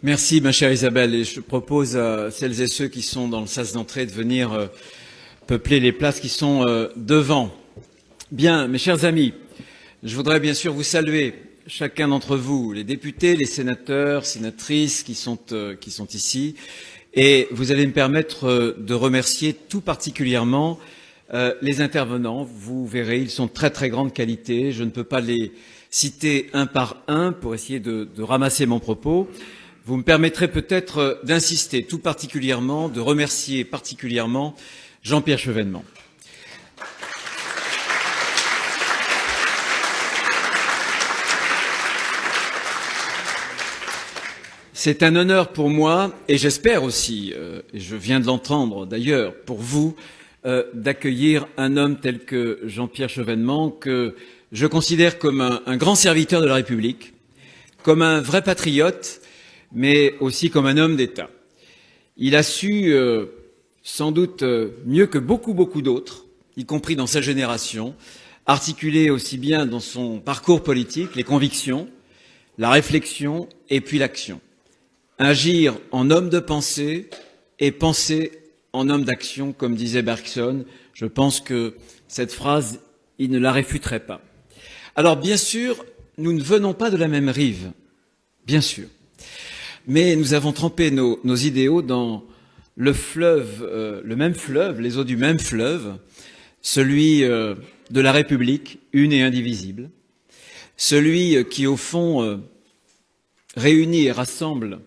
Merci, ma chère Isabelle, et je propose à celles et ceux qui sont dans le sas d'entrée de venir peupler les places qui sont devant. Bien, mes chers amis, je voudrais bien sûr vous saluer, chacun d'entre vous, les députés, les sénateurs, sénatrices qui sont ici, et vous allez me permettre de remercier tout particulièrement les intervenants. Vous verrez, ils sont de très très grande qualité. Je ne peux pas les citer un par un pour essayer de ramasser mon propos. Vous me permettrez peut-être d'insister tout particulièrement, de remercier particulièrement Jean-Pierre Chevènement. C'est un honneur pour moi, et j'espère aussi, et je viens de l'entendre d'ailleurs, pour vous, d'accueillir un homme tel que Jean-Pierre Chevènement, que je considère comme un grand serviteur de la République, comme un vrai patriote, mais aussi comme un homme d'État. Il a su, sans doute mieux que beaucoup d'autres, y compris dans sa génération, articuler aussi bien dans son parcours politique les convictions, la réflexion et puis l'action. Agir en homme de pensée et penser en homme d'action, comme disait Bergson. Je pense que cette phrase, il ne la réfuterait pas. Alors bien sûr, nous ne venons pas de la même rive, bien sûr. Mais nous avons trempé nos idéaux dans le fleuve, le même fleuve, les eaux du même fleuve, celui de la République, une et indivisible, celui qui, au fond, réunit et rassemble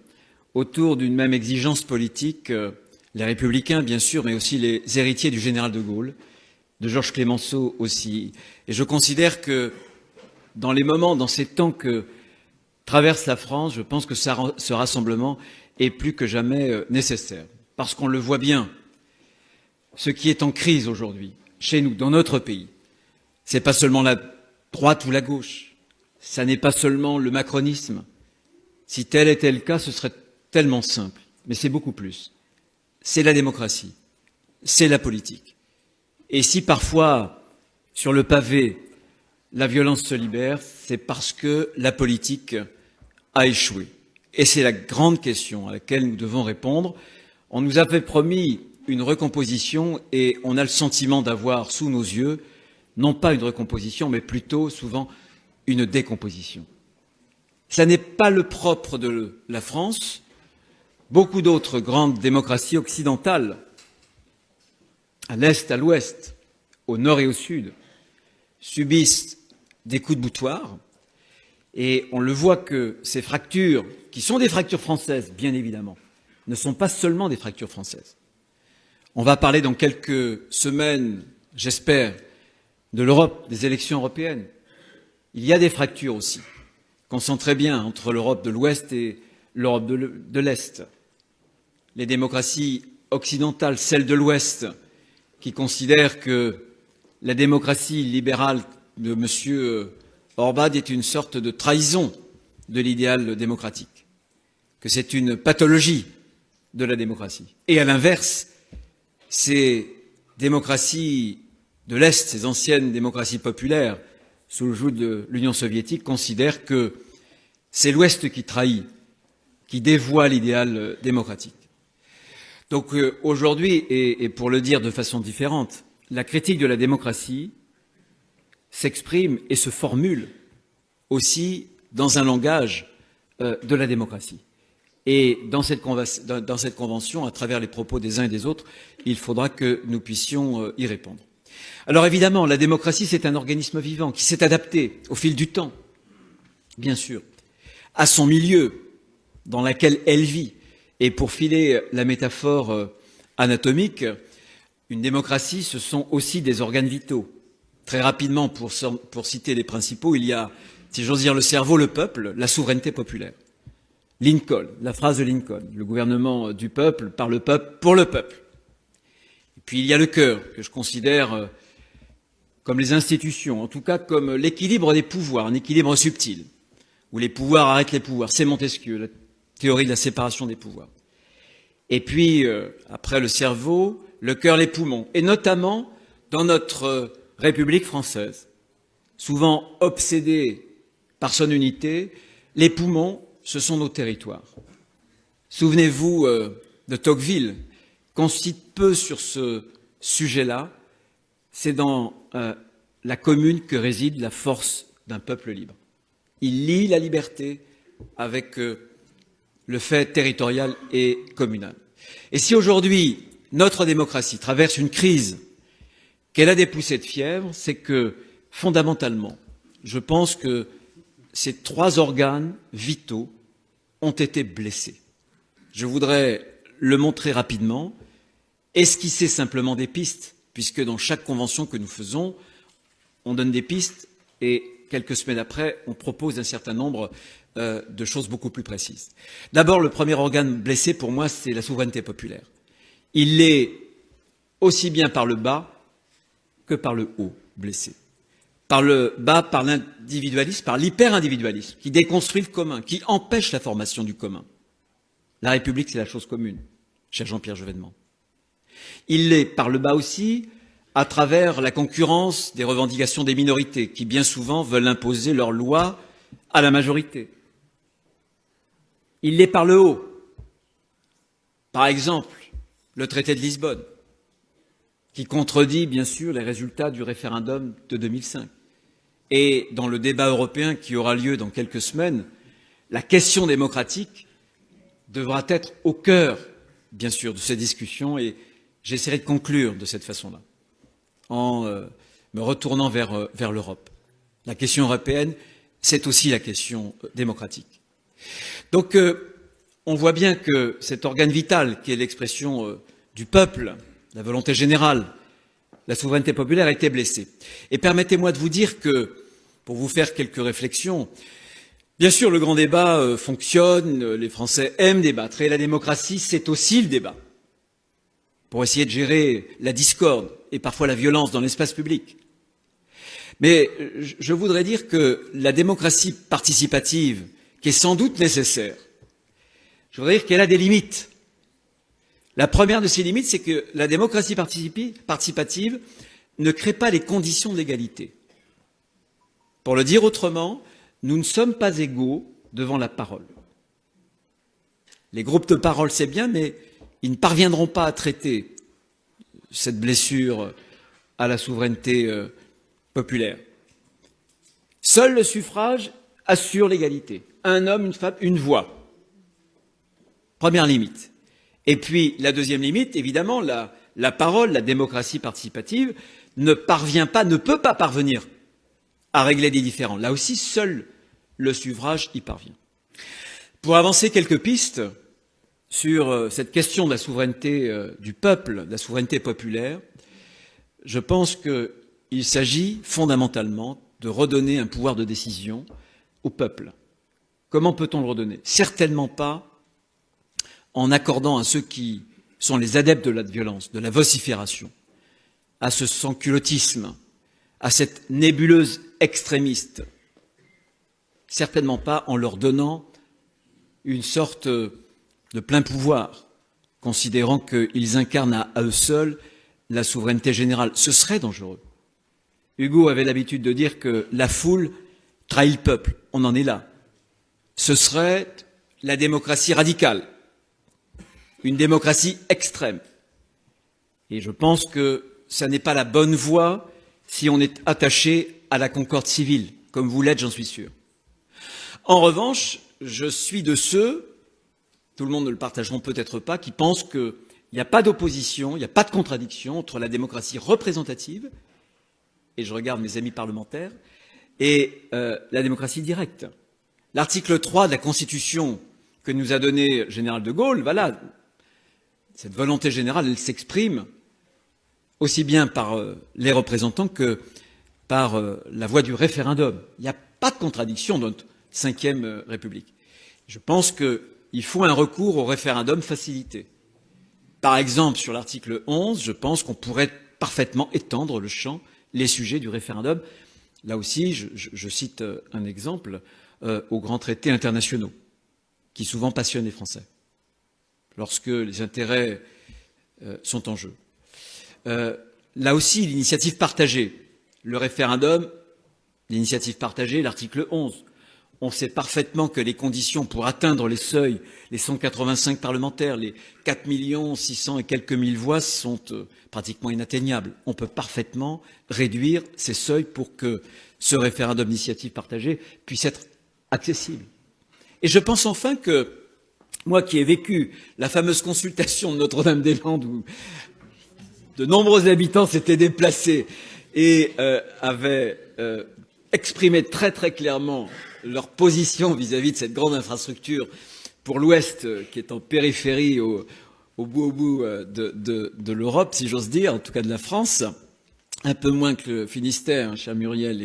autour d'une même exigence politique les républicains, bien sûr, mais aussi les héritiers du général de Gaulle, de Georges Clémenceau aussi. Et je considère que dans les moments, dans ces temps que traverse la France, je pense que ce rassemblement est plus que jamais nécessaire. Parce qu'on le voit bien, ce qui est en crise aujourd'hui, chez nous, dans notre pays, c'est pas seulement la droite ou la gauche, ça n'est pas seulement le macronisme. Si tel était le cas, ce serait tellement simple, mais c'est beaucoup plus. C'est la démocratie, c'est la politique. Et si parfois, sur le pavé, la violence se libère, c'est parce que la politique a échoué. Et c'est la grande question à laquelle nous devons répondre. On nous avait promis une recomposition et on a le sentiment d'avoir sous nos yeux, non pas une recomposition, mais plutôt souvent une décomposition. Ça n'est pas le propre de la France. Beaucoup d'autres grandes démocraties occidentales, à l'Est, à l'Ouest, au Nord et au Sud, subissent des coups de boutoir, et on le voit que ces fractures, qui sont des fractures françaises, bien évidemment, ne sont pas seulement des fractures françaises. On va parler dans quelques semaines, j'espère, de l'Europe, des élections européennes. Il y a des fractures aussi, qu'on sent très bien entre l'Europe de l'Ouest et l'Europe de l'Est. Les démocraties occidentales, celles de l'Ouest, qui considèrent que la démocratie libérale de M. Orbán est une sorte de trahison de l'idéal démocratique, que c'est une pathologie de la démocratie. Et à l'inverse, ces démocraties de l'Est, ces anciennes démocraties populaires, sous le joug de l'Union soviétique, considèrent que c'est l'Ouest qui trahit, qui dévoie l'idéal démocratique. Donc aujourd'hui, et pour le dire de façon différente, la critique de la démocratie s'exprime et se formule aussi dans un langage de la démocratie. Et dans cette convention, à travers les propos des uns et des autres, il faudra que nous puissions y répondre. Alors évidemment, la démocratie, c'est un organisme vivant qui s'est adapté au fil du temps, bien sûr, à son milieu dans lequel elle vit. Et pour filer la métaphore anatomique, une démocratie, ce sont aussi des organes vitaux. Très rapidement, pour citer les principaux, il y a, si j'ose dire, le cerveau, le peuple, la souveraineté populaire. Lincoln, la phrase de Lincoln, le gouvernement du peuple, par le peuple, pour le peuple. Et puis il y a le cœur, que je considère comme les institutions, en tout cas comme l'équilibre des pouvoirs, un équilibre subtil, où les pouvoirs arrêtent les pouvoirs. C'est Montesquieu, la théorie de la séparation des pouvoirs. Et puis, après le cerveau, le cœur, les poumons. Et notamment, dans notre République française, souvent obsédée par son unité, les poumons, ce sont nos territoires. Souvenez-vous de Tocqueville, qu'on cite peu sur ce sujet-là. C'est dans la commune que réside la force d'un peuple libre. Il lie la liberté avec le fait territorial et communal. Et si aujourd'hui notre démocratie traverse une crise, qu'elle a des poussées de fièvre, c'est que fondamentalement, je pense que ces trois organes vitaux ont été blessés. Je voudrais le montrer rapidement, esquisser simplement des pistes, puisque dans chaque convention que nous faisons, on donne des pistes et quelques semaines après, on propose un certain nombre de choses beaucoup plus précises. D'abord, le premier organe blessé, pour moi, c'est la souveraineté populaire. Il l'est aussi bien par le bas que par le haut blessé. Par le bas, par l'individualisme, par l'hyper-individualisme, qui déconstruit le commun, qui empêche la formation du commun. La République, c'est la chose commune, cher Jean-Pierre Chevènement. Il l'est par le bas aussi, à travers la concurrence des revendications des minorités, qui bien souvent veulent imposer leurs lois à la majorité. Il l'est par le haut. Par exemple, le traité de Lisbonne, qui contredit bien sûr les résultats du référendum de 2005. Et dans le débat européen qui aura lieu dans quelques semaines, la question démocratique devra être au cœur, bien sûr, de ces discussions, et j'essaierai de conclure de cette façon-là, en me retournant vers l'Europe. La question européenne, c'est aussi la question démocratique. Donc, on voit bien que cet organe vital, qui est l'expression du peuple, la volonté générale, la souveraineté populaire, a été blessée. Et permettez-moi de vous dire que, pour vous faire quelques réflexions, bien sûr, le grand débat fonctionne, les Français aiment débattre, et la démocratie, c'est aussi le débat, pour essayer de gérer la discorde et parfois la violence dans l'espace public. Mais je voudrais dire que la démocratie participative, qui est sans doute nécessaire, je voudrais dire qu'elle a des limites. La première de ces limites, c'est que la démocratie participative ne crée pas les conditions de l'égalité. Pour le dire autrement, nous ne sommes pas égaux devant la parole. Les groupes de parole, c'est bien, mais ils ne parviendront pas à traiter cette blessure à la souveraineté populaire. Seul le suffrage assure l'égalité. Un homme, une femme, une voix. Première limite. Et puis, la deuxième limite, évidemment, la parole, la démocratie participative ne peut pas parvenir à régler des différends. Là aussi, seul le suffrage y parvient. Pour avancer quelques pistes sur cette question de la souveraineté du peuple, de la souveraineté populaire, je pense qu'il s'agit fondamentalement de redonner un pouvoir de décision au peuple. Comment peut-on le redonner? Certainement pas en accordant à ceux qui sont les adeptes de la violence, de la vocifération, à ce sans-culottisme, à cette nébuleuse extrémiste, certainement pas en leur donnant une sorte de plein pouvoir, considérant qu'ils incarnent à eux seuls la souveraineté générale. Ce serait dangereux. Hugo avait l'habitude de dire que la foule trahit le peuple. On en est là. Ce serait la démocratie radicale, une démocratie extrême. Et je pense que ça n'est pas la bonne voie si on est attaché à la concorde civile, comme vous l'êtes, j'en suis sûr. En revanche, je suis de ceux, tout le monde ne le partageront peut-être pas, qui pensent qu'il n'y a pas d'opposition, il n'y a pas de contradiction entre la démocratie représentative, et je regarde mes amis parlementaires, et la démocratie directe. L'article 3 de la Constitution que nous a donné le général de Gaulle, voilà, cette volonté générale, elle s'exprime aussi bien par les représentants que par la voie du référendum. Il n'y a pas de contradiction dans notre Ve République. Je pense qu'il faut un recours au référendum facilité. Par exemple, sur l'article 11, je pense qu'on pourrait parfaitement étendre le champ, les sujets du référendum. Là aussi, je cite un exemple, aux grands traités internationaux, qui souvent passionnent les Français, lorsque les intérêts sont en jeu. Là aussi, l'initiative partagée, le référendum, l'initiative partagée, l'article 11. On sait parfaitement que les conditions pour atteindre les seuils, les 185 parlementaires, les 4 600 et quelques mille voix sont pratiquement inatteignables. On peut parfaitement réduire ces seuils pour que ce référendum d'initiative partagée puisse être accessible. Et je pense enfin que, moi qui ai vécu la fameuse consultation de Notre-Dame-des-Landes où de nombreux habitants s'étaient déplacés et avaient exprimé très très clairement leur position vis-à-vis de cette grande infrastructure pour l'Ouest qui est en périphérie au bout de l'Europe, si j'ose dire, en tout cas de la France, un peu moins que le Finistère, hein, cher Muriel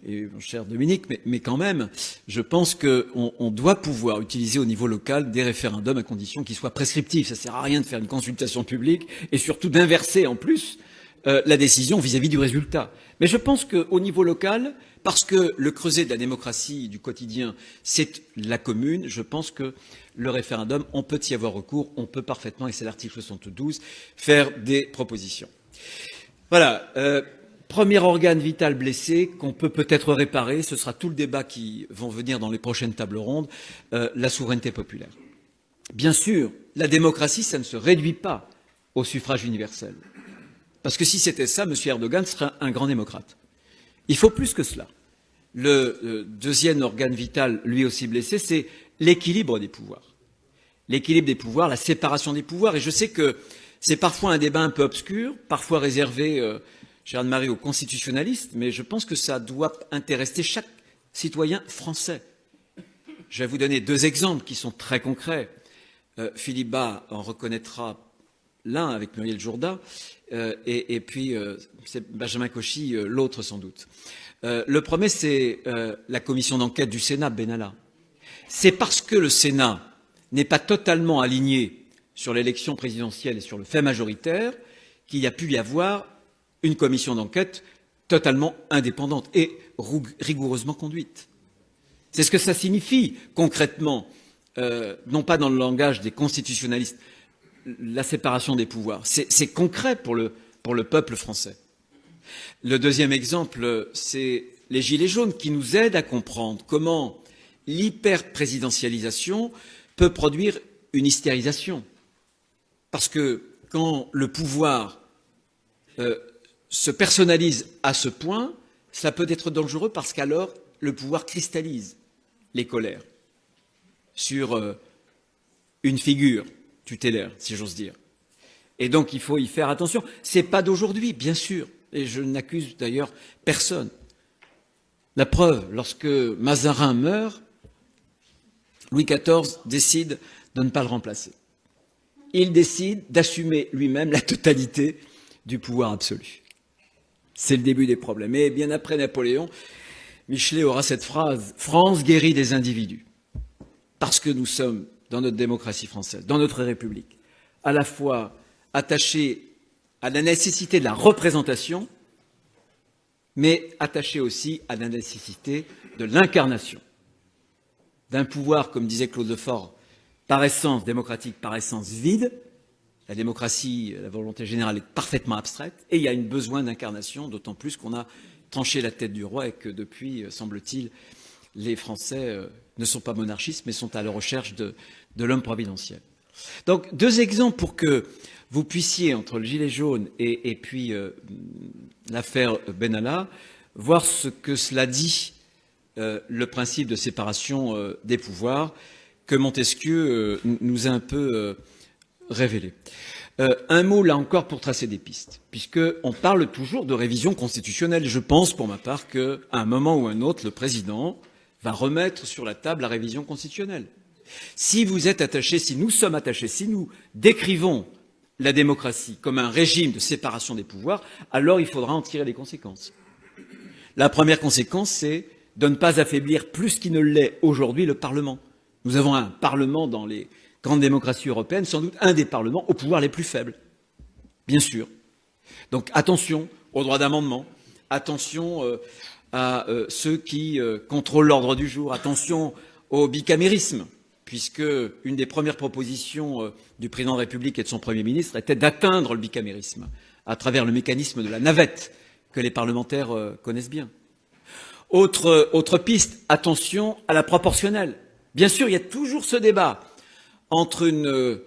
et mon cher Dominique, mais quand même, je pense qu'on doit pouvoir utiliser au niveau local des référendums à condition qu'ils soient prescriptifs. Ça ne sert à rien de faire une consultation publique et surtout d'inverser en plus la décision vis-à-vis du résultat. Mais je pense qu'au niveau local, parce que le creuset de la démocratie du quotidien, c'est la commune, je pense que le référendum, on peut y avoir recours, on peut parfaitement, et c'est l'article 72, faire des propositions. Voilà. Premier organe vital blessé qu'on peut peut-être réparer, ce sera tout le débat qui vont venir dans les prochaines tables rondes, la souveraineté populaire. Bien sûr, la démocratie, ça ne se réduit pas au suffrage universel. Parce que si c'était ça, M. Erdogan serait un grand démocrate. Il faut plus que cela. Le deuxième organe vital, lui aussi blessé, c'est l'équilibre des pouvoirs. L'équilibre des pouvoirs, la séparation des pouvoirs. Et je sais que c'est parfois un débat un peu obscur, parfois réservé, chère Anne-Marie, aux constitutionnalistes, mais je pense que ça doit intéresser chaque citoyen français. Je vais vous donner deux exemples qui sont très concrets. Philippe Bas en reconnaîtra l'un avec Muriel Jourda, et puis c'est Benjamin Cauchy, l'autre sans doute. Le premier, c'est la commission d'enquête du Sénat, Benalla. C'est parce que le Sénat n'est pas totalement aligné sur l'élection présidentielle et sur le fait majoritaire qu'il y a pu y avoir une commission d'enquête totalement indépendante et rigoureusement conduite. C'est ce que ça signifie concrètement, non pas dans le langage des constitutionnalistes, la séparation des pouvoirs. C'est concret pour le peuple français. Le deuxième exemple, c'est les Gilets jaunes qui nous aident à comprendre comment l'hyper-présidentialisation peut produire une hystérisation. Parce que quand le pouvoir se personnalise à ce point, ça peut être dangereux parce qu'alors le pouvoir cristallise les colères sur une figure tutélaire, si j'ose dire. Et donc il faut y faire attention. C'est pas d'aujourd'hui, bien sûr, et je n'accuse d'ailleurs personne. La preuve, lorsque Mazarin meurt, Louis XIV décide de ne pas le remplacer. Il décide d'assumer lui-même la totalité du pouvoir absolu. C'est le début des problèmes. Et bien après Napoléon, Michelet aura cette phrase « France guérit des individus ». Parce que nous sommes, dans notre démocratie française, dans notre République, à la fois attachés à la nécessité de la représentation, mais attachés aussi à la nécessité de l'incarnation d'un pouvoir, comme disait Claude Lefort, par essence démocratique, par essence vide. La démocratie, la volonté générale est parfaitement abstraite, et il y a un besoin d'incarnation, d'autant plus qu'on a tranché la tête du roi et que depuis, semble-t-il, les Français ne sont pas monarchistes, mais sont à la recherche de l'homme providentiel. Donc, deux exemples pour que vous puissiez, entre le gilet jaune et puis l'affaire Benalla, voir ce que cela dit, le principe de séparation des pouvoirs, que Montesquieu nous a un peu révélé. Un mot, là encore, pour tracer des pistes, puisqu'on parle toujours de révision constitutionnelle. Je pense, pour ma part, qu'à un moment ou un autre, le président va remettre sur la table la révision constitutionnelle. Si vous êtes attachés, si nous sommes attachés, si nous décrivons la démocratie comme un régime de séparation des pouvoirs, alors il faudra en tirer les conséquences. La première conséquence, c'est de ne pas affaiblir plus qu'il ne l'est aujourd'hui le Parlement. Nous avons un Parlement dans les grandes démocraties européennes, sans doute un des parlements aux pouvoirs les plus faibles. Bien sûr. Donc attention au droit d'amendement, attention à ceux qui contrôlent l'ordre du jour, attention au bicamérisme, puisque une des premières propositions du président de la République et de son Premier ministre était d'atteindre le bicamérisme à travers le mécanisme de la navette que les parlementaires connaissent bien. Autre piste, attention à la proportionnelle. Bien sûr, il y a toujours ce débat entre une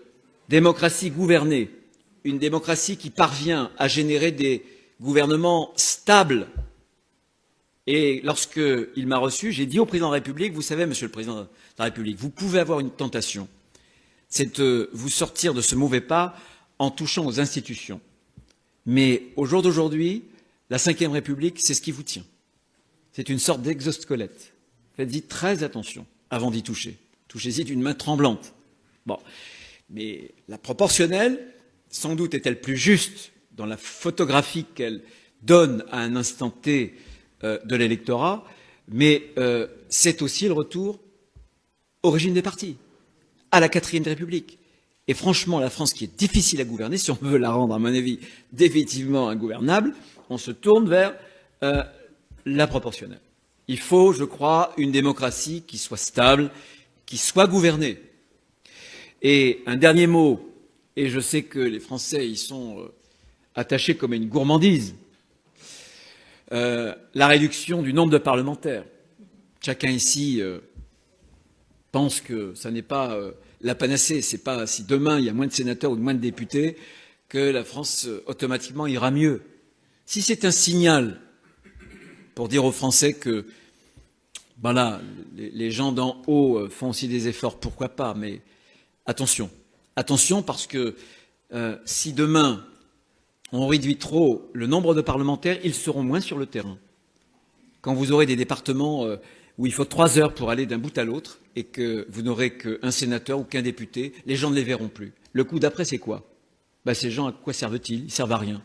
démocratie gouvernée, une démocratie qui parvient à générer des gouvernements stables. Et lorsqu'il m'a reçu, j'ai dit au président de la République, vous savez, monsieur le président de la République, vous pouvez avoir une tentation, c'est de vous sortir de ce mauvais pas en touchant aux institutions. Mais au jour d'aujourd'hui, la Ve République, c'est ce qui vous tient. C'est une sorte d'exosquelette. Faites-y très attention avant d'y toucher. Touchez-y d'une main tremblante. Bon. Mais la proportionnelle, sans doute est-elle plus juste dans la photographie qu'elle donne à un instant T de l'électorat, mais c'est aussi le retour au régime des partis, à la Quatrième République. Et franchement, la France, qui est difficile à gouverner, si on veut la rendre, à mon avis, définitivement ingouvernable, on se tourne vers la proportionnelle. Il faut, je crois, une démocratie qui soit stable, qui soit gouvernée. Et un dernier mot, et je sais que les Français y sont attachés comme à une gourmandise, la réduction du nombre de parlementaires. Chacun ici pense que ça n'est pas la panacée. C'est pas si demain il y a moins de sénateurs ou moins de députés que la France automatiquement ira mieux. Si c'est un signal pour dire aux Français que voilà, les gens d'en haut font aussi des efforts, pourquoi pas, mais attention. Attention parce que si demain on réduit trop le nombre de parlementaires, ils seront moins sur le terrain. Quand vous aurez des départements où il faut 3 heures pour aller d'un bout à l'autre et que vous n'aurez qu'un sénateur ou qu'un député, les gens ne les verront plus. Le coup d'après, c'est quoi? Ces gens, à quoi servent-ils? Ils servent à rien.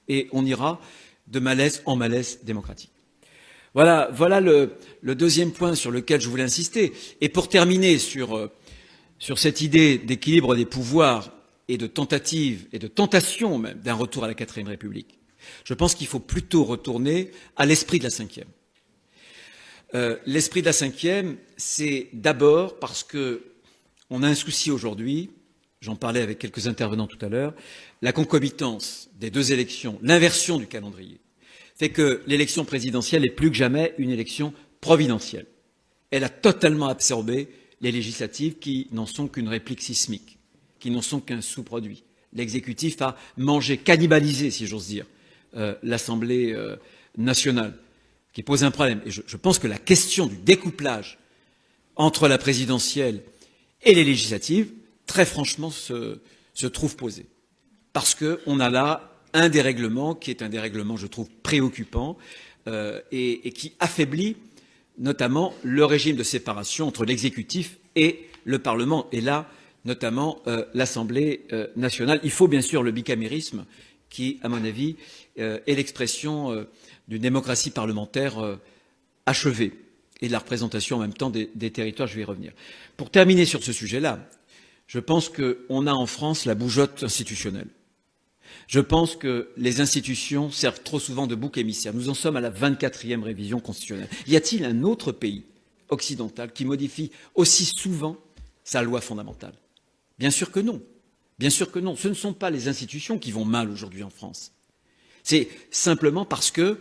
Et on ira de malaise en malaise démocratique. Voilà le deuxième point sur lequel je voulais insister. Et pour terminer sur cette idée d'équilibre des pouvoirs et de tentative et de tentation même d'un retour à la Quatrième République, je pense qu'il faut plutôt retourner à l'esprit de la Cinquième. L'esprit de la Cinquième, c'est d'abord parce que on a un souci aujourd'hui, j'en parlais avec quelques intervenants tout à l'heure, la concomitance des 2 élections, l'inversion du calendrier, fait que l'élection présidentielle est plus que jamais une élection providentielle. Elle a totalement absorbé les législatives qui n'en sont qu'une réplique sismique, qui n'en sont qu'un sous-produit. L'exécutif a mangé, cannibalisé, si j'ose dire, l'Assemblée nationale, qui pose un problème. Et je pense que la question du découplage entre la présidentielle et les législatives, très franchement, se trouve posée. Parce qu'on a là un dérèglement qui est un dérèglement, je trouve, préoccupant et qui affaiblit notamment le régime de séparation entre l'exécutif et le Parlement, et là, notamment l'Assemblée nationale. Il faut bien sûr le bicamérisme qui, à mon avis, est l'expression d'une démocratie parlementaire achevée et de la représentation en même temps des territoires. Je vais y revenir. Pour terminer sur ce sujet-là, je pense qu'on a en France la bougeotte institutionnelle. Je pense que les institutions servent trop souvent de bouc émissaire. Nous en sommes à la 24e révision constitutionnelle. Y a-t-il un autre pays occidental qui modifie aussi souvent sa loi fondamentale? Bien sûr que non. Bien sûr que non. Ce ne sont pas les institutions qui vont mal aujourd'hui en France. C'est simplement parce que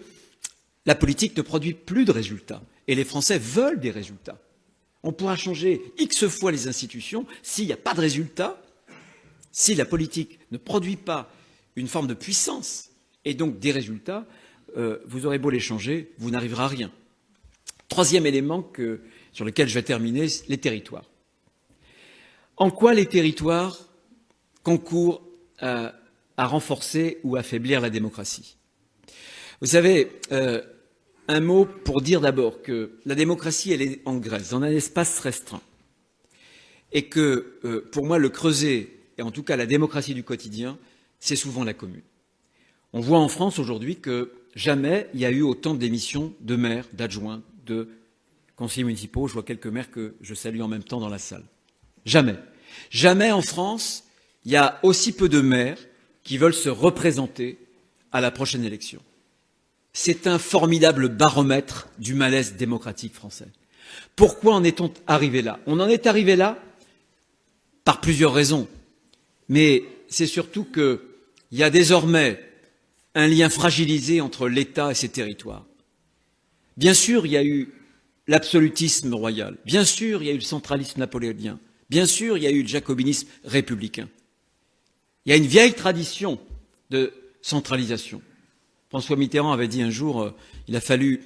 la politique ne produit plus de résultats. Et les Français veulent des résultats. On pourra changer X fois les institutions s'il n'y a pas de résultats, si la politique ne produit pas une forme de puissance et donc des résultats, vous aurez beau les changer, vous n'arriverez à rien. Troisième élément sur lequel je vais terminer, les territoires. En quoi les territoires concourent à renforcer ou affaiblir la démocratie? Vous savez, un mot pour dire d'abord que la démocratie, elle est en Grèce, dans un espace restreint. Et que, pour moi, le creuset, et en tout cas la démocratie du quotidien, c'est souvent la commune. On voit en France aujourd'hui que jamais il y a eu autant de démissions de maires, d'adjoints, de conseillers municipaux. Je vois quelques maires que je salue en même temps dans la salle. Jamais. Jamais en France, il y a aussi peu de maires qui veulent se représenter à la prochaine élection. C'est un formidable baromètre du malaise démocratique français. Pourquoi en est-on arrivé là? On en est arrivé là par plusieurs raisons. Mais c'est surtout qu'il y a désormais un lien fragilisé entre l'État et ses territoires. Bien sûr, il y a eu l'absolutisme royal. Bien sûr, il y a eu le centralisme napoléonien. Bien sûr, il y a eu le jacobinisme républicain. Il y a une vieille tradition de centralisation. François Mitterrand avait dit un jour, il a fallu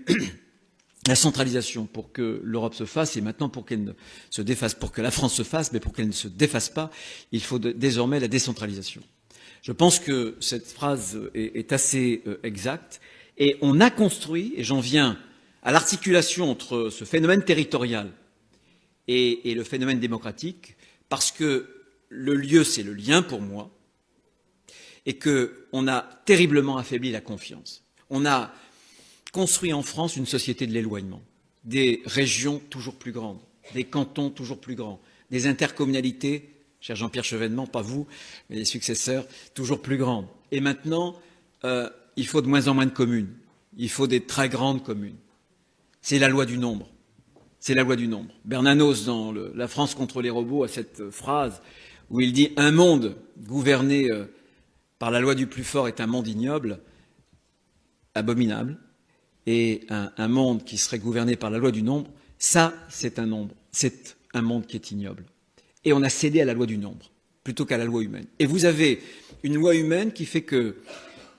la centralisation pour que l'Europe se fasse, et maintenant pour qu'elle ne se défasse, pour que la France se fasse, mais pour qu'elle ne se défasse pas, il faut désormais la décentralisation. Je pense que cette phrase est assez exacte, et on a construit, et j'en viens à l'articulation entre ce phénomène territorial et le phénomène démocratique, parce que le lieu, c'est le lien pour moi, et qu'on a terriblement affaibli la confiance. On a construit en France une société de l'éloignement, des régions toujours plus grandes, des cantons toujours plus grands, des intercommunalités, cher Jean-Pierre Chevènement, pas vous, mais les successeurs, toujours plus grandes. Et maintenant, il faut de moins en moins de communes, il faut des très grandes communes. C'est la loi du nombre. C'est la loi du nombre. Bernanos, dans La France contre les robots, a cette phrase où il dit « Un monde gouverné par la loi du plus fort est un monde ignoble, abominable, et un monde qui serait gouverné par la loi du nombre, ça, c'est un nombre. C'est un monde qui est ignoble. » Et on a cédé à la loi du nombre, plutôt qu'à la loi humaine. Et vous avez une loi humaine qui fait qu'il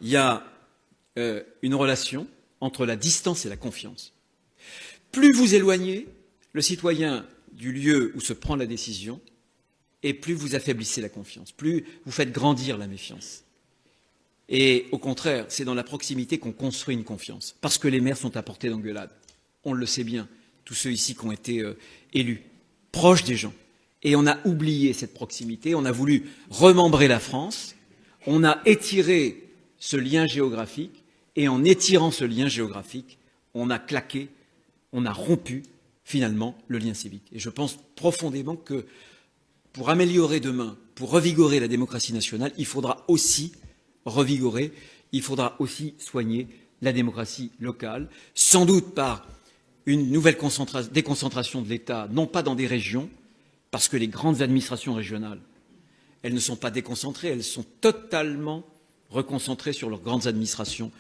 y a une relation entre la distance et la confiance. Plus vous éloignez le citoyen du lieu où se prend la décision, et plus vous affaiblissez la confiance, plus vous faites grandir la méfiance. Et au contraire, c'est dans la proximité qu'on construit une confiance, parce que les maires sont à portée d'engueulade. On le sait bien, tous ceux ici qui ont été élus, proches des gens. Et on a oublié cette proximité, on a voulu remembrer la France, on a étiré ce lien géographique, et en étirant ce lien géographique, on a claqué, on a rompu finalement le lien civique. Et je pense profondément que pour améliorer demain, pour revigorer la démocratie nationale, il faudra aussi revigorer, il faudra aussi soigner la démocratie locale, sans doute par une nouvelle déconcentration de l'État, non pas dans des régions, parce que les grandes administrations régionales, elles ne sont pas déconcentrées, elles sont totalement reconcentrées sur leurs grandes administrations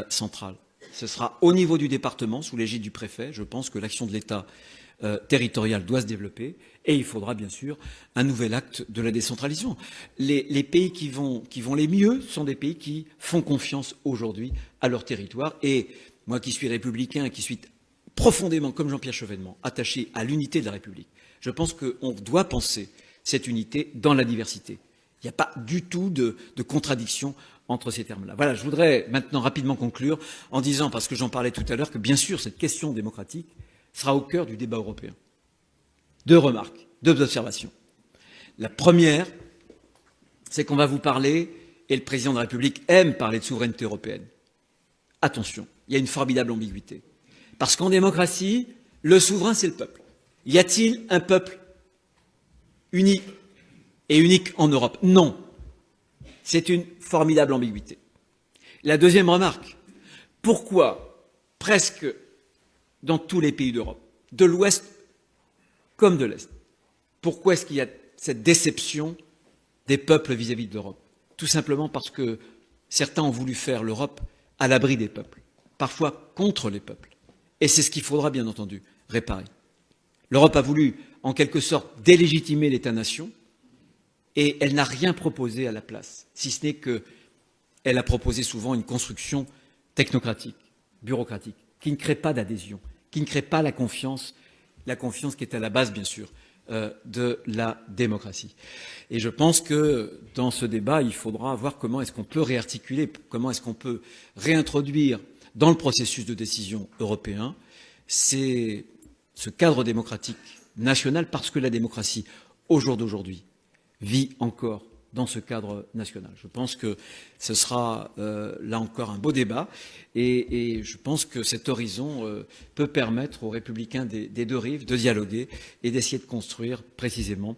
centrales. Ce sera au niveau du département, sous l'égide du préfet. Je pense que l'action de l'État territorial doit se développer. Et il faudra bien sûr un nouvel acte de la décentralisation. Les pays qui vont les mieux sont des pays qui font confiance aujourd'hui à leur territoire. Et moi qui suis républicain, qui suis profondément, comme Jean-Pierre Chevènement, attaché à l'unité de la République, je pense qu'on doit penser cette unité dans la diversité. Il n'y a pas du tout de contradiction entre ces termes-là. Voilà, je voudrais maintenant rapidement conclure en disant, parce que j'en parlais tout à l'heure, que bien sûr cette question démocratique sera au cœur du débat européen. Deux remarques, deux observations. La première, c'est qu'on va vous parler, et le président de la République aime parler de souveraineté européenne. Attention, il y a une formidable ambiguïté. Parce qu'en démocratie, le souverain, c'est le peuple. Y a-t-il un peuple uni et unique en Europe? Non. C'est une formidable ambiguïté. La deuxième remarque, pourquoi presque dans tous les pays d'Europe, de l'Ouest comme de l'Est, pourquoi est-ce qu'il y a cette déception des peuples vis-à-vis de l'Europe? Tout simplement parce que certains ont voulu faire l'Europe à l'abri des peuples, parfois contre les peuples. Et c'est ce qu'il faudra bien entendu réparer. L'Europe a voulu en quelque sorte délégitimer l'État-nation, et elle n'a rien proposé à la place, si ce n'est qu'elle a proposé souvent une construction technocratique, bureaucratique, qui ne crée pas d'adhésion, qui ne crée pas la confiance qui est à la base, bien sûr, de la démocratie. Et je pense que dans ce débat, il faudra voir comment est-ce qu'on peut réarticuler, comment est-ce qu'on peut réintroduire dans le processus de décision européen ce cadre démocratique national, parce que la démocratie, au jour d'aujourd'hui, vit encore dans ce cadre national. Je pense que ce sera là encore un beau débat, et je pense que cet horizon peut permettre aux républicains des deux rives de dialoguer et d'essayer de construire précisément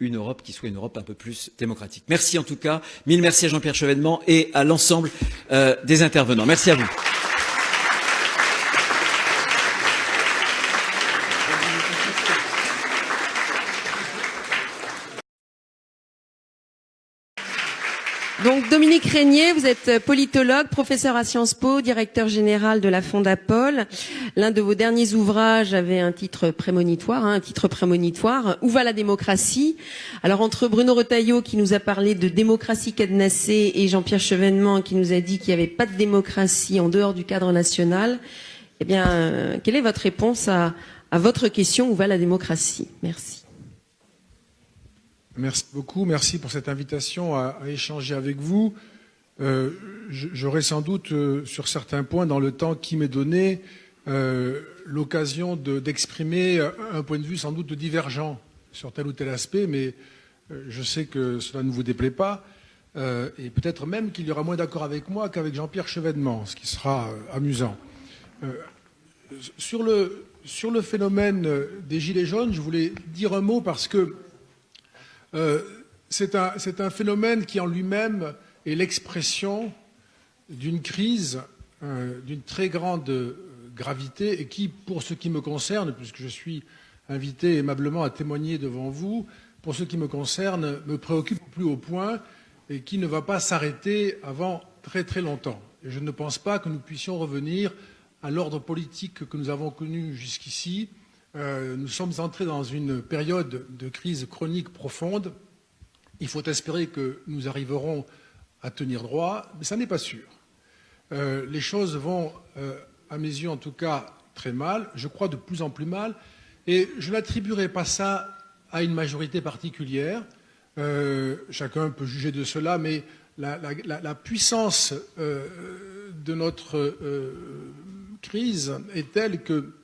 une Europe qui soit une Europe un peu plus démocratique. Merci en tout cas, mille merci à Jean-Pierre Chevènement et à l'ensemble des intervenants. Merci à vous. Donc Dominique Régnier, vous êtes politologue, professeur à Sciences Po, directeur général de la Fondapol. L'un de vos derniers ouvrages avait un titre prémonitoire, Où va la démocratie? Alors entre Bruno Retailleau qui nous a parlé de démocratie cadenassée et Jean-Pierre Chevènement qui nous a dit qu'il n'y avait pas de démocratie en dehors du cadre national, eh bien, quelle est votre réponse à votre question, où va la démocratie? Merci. Merci beaucoup, merci pour cette invitation à échanger avec vous. J'aurai sans doute, sur certains points dans le temps qui m'est donné, l'occasion d'exprimer un point de vue sans doute divergent sur tel ou tel aspect, mais je sais que cela ne vous déplaît pas, et peut-être même qu'il y aura moins d'accord avec moi qu'avec Jean-Pierre Chevènement, ce qui sera amusant. Sur le phénomène des Gilets jaunes, je voulais dire un mot parce que c'est un phénomène qui en lui-même est l'expression d'une crise d'une très grande gravité et qui, pour ce qui me concerne, puisque je suis invité aimablement à témoigner devant vous, pour ce qui me concerne, me préoccupe au plus haut point et qui ne va pas s'arrêter avant très très longtemps. Et je ne pense pas que nous puissions revenir à l'ordre politique que nous avons connu jusqu'ici. Nous sommes entrés dans une période de crise chronique profonde. Il faut espérer que nous arriverons à tenir droit, mais ça n'est pas sûr. Les choses vont, à mes yeux en tout cas, très mal, je crois de plus en plus mal, et je n'attribuerai pas ça à une majorité particulière. Chacun peut juger de cela, mais la puissance de notre crise est telle que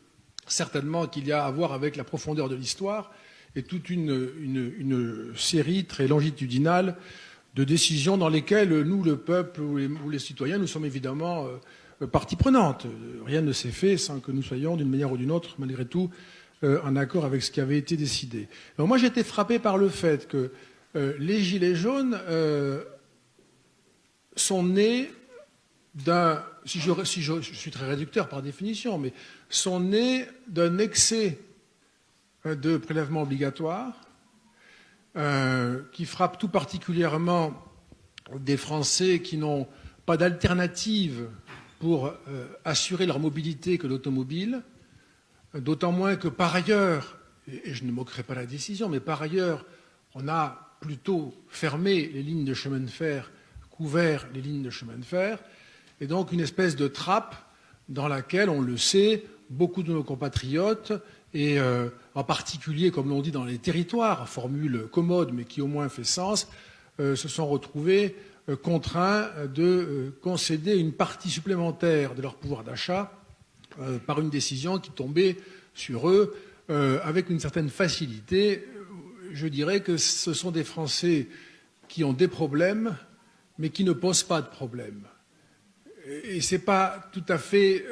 certainement qu'il y a à voir avec la profondeur de l'histoire et toute une série très longitudinale de décisions dans lesquelles nous, le peuple ou les citoyens, nous sommes évidemment partie prenante. Rien ne s'est fait sans que nous soyons, d'une manière ou d'une autre, malgré tout, en accord avec ce qui avait été décidé. Alors moi, j'ai été frappé par le fait que les Gilets jaunes sont nés d'un... Si je suis très réducteur par définition, mais sont nés d'un excès de prélèvements obligatoires qui frappe tout particulièrement des Français qui n'ont pas d'alternative pour assurer leur mobilité que l'automobile, d'autant moins que par ailleurs, et je ne moquerai pas la décision, mais par ailleurs, on a plutôt fermé les lignes de chemin de fer, couvert les lignes de chemin de fer, et donc une espèce de trappe dans laquelle, on le sait, beaucoup de nos compatriotes, et en particulier, comme l'on dit dans les territoires, formule commode mais qui au moins fait sens, se sont retrouvés contraints de concéder une partie supplémentaire de leur pouvoir d'achat par une décision qui tombait sur eux avec une certaine facilité. Je dirais que ce sont des Français qui ont des problèmes mais qui ne posent pas de problèmes. Et ce n'est pas tout à fait,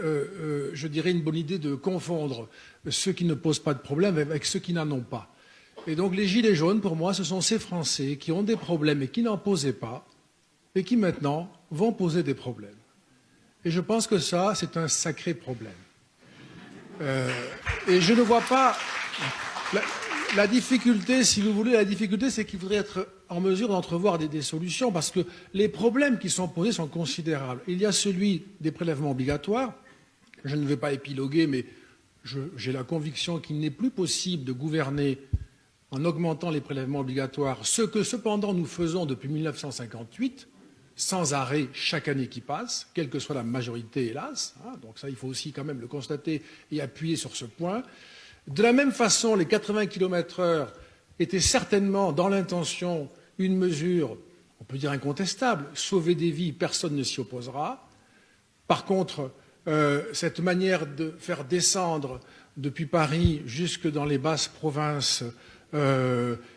je dirais, une bonne idée de confondre ceux qui ne posent pas de problème avec ceux qui n'en ont pas. Et donc les Gilets jaunes, pour moi, ce sont ces Français qui ont des problèmes et qui n'en posaient pas, et qui maintenant vont poser des problèmes. Et je pense que ça, c'est un sacré problème. Et je ne vois pas... La difficulté, si vous voulez, la difficulté, c'est qu'il faudrait être en mesure d'entrevoir des solutions, parce que les problèmes qui sont posés sont considérables. Il y a celui des prélèvements obligatoires. Je ne vais pas épiloguer, mais j'ai la conviction qu'il n'est plus possible de gouverner en augmentant les prélèvements obligatoires, ce que cependant nous faisons depuis 1958, sans arrêt chaque année qui passe, quelle que soit la majorité, hélas. Donc ça, il faut aussi quand même le constater et appuyer sur ce point. De la même façon, les 80 km/h étaient certainement, dans l'intention, une mesure, on peut dire incontestable. Sauver des vies, personne ne s'y opposera. Par contre, cette manière de faire descendre depuis Paris jusque dans les basses provinces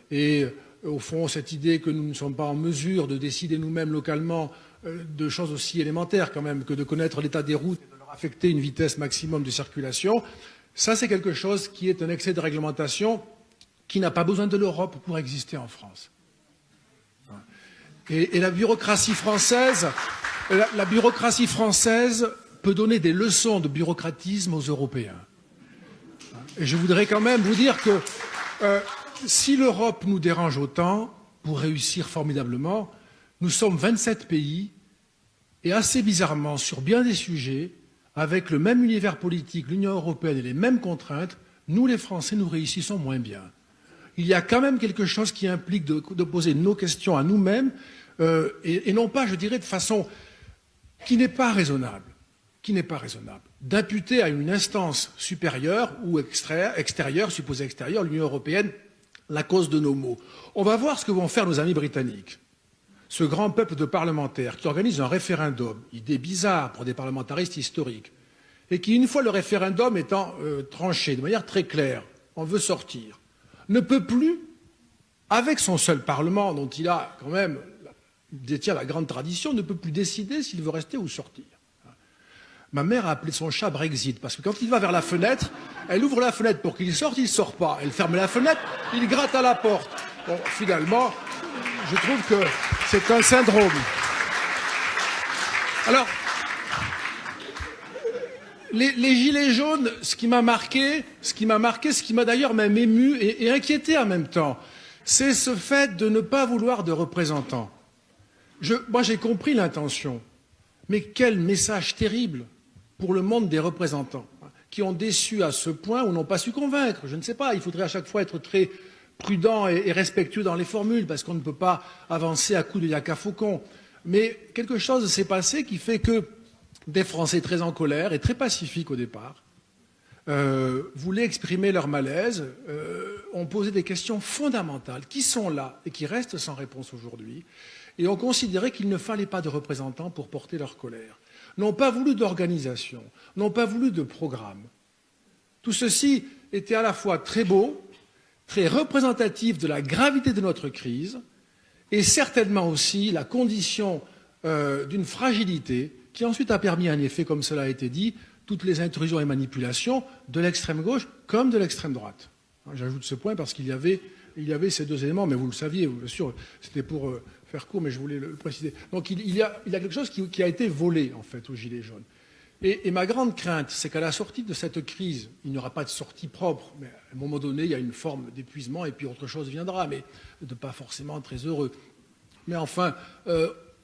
et au fond cette idée que nous ne sommes pas en mesure de décider nous-mêmes localement de choses aussi élémentaires quand même que de connaître l'état des routes et de leur affecter une vitesse maximum de circulation, ça c'est quelque chose qui est un excès de réglementation qui n'a pas besoin de l'Europe pour exister en France. Et la bureaucratie française peut donner des leçons de bureaucratisme aux Européens. Et je voudrais quand même vous dire que si l'Europe nous dérange autant, pour réussir formidablement, Nous sommes 27 pays et assez bizarrement, sur bien des sujets, avec le même univers politique, l'Union européenne et les mêmes contraintes, nous les Français, nous réussissons moins bien. Il y a quand même quelque chose qui implique de poser nos questions à nous-mêmes et non pas, je dirais, de façon qui n'est pas raisonnable. D'imputer à une instance supérieure ou extérieure, supposée extérieure, l'Union européenne, la cause de nos maux. On va voir ce que vont faire nos amis britanniques. Ce grand peuple de parlementaires qui organise un référendum, idée bizarre pour des parlementaristes historiques, et qui, une fois le référendum étant tranché de manière très claire, on veut sortir, ne peut plus, avec son seul Parlement, dont il a quand même, détient la grande tradition, ne peut plus décider s'il veut rester ou sortir. Ma mère a appelé son chat Brexit, parce que quand il va vers la fenêtre, elle ouvre la fenêtre pour qu'il sorte, il ne sort pas. Elle ferme la fenêtre, il gratte à la porte. Bon, finalement, je trouve que c'est un syndrome. Alors, les gilets jaunes, ce qui m'a marqué, ce qui m'a d'ailleurs même ému et inquiété en même temps, c'est ce fait de ne pas vouloir de représentants. Moi, j'ai compris l'intention, mais quel message terrible pour le monde des représentants, qui ont déçu à ce point ou n'ont pas su convaincre. Je ne sais pas, il faudrait à chaque fois être très prudent et respectueux dans les formules, parce qu'on ne peut pas avancer à coups de yaka faucon. Mais quelque chose s'est passé qui fait que des Français très en colère et très pacifiques au départ voulaient exprimer leur malaise, ont posé des questions fondamentales qui sont là et qui restent sans réponse aujourd'hui, et ont considéré qu'il ne fallait pas de représentants pour porter leur colère. N'ont pas voulu d'organisation, n'ont pas voulu de programme. Tout ceci était à la fois très beau, très représentatif de la gravité de notre crise, et certainement aussi la condition d'une fragilité qui ensuite a permis un effet, comme cela a été dit, toutes les intrusions et manipulations de l'extrême gauche comme de l'extrême droite. J'ajoute ce point parce qu'il y avait ces deux éléments, mais vous le saviez, bien sûr, c'était pour faire court, mais je voulais le préciser. Donc il y a quelque chose qui a été volé, en fait, aux Gilets jaunes. Et ma grande crainte, c'est qu'à la sortie de cette crise, il n'y aura pas de sortie propre, mais à un moment donné, il y a une forme d'épuisement, et puis autre chose viendra, mais de pas forcément très heureux. Mais enfin,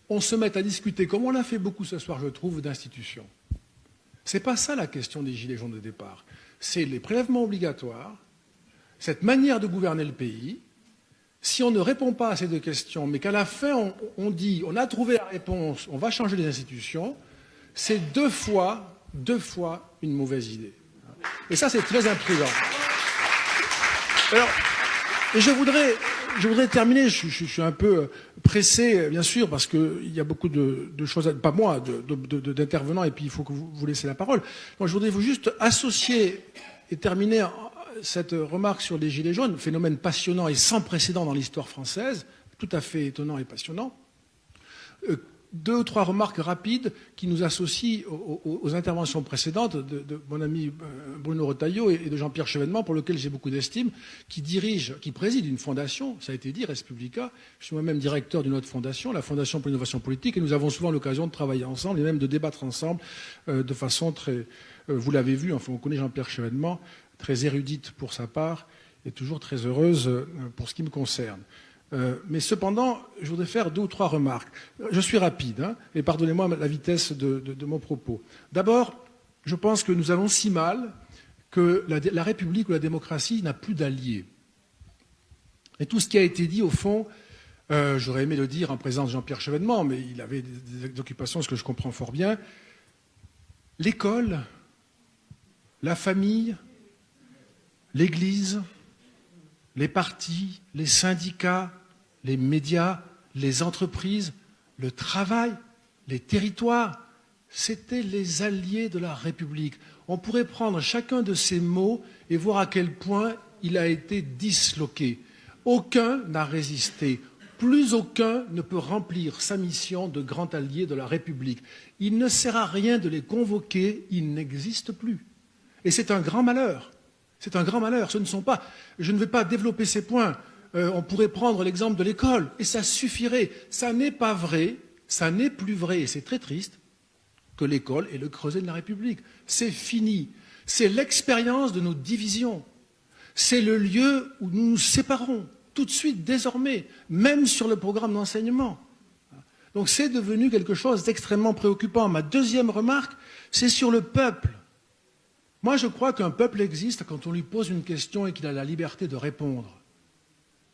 on se met à discuter, comme on l'a fait beaucoup ce soir, je trouve, d'institutions. C'est pas ça la question des Gilets jaunes de départ. C'est les prélèvements obligatoires, cette manière de gouverner le pays. Si on ne répond pas à ces deux questions, mais qu'à la fin on dit on a trouvé la réponse, on va changer les institutions, c'est deux fois une mauvaise idée. Et ça, c'est très imprudent. Alors, et je voudrais terminer, je suis un peu pressé, bien sûr, parce qu'il y a beaucoup de choses, pas moi, d'intervenants, et puis il faut que vous laissiez la parole. Donc je voudrais vous juste associer et terminer cette remarque sur les Gilets jaunes, phénomène passionnant et sans précédent dans l'histoire française, tout à fait étonnant et passionnant. Deux ou trois remarques rapides qui nous associent aux interventions précédentes de mon ami Bruno Retailleau et de Jean-Pierre Chevènement, pour lequel j'ai beaucoup d'estime, qui préside une fondation, ça a été dit, Res Publica. Je suis moi-même directeur d'une autre fondation, la Fondation pour l'innovation politique, et nous avons souvent l'occasion de travailler ensemble et même de débattre ensemble de façon très... vous l'avez vu, enfin, on connaît Jean-Pierre Chevènement, très érudite pour sa part et toujours très heureuse pour ce qui me concerne. Mais cependant, je voudrais faire deux ou trois remarques. Je suis rapide, et pardonnez-moi la vitesse de mon propos. D'abord, je pense que nous allons si mal que la République ou la démocratie n'a plus d'alliés. Et tout ce qui a été dit, au fond, j'aurais aimé le dire en présence de Jean-Pierre Chevènement, mais il avait des occupations, ce que je comprends fort bien. L'école, la famille, l'Église, les partis, les syndicats, les médias, les entreprises, le travail, les territoires, c'étaient les alliés de la République. On pourrait prendre chacun de ces mots et voir à quel point il a été disloqué. Aucun n'a résisté. Plus aucun ne peut remplir sa mission de grand allié de la République. Il ne sert à rien de les convoquer, ils n'existent plus. Et c'est un grand malheur. C'est un grand malheur. Ce ne sont pas. Je ne vais pas développer ces points. On pourrait prendre l'exemple de l'école et ça suffirait. Ça n'est pas vrai, ça n'est plus vrai, et c'est très triste, que l'école est le creuset de la République. C'est fini. C'est l'expérience de nos divisions. C'est le lieu où nous nous séparons, tout de suite, désormais, même sur le programme d'enseignement. Donc c'est devenu quelque chose d'extrêmement préoccupant. Ma deuxième remarque, c'est sur le peuple. Moi, je crois qu'un peuple existe quand on lui pose une question et qu'il a la liberté de répondre.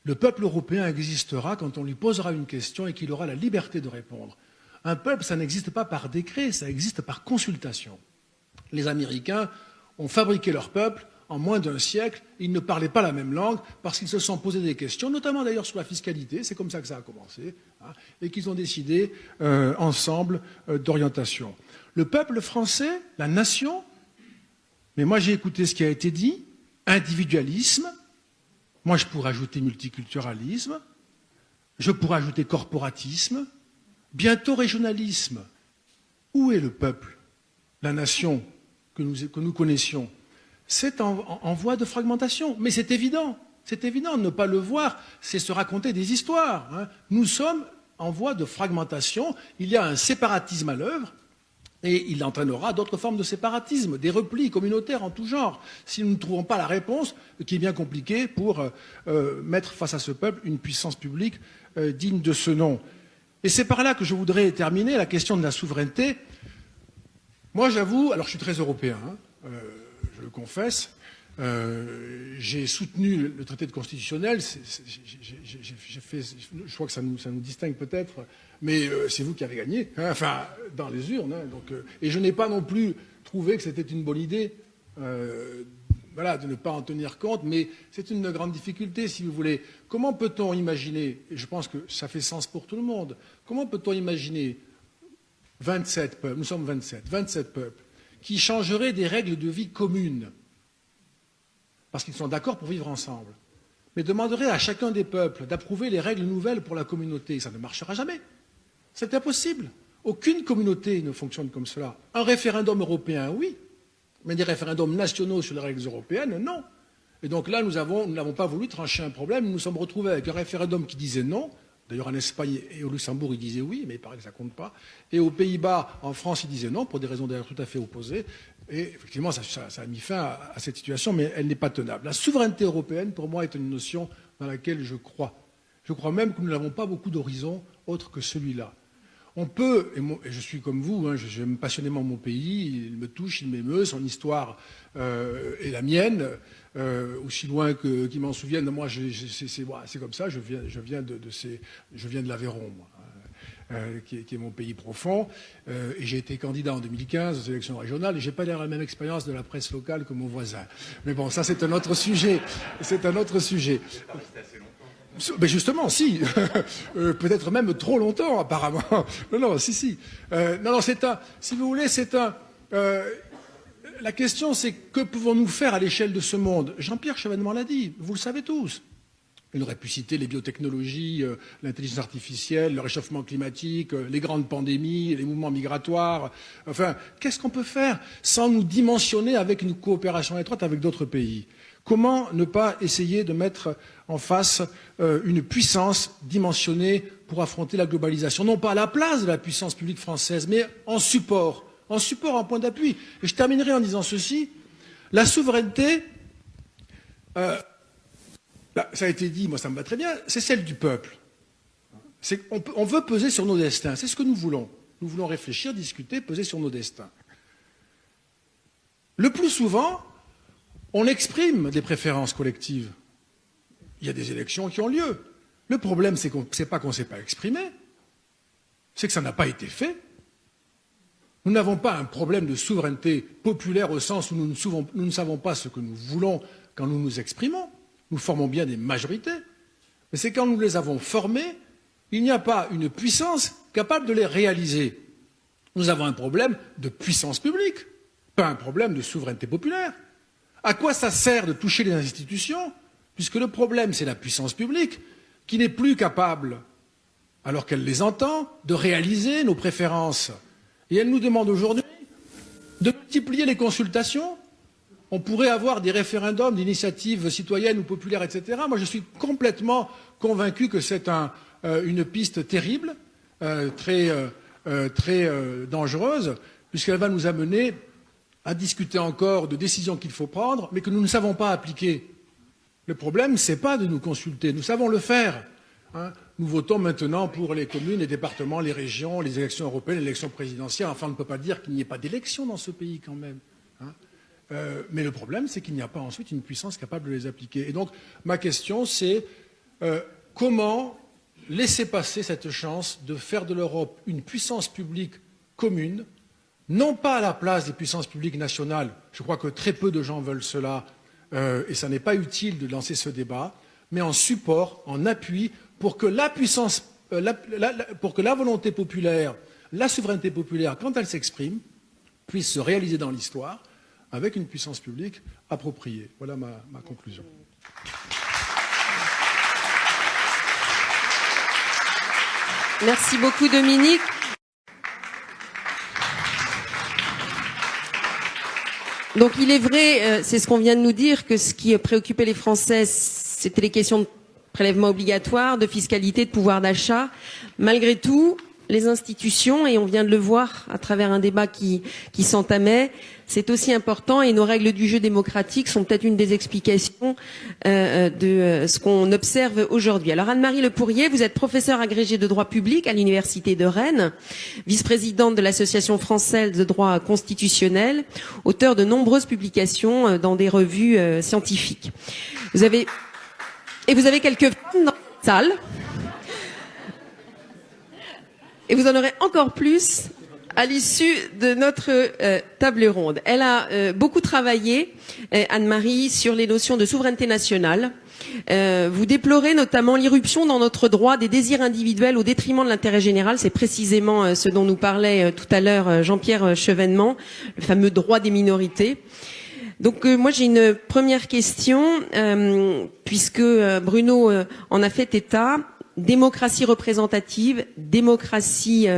Le peuple européen existera quand on lui posera une question et qu'il aura la liberté de répondre. Un peuple, ça n'existe pas par décret, ça existe par consultation. Les Américains ont fabriqué leur peuple en moins d'un siècle. Ils ne parlaient pas la même langue parce qu'ils se sont posé des questions, notamment d'ailleurs sur la fiscalité, c'est comme ça que ça a commencé, hein, et qu'ils ont décidé ensemble d'orientation. Le peuple français, la nation, mais moi j'ai écouté ce qui a été dit, individualisme, moi je pourrais ajouter multiculturalisme, je pourrais ajouter corporatisme, bientôt régionalisme. Où est le peuple, la nation que nous connaissions? C'est en voie de fragmentation. Mais c'est évident, ne pas le voir, c'est se raconter des histoires. Hein. Nous sommes en voie de fragmentation, il y a un séparatisme à l'œuvre, et il entraînera d'autres formes de séparatisme, des replis communautaires en tout genre, si nous ne trouvons pas la réponse, qui est bien compliquée, pour mettre face à ce peuple une puissance publique digne de ce nom. Et c'est par là que je voudrais terminer la question de la souveraineté. Moi, j'avoue, alors je suis très européen, hein, je le confesse, j'ai soutenu le traité de constitutionnel, je crois que ça nous distingue peut-être, mais c'est vous qui avez gagné, hein, enfin, dans les urnes. Hein, donc, et je n'ai pas non plus trouvé que c'était une bonne idée voilà, de ne pas en tenir compte, mais c'est une grande difficulté, si vous voulez. Comment peut-on imaginer, et je pense que ça fait sens pour tout le monde, comment peut-on imaginer 27 peuples, nous sommes 27 peuples, qui changeraient des règles de vie communes, parce qu'ils sont d'accord pour vivre ensemble, mais demanderaient à chacun des peuples d'approuver les règles nouvelles pour la communauté? Ça ne marchera jamais. C'est impossible. Aucune communauté ne fonctionne comme cela. Un référendum européen, oui, mais des référendums nationaux sur les règles européennes, non. Et donc là, nous n'avons pas voulu trancher un problème. Nous nous sommes retrouvés avec un référendum qui disait non. D'ailleurs, en Espagne et au Luxembourg, ils disaient oui, mais il paraît que ça ne compte pas. Et aux Pays-Bas, en France, ils disaient non, pour des raisons d'ailleurs tout à fait opposées. Et effectivement, ça a mis fin à cette situation, mais elle n'est pas tenable. La souveraineté européenne, pour moi, est une notion dans laquelle je crois. Je crois même que nous n'avons pas beaucoup d'horizons autres que celui-là. On peut, et je suis comme vous, hein, j'aime passionnément mon pays, il me touche, il m'émeut, son histoire est la mienne, aussi loin qu'il m'en souvienne. Moi, c'est comme ça, je viens de l'Aveyron, moi, qui est mon pays profond, et j'ai été candidat en 2015 aux élections régionales, et j'ai pas la même expérience de la presse locale que mon voisin. Mais bon, ça c'est un autre sujet. C'est un autre sujet. Mais justement, si. Peut-être même trop longtemps, apparemment. Non, si. Non, si vous voulez, la question, c'est que pouvons-nous faire à l'échelle de ce monde? Jean-Pierre Chevènement l'a dit, vous le savez tous. Il aurait pu citer les biotechnologies, l'intelligence artificielle, le réchauffement climatique, les grandes pandémies, les mouvements migratoires. Enfin, qu'est-ce qu'on peut faire sans nous dimensionner avec une coopération étroite avec d'autres pays? Comment ne pas essayer de mettre en face une puissance dimensionnée pour affronter la globalisation? Non pas à la place de la puissance publique française, mais en support, en point d'appui. Et je terminerai en disant ceci. La souveraineté, ça a été dit, moi ça me va très bien, c'est celle du peuple. On veut peser sur nos destins, c'est ce que nous voulons. Nous voulons réfléchir, discuter, peser sur nos destins. Le plus souvent, on exprime des préférences collectives. Il y a des élections qui ont lieu. Le problème, c'est pas qu'on ne s'est pas exprimé, c'est que ça n'a pas été fait. Nous n'avons pas un problème de souveraineté populaire au sens où nous ne savons pas ce que nous voulons quand nous nous exprimons. Nous formons bien des majorités. Mais c'est quand nous les avons formées, il n'y a pas une puissance capable de les réaliser. Nous avons un problème de puissance publique, pas un problème de souveraineté populaire. À quoi ça sert de toucher les institutions, puisque le problème, c'est la puissance publique, qui n'est plus capable, alors qu'elle les entend, de réaliser nos préférences. Et elle nous demande aujourd'hui de multiplier les consultations. On pourrait avoir des référendums d'initiatives citoyennes ou populaires, etc. Moi, je suis complètement convaincu que c'est une piste terrible, très dangereuse, puisqu'elle va nous amener à discuter encore de décisions qu'il faut prendre, mais que nous ne savons pas appliquer. Le problème, ce n'est pas de nous consulter, nous savons le faire. hein. Nous votons maintenant pour les communes, les départements, les régions, les élections européennes, les élections présidentielles. Enfin, on ne peut pas dire qu'il n'y ait pas d'élections dans ce pays quand même, hein. Mais le problème, c'est qu'il n'y a pas ensuite une puissance capable de les appliquer. Et donc, ma question, c'est comment laisser passer cette chance de faire de l'Europe une puissance publique commune, non pas à la place des puissances publiques nationales. Je crois que très peu de gens veulent cela, et ça n'est pas utile de lancer ce débat, mais en support, en appui, pour que la puissance, pour que la volonté populaire, la souveraineté populaire, quand elle s'exprime, puisse se réaliser dans l'histoire avec une puissance publique appropriée. Voilà ma conclusion. Merci beaucoup, Dominique. Donc il est vrai, c'est ce qu'on vient de nous dire, que ce qui préoccupait les Français, c'était les questions de prélèvement obligatoire, de fiscalité, de pouvoir d'achat. Malgré tout, les institutions, et on vient de le voir à travers un débat qui s'entamait, c'est aussi important, et nos règles du jeu démocratique sont peut-être une des explications de ce qu'on observe aujourd'hui. Alors Anne-Marie Le Pourrier, vous êtes professeure agrégée de droit public à l'Université de Rennes, vice-présidente de l'Association française de droit constitutionnel, auteure de nombreuses publications dans des revues scientifiques. Vous avez quelques femmes dans la salle. Et vous en aurez encore plus à l'issue de notre table ronde. Elle a beaucoup travaillé, Anne-Marie, sur les notions de souveraineté nationale. Vous déplorez notamment l'irruption dans notre droit des désirs individuels au détriment de l'intérêt général. C'est précisément ce dont nous parlait tout à l'heure Jean-Pierre Chevènement, le fameux droit des minorités. Donc moi j'ai une première question, puisque Bruno en a fait état. Démocratie représentative, démocratie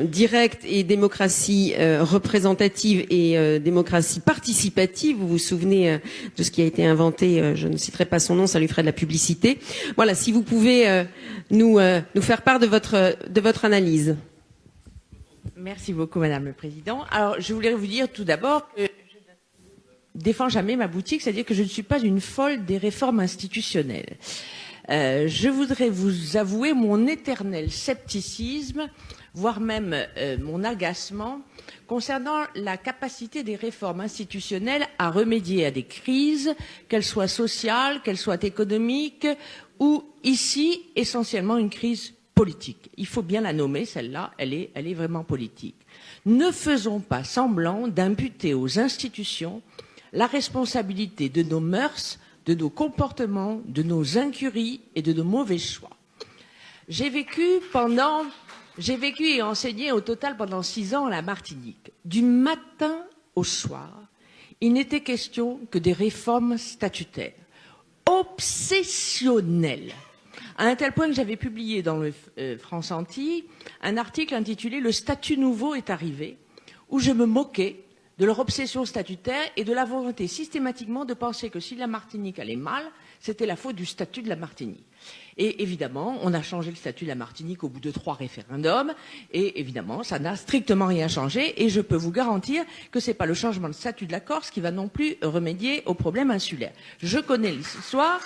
directe et démocratie représentative et démocratie participative. Vous vous souvenez de ce qui a été inventé, je ne citerai pas son nom, ça lui ferait de la publicité. Voilà, si vous pouvez nous faire part de votre analyse. Merci beaucoup, Madame le Président. Alors, je voulais vous dire tout d'abord que je ne défends jamais ma boutique, c'est-à-dire que je ne suis pas une folle des réformes institutionnelles. Je voudrais vous avouer mon éternel scepticisme, voire même mon agacement concernant la capacité des réformes institutionnelles à remédier à des crises, qu'elles soient sociales, qu'elles soient économiques, ou ici, essentiellement une crise politique. Il faut bien la nommer, celle-là, elle est vraiment politique. Ne faisons pas semblant d'imputer aux institutions la responsabilité de nos mœurs, de nos comportements, de nos incuries et de nos mauvais choix. J'ai vécu et enseigné au total pendant 6 ans à la Martinique. Du matin au soir, il n'était question que des réformes statutaires, obsessionnelles, à un tel point que j'avais publié dans le France Antilles un article intitulé « Le statut nouveau est arrivé », où je me moquais de leur obsession statutaire et de la volonté systématiquement de penser que si la Martinique allait mal, c'était la faute du statut de la Martinique. Et évidemment, on a changé le statut de la Martinique au bout de 3 référendums, et évidemment, ça n'a strictement rien changé, et je peux vous garantir que c'est pas le changement de statut de la Corse qui va non plus remédier aux problèmes insulaires. Je connais l'histoire.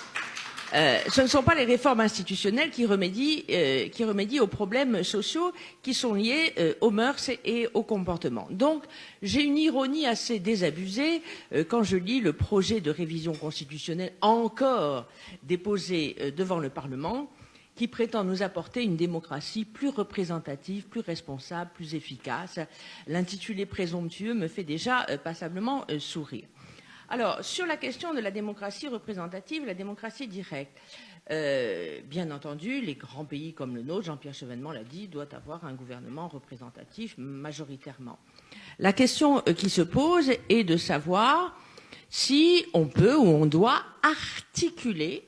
Ce ne sont pas les réformes institutionnelles qui remédient aux problèmes sociaux qui sont liés aux mœurs et au comportement. Donc, j'ai une ironie assez désabusée quand je lis le projet de révision constitutionnelle encore déposé devant le Parlement, qui prétend nous apporter une démocratie plus représentative, plus responsable, plus efficace. L'intitulé présomptueux me fait déjà passablement sourire. Alors, sur la question de la démocratie représentative, la démocratie directe, bien entendu, les grands pays comme le nôtre, Jean-Pierre Chevènement l'a dit, doivent avoir un gouvernement représentatif majoritairement. La question qui se pose est de savoir si on peut ou on doit articuler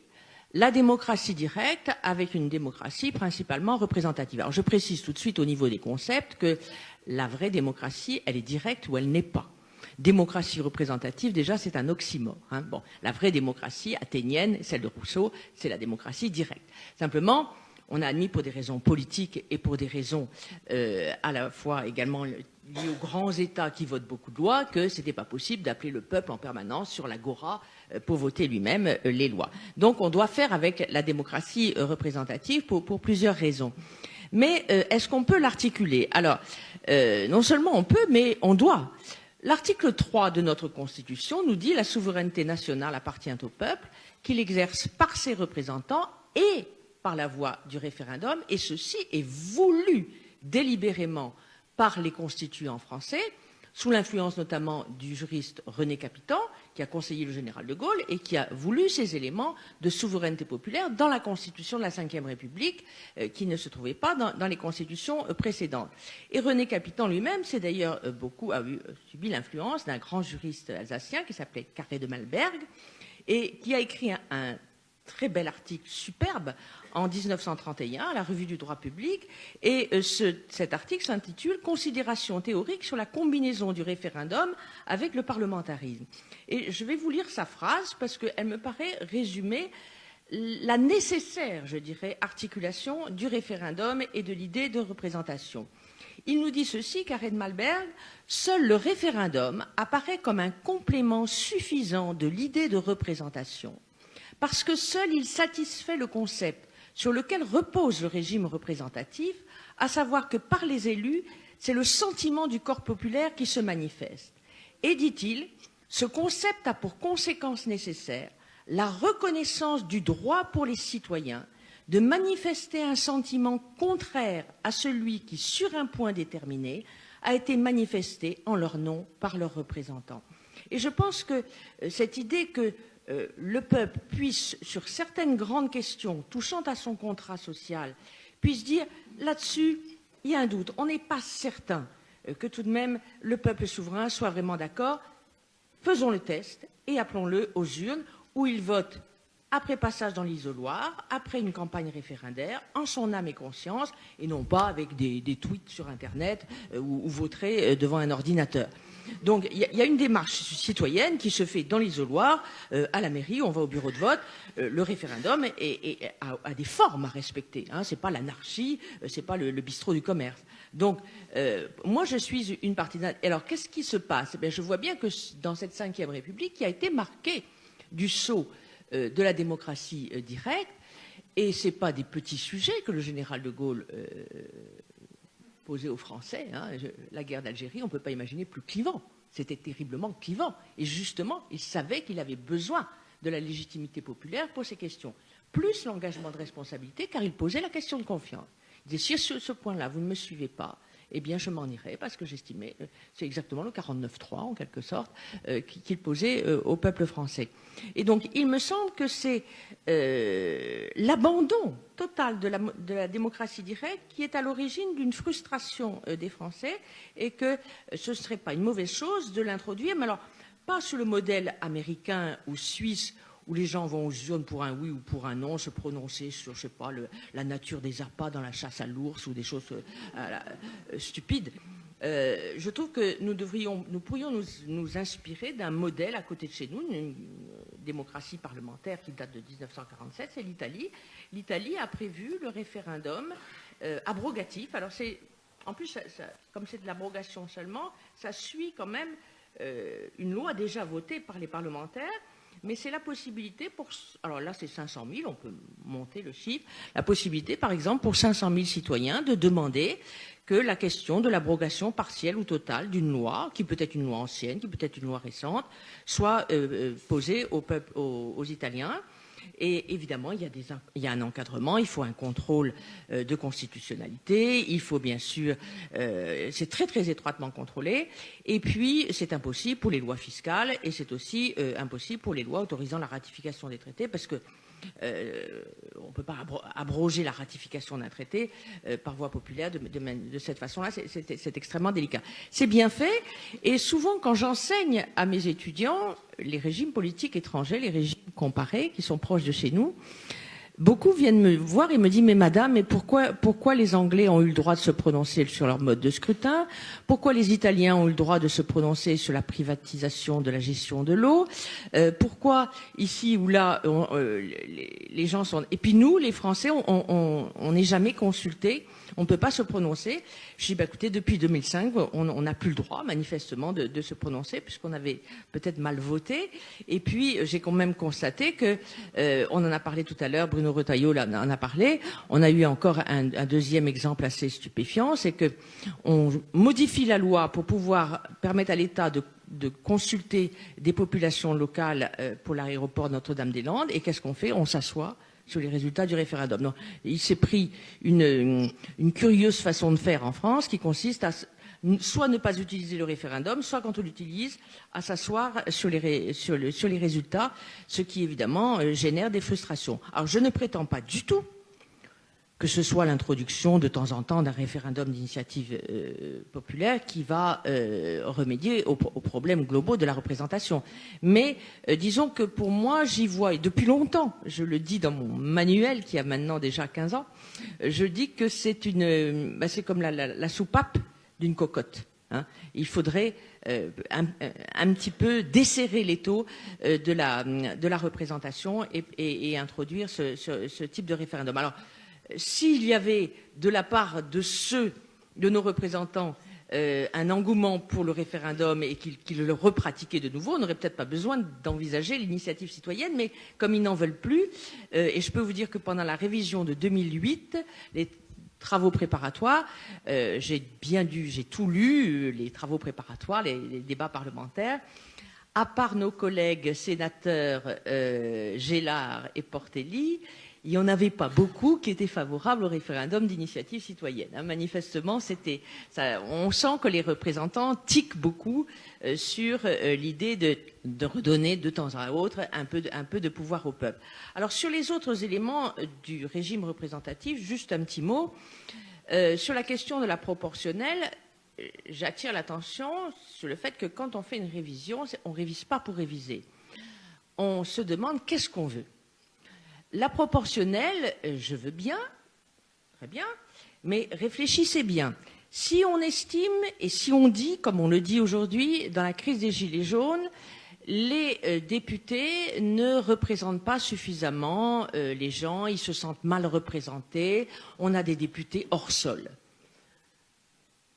la démocratie directe avec une démocratie principalement représentative. Alors, je précise tout de suite au niveau des concepts que la vraie démocratie, elle est directe ou elle n'est pas. Démocratie représentative, déjà, c'est un oxymore. Hein. Bon, la vraie démocratie athénienne, celle de Rousseau, c'est la démocratie directe. Simplement, on a admis pour des raisons politiques et pour des raisons à la fois également lié aux grands États qui votent beaucoup de lois que c'était pas possible d'appeler le peuple en permanence sur l'agora pour voter lui-même les lois. Donc on doit faire avec la démocratie représentative pour plusieurs raisons. Mais est-ce qu'on peut l'articuler? Alors, non seulement on peut, mais on doit. L'article 3 de notre Constitution nous dit la souveraineté nationale appartient au peuple, qu'il exerce par ses représentants et par la voie du référendum, et ceci est voulu délibérément par les constituants français, sous l'influence notamment du juriste René Capitan, qui a conseillé le général de Gaulle et qui a voulu ces éléments de souveraineté populaire dans la Constitution de la Ve République, qui ne se trouvait pas dans les constitutions précédentes. Et René Capitan lui-même, c'est d'ailleurs subi l'influence d'un grand juriste alsacien qui s'appelait Carré de Malberg, et qui a écrit un très bel article superbe en 1931 à la Revue du droit public, et cet article s'intitule « Considérations théoriques sur la combinaison du référendum avec le parlementarisme ». Et je vais vous lire sa phrase parce qu'elle me paraît résumer la nécessaire, je dirais, articulation du référendum et de l'idée de représentation. Il nous dit ceci, Carré de Malberg, « Seul le référendum apparaît comme un complément suffisant de l'idée de représentation, parce que seul il satisfait le concept sur lequel repose le régime représentatif, à savoir que par les élus, c'est le sentiment du corps populaire qui se manifeste. Et, dit-il, ce concept a pour conséquence nécessaire la reconnaissance du droit pour les citoyens de manifester un sentiment contraire à celui qui, sur un point déterminé, a été manifesté en leur nom par leurs représentants. » Et je pense que cette idée que le peuple puisse, sur certaines grandes questions touchant à son contrat social, puisse dire là-dessus, il y a un doute, on n'est pas certain que tout de même le peuple souverain soit vraiment d'accord, faisons le test et appelons-le aux urnes où il vote après passage dans l'isoloir, après une campagne référendaire, en son âme et conscience, et non pas avec des tweets sur Internet ou voterait devant un ordinateur. Donc il y a une démarche citoyenne qui se fait dans l'isoloir, à la mairie, on va au bureau de vote, le référendum a des formes à respecter. Hein, c'est pas l'anarchie, c'est pas le bistrot du commerce. Donc moi je suis une partie. Alors qu'est-ce qui se passe? Eh bien, je vois bien que dans cette Ve République qui a été marquée du sceau de la démocratie directe, et c'est pas des petits sujets que le général de Gaulle posé aux Français, hein. La guerre d'Algérie, on ne peut pas imaginer plus clivant. C'était terriblement clivant. Et justement, il savait qu'il avait besoin de la légitimité populaire pour ces questions. Plus l'engagement de responsabilité, car il posait la question de confiance. Il disait, si sur ce point-là, vous ne me suivez pas, eh bien, je m'en irai, parce que j'estimais, c'est exactement le 49-3, en quelque sorte, qu'il posait au peuple français. Et donc, il me semble que c'est l'abandon total de la démocratie directe qui est à l'origine d'une frustration des Français, et que ce ne serait pas une mauvaise chose de l'introduire, mais alors, pas sous le modèle américain ou suisse, où les gens vont aux urnes pour un oui ou pour un non, se prononcer sur, je sais pas, la nature des appâts dans la chasse à l'ours ou des choses stupides. Je trouve que nous pourrions nous inspirer d'un modèle à côté de chez nous, une démocratie parlementaire qui date de 1947, c'est l'Italie. L'Italie a prévu le référendum abrogatif. Alors en plus, comme c'est de l'abrogation seulement, ça suit quand même une loi déjà votée par les parlementaires. Mais c'est la possibilité alors là c'est 500 000, on peut monter le chiffre, la possibilité par exemple pour 500 000 citoyens de demander que la question de l'abrogation partielle ou totale d'une loi, qui peut être une loi ancienne, qui peut être une loi récente, soit posée aux Italiens. Et évidemment, il y a un encadrement, il faut un contrôle de constitutionnalité, il faut bien sûr, c'est très très étroitement contrôlé, et puis c'est impossible pour les lois fiscales, et c'est aussi impossible pour les lois autorisant la ratification des traités, parce que on ne peut pas abroger la ratification d'un traité par voie populaire de cette façon-là, c'est extrêmement délicat. C'est bien fait, et souvent quand j'enseigne à mes étudiants les régimes politiques étrangers, les régimes comparés qui sont proches de chez nous, beaucoup viennent me voir et me disent, mais madame, mais pourquoi les Anglais ont eu le droit de se prononcer sur leur mode de scrutin? Pourquoi les Italiens ont eu le droit de se prononcer sur la privatisation de la gestion de l'eau? Pourquoi ici ou là, les gens sont... Et puis nous, les Français, on n'est jamais consultés. On ne peut pas se prononcer. Je dis, bah, écoutez, depuis 2005, on n'a plus le droit, manifestement, de se prononcer, puisqu'on avait peut-être mal voté. Et puis, j'ai quand même constaté que, on en a parlé tout à l'heure, Bruno Retailleau en a parlé, on a eu encore un deuxième exemple assez stupéfiant, c'est que on modifie la loi pour pouvoir permettre à l'État de consulter des populations locales pour l'aéroport Notre-Dame-des-Landes. Et qu'est-ce qu'on fait? On s'assoit sur les résultats du référendum. Donc, il s'est pris une curieuse façon de faire en France qui consiste à soit ne pas utiliser le référendum, soit quand on l'utilise, à s'asseoir sur les résultats, ce qui évidemment génère des frustrations. Alors je ne prétends pas du tout que ce soit l'introduction de temps en temps d'un référendum d'initiative populaire qui va remédier aux problèmes globaux de la représentation. Mais disons que pour moi, j'y vois, et depuis longtemps, je le dis dans mon manuel qui a maintenant déjà 15 ans, je dis que c'est c'est comme la soupape d'une cocotte. Hein. Il faudrait un petit peu desserrer l'étau de la représentation et introduire ce type de référendum. Alors, s'il y avait de la part de nos représentants un engouement pour le référendum et qu'ils le repratiquaient de nouveau, on n'aurait peut-être pas besoin d'envisager l'initiative citoyenne, mais comme ils n'en veulent plus, et je peux vous dire que pendant la révision de 2008, les travaux préparatoires, j'ai tout lu, les travaux préparatoires, les débats parlementaires. À part nos collègues sénateurs Gélard et Portelli, il n'y en avait pas beaucoup qui étaient favorables au référendum d'initiative citoyenne. Hein, manifestement, on sent que les représentants tiquent beaucoup sur l'idée de redonner de temps à autre un peu de pouvoir au peuple. Alors, sur les autres éléments du régime représentatif, juste un petit mot. Sur la question de la proportionnelle, j'attire l'attention sur le fait que quand on fait une révision, on ne révise pas pour réviser. On se demande qu'est-ce qu'on veut. La proportionnelle, je veux bien, très bien, mais réfléchissez bien. Si on estime et si on dit, comme on le dit aujourd'hui, dans la crise des Gilets jaunes, les députés ne représentent pas suffisamment les gens, ils se sentent mal représentés, on a des députés hors sol.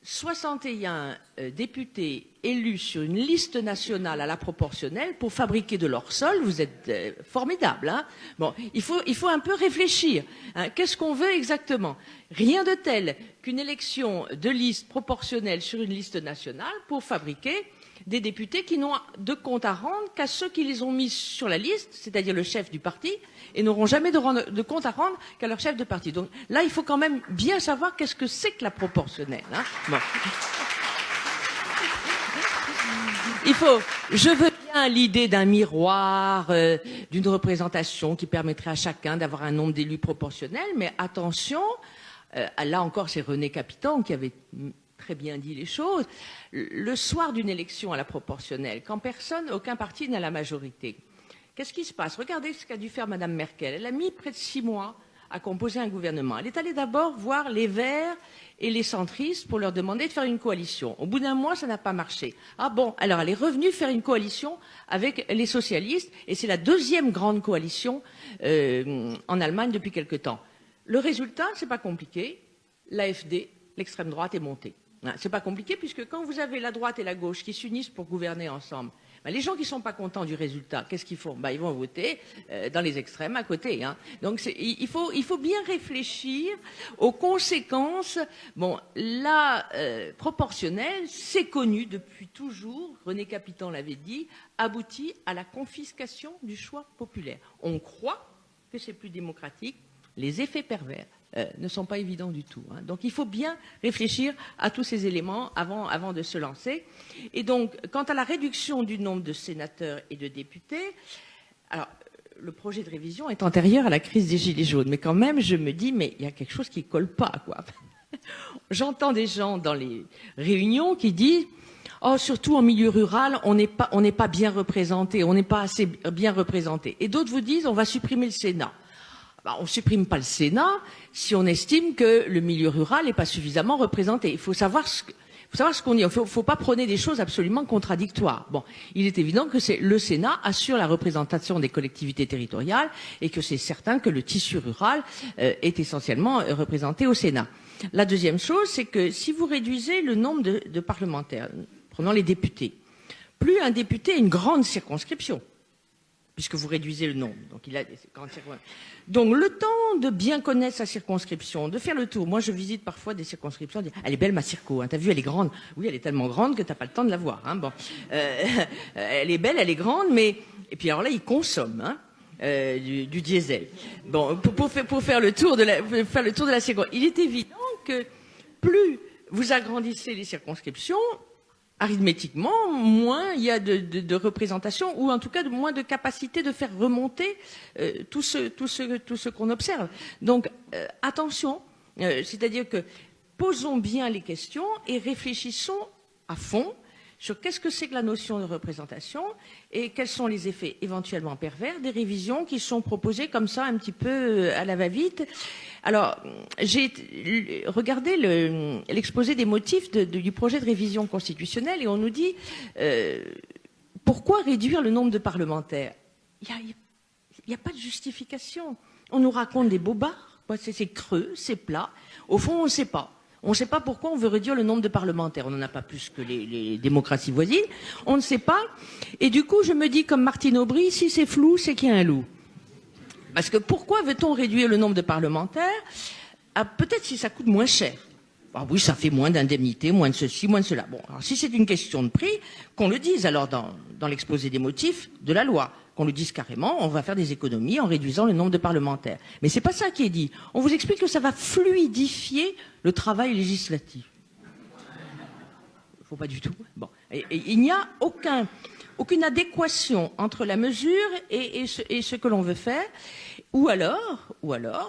61 députés élus sur une liste nationale à la proportionnelle pour fabriquer de l'hors sol, vous êtes formidable. Hein, bon, il faut un peu réfléchir. Hein, qu'est-ce qu'on veut exactement? Rien de tel qu'une élection de liste proportionnelle sur une liste nationale pour fabriquer des députés qui n'ont de compte à rendre qu'à ceux qui les ont mis sur la liste, c'est-à-dire le chef du parti, et n'auront jamais de compte à rendre qu'à leur chef de parti. Donc là, il faut quand même bien savoir qu'est-ce que c'est que la proportionnelle. Hein. Bon. Je veux bien l'idée d'un miroir, d'une représentation qui permettrait à chacun d'avoir un nombre d'élus proportionnels, mais attention, là encore c'est René Capiton qui avait très bien dit les choses, le soir d'une élection à la proportionnelle, quand aucun parti n'a la majorité, qu'est-ce qui se passe? Regardez ce qu'a dû faire Madame Merkel. Elle a mis près de 6 mois à composer un gouvernement. Elle est allée d'abord voir les Verts et les centristes pour leur demander de faire une coalition. Au bout d'un mois, ça n'a pas marché. Ah bon, alors elle est revenue faire une coalition avec les socialistes, et c'est la deuxième grande coalition en Allemagne depuis quelque temps. Le résultat, c'est pas compliqué, l'AfD, l'extrême droite, est montée. C'est pas compliqué puisque quand vous avez la droite et la gauche qui s'unissent pour gouverner ensemble, les gens qui sont pas contents du résultat, qu'est-ce qu'ils font? Ils vont voter dans les extrêmes à côté. Hein. Donc il faut bien réfléchir aux conséquences. Bon, la proportionnelle, c'est connu depuis toujours, René Capiton l'avait dit, aboutit à la confiscation du choix populaire. On croit que c'est plus démocratique, les effets pervers ne sont pas évidents du tout. Hein. Donc il faut bien réfléchir à tous ces éléments avant de se lancer. Et donc, quant à la réduction du nombre de sénateurs et de députés, alors le projet de révision est antérieur à la crise des Gilets jaunes, mais quand même, je me dis, mais il y a quelque chose qui colle pas, quoi. J'entends des gens dans les réunions qui disent, oh, surtout en milieu rural, on n'est pas bien représenté, on n'est pas assez bien représenté. Et d'autres vous disent, on va supprimer le Sénat. on ne supprime pas le Sénat si on estime que le milieu rural n'est pas suffisamment représenté. Il faut savoir ce qu'on dit. Il ne faut pas prôner des choses absolument contradictoires. Bon, il est évident que le Sénat assure la représentation des collectivités territoriales et que c'est certain que le tissu rural est essentiellement représenté au Sénat. La deuxième chose, c'est que si vous réduisez le nombre de parlementaires, prenons les députés, plus un député a une grande circonscription, puisque vous réduisez le nombre. Donc, il a des grandes circonscriptions. Donc, le temps de bien connaître sa circonscription, de faire le tour. Moi, je visite parfois des circonscriptions. Elle est belle, ma circo. Hein. T'as vu, elle est grande. Oui, elle est tellement grande que t'as pas le temps de la voir. Hein. Bon, elle est belle, elle est grande, mais et puis alors là, ils consomment du diesel. Bon, pour faire le tour de la circonscription, il est évident que plus vous agrandissez les circonscriptions, arithmétiquement, moins il y a de représentation, ou en tout cas moins de capacité de faire remonter tout ce qu'on observe. Donc attention, c'est-à-dire que posons bien les questions et réfléchissons à fond sur qu'est-ce que c'est que la notion de représentation et quels sont les effets éventuellement pervers des révisions qui sont proposées comme ça un petit peu à la va-vite. Alors, j'ai regardé l'exposé des motifs du projet de révision constitutionnelle et on nous dit pourquoi réduire le nombre de parlementaires ? Il n'y a pas de justification. On nous raconte des bobards, c'est creux, c'est plat. Au fond, on ne sait pas. On ne sait pas pourquoi on veut réduire le nombre de parlementaires. On n'en a pas plus que les démocraties voisines. On ne sait pas. Et du coup, je me dis, comme Martine Aubry, si c'est flou, c'est qu'il y a un loup. Parce que pourquoi veut-on réduire le nombre de parlementaires ? Peut-être si ça coûte moins cher. Ah oui, ça fait moins d'indemnités, moins de ceci, moins de cela. Bon, alors si c'est une question de prix, qu'on le dise alors dans l'exposé des motifs de la loi. Qu'on le dise carrément, on va faire des économies en réduisant le nombre de parlementaires. Mais c'est pas ça qui est dit. On vous explique que ça va fluidifier le travail législatif. Faut pas du tout. Bon. Et il n'y a aucune adéquation entre la mesure et ce que l'on veut faire. Ou alors,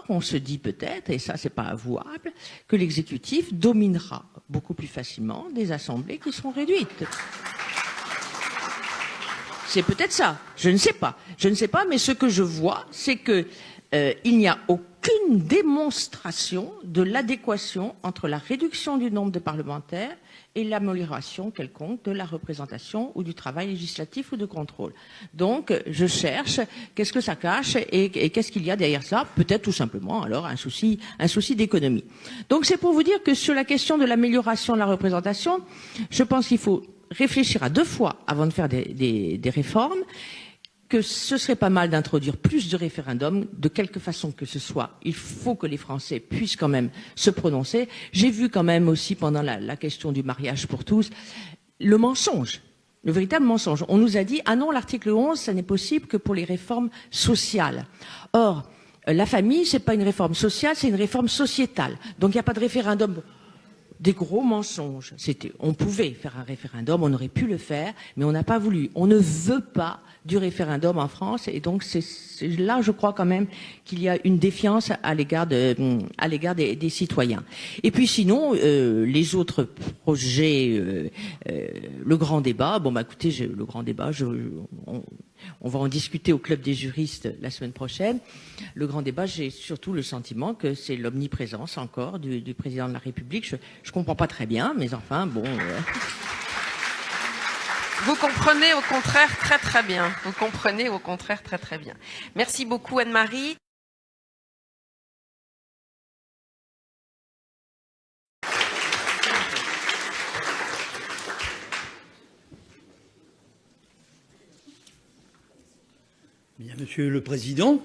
on se dit peut-être, et ça c'est pas avouable, que l'exécutif dominera beaucoup plus facilement des assemblées qui seront réduites. C'est peut-être ça. Je ne sais pas. Mais ce que je vois, c'est que il n'y a aucune démonstration de l'adéquation entre la réduction du nombre de parlementaires et l'amélioration quelconque de la représentation ou du travail législatif ou de contrôle. Donc, je cherche qu'est-ce que ça cache et qu'est-ce qu'il y a derrière ça. Peut-être tout simplement, alors, un souci d'économie. Donc, c'est pour vous dire que sur la question de l'amélioration de la représentation, je pense qu'il faut réfléchir à 2 fois avant de faire des réformes, que ce serait pas mal d'introduire plus de référendums, de quelque façon que ce soit. Il faut que les Français puissent quand même se prononcer. J'ai vu quand même aussi pendant la question du mariage pour tous, le mensonge, le véritable mensonge. On nous a dit, ah non, l'article 11, ça n'est possible que pour les réformes sociales. Or, la famille, c'est pas une réforme sociale, c'est une réforme sociétale. Donc il n'y a pas de référendum. Des gros mensonges. On pouvait faire un référendum, on aurait pu le faire, mais on n'a pas voulu. On ne veut pas du référendum en France, et donc c'est là, je crois quand même qu'il y a une défiance à l'égard des citoyens. Et puis sinon, les autres projets, le grand débat. Bon, bah écoutez, le grand débat, on va en discuter au club des juristes la semaine prochaine. Le grand débat, j'ai surtout le sentiment que c'est l'omniprésence encore du président de la République. Je comprends pas très bien, mais enfin, bon... Vous comprenez au contraire très très bien. Vous comprenez au contraire très très bien. Merci beaucoup Anne-Marie. Bien, Monsieur le Président,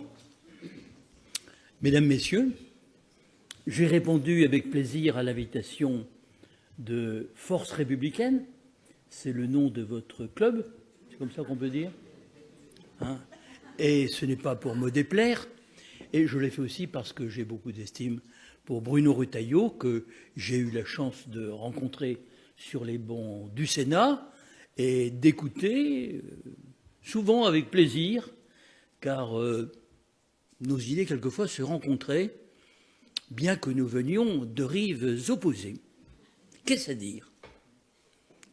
Mesdames, Messieurs, j'ai répondu avec plaisir à l'invitation de Force républicaine. C'est le nom de votre club, c'est comme ça qu'on peut dire, hein? Et ce n'est pas pour me déplaire, et je l'ai fait aussi parce que j'ai beaucoup d'estime pour Bruno Retailleau, que j'ai eu la chance de rencontrer sur les bancs du Sénat et d'écouter, souvent avec plaisir, car nos idées quelquefois se rencontraient, bien que nous venions de rives opposées. Qu'est-ce à dire ?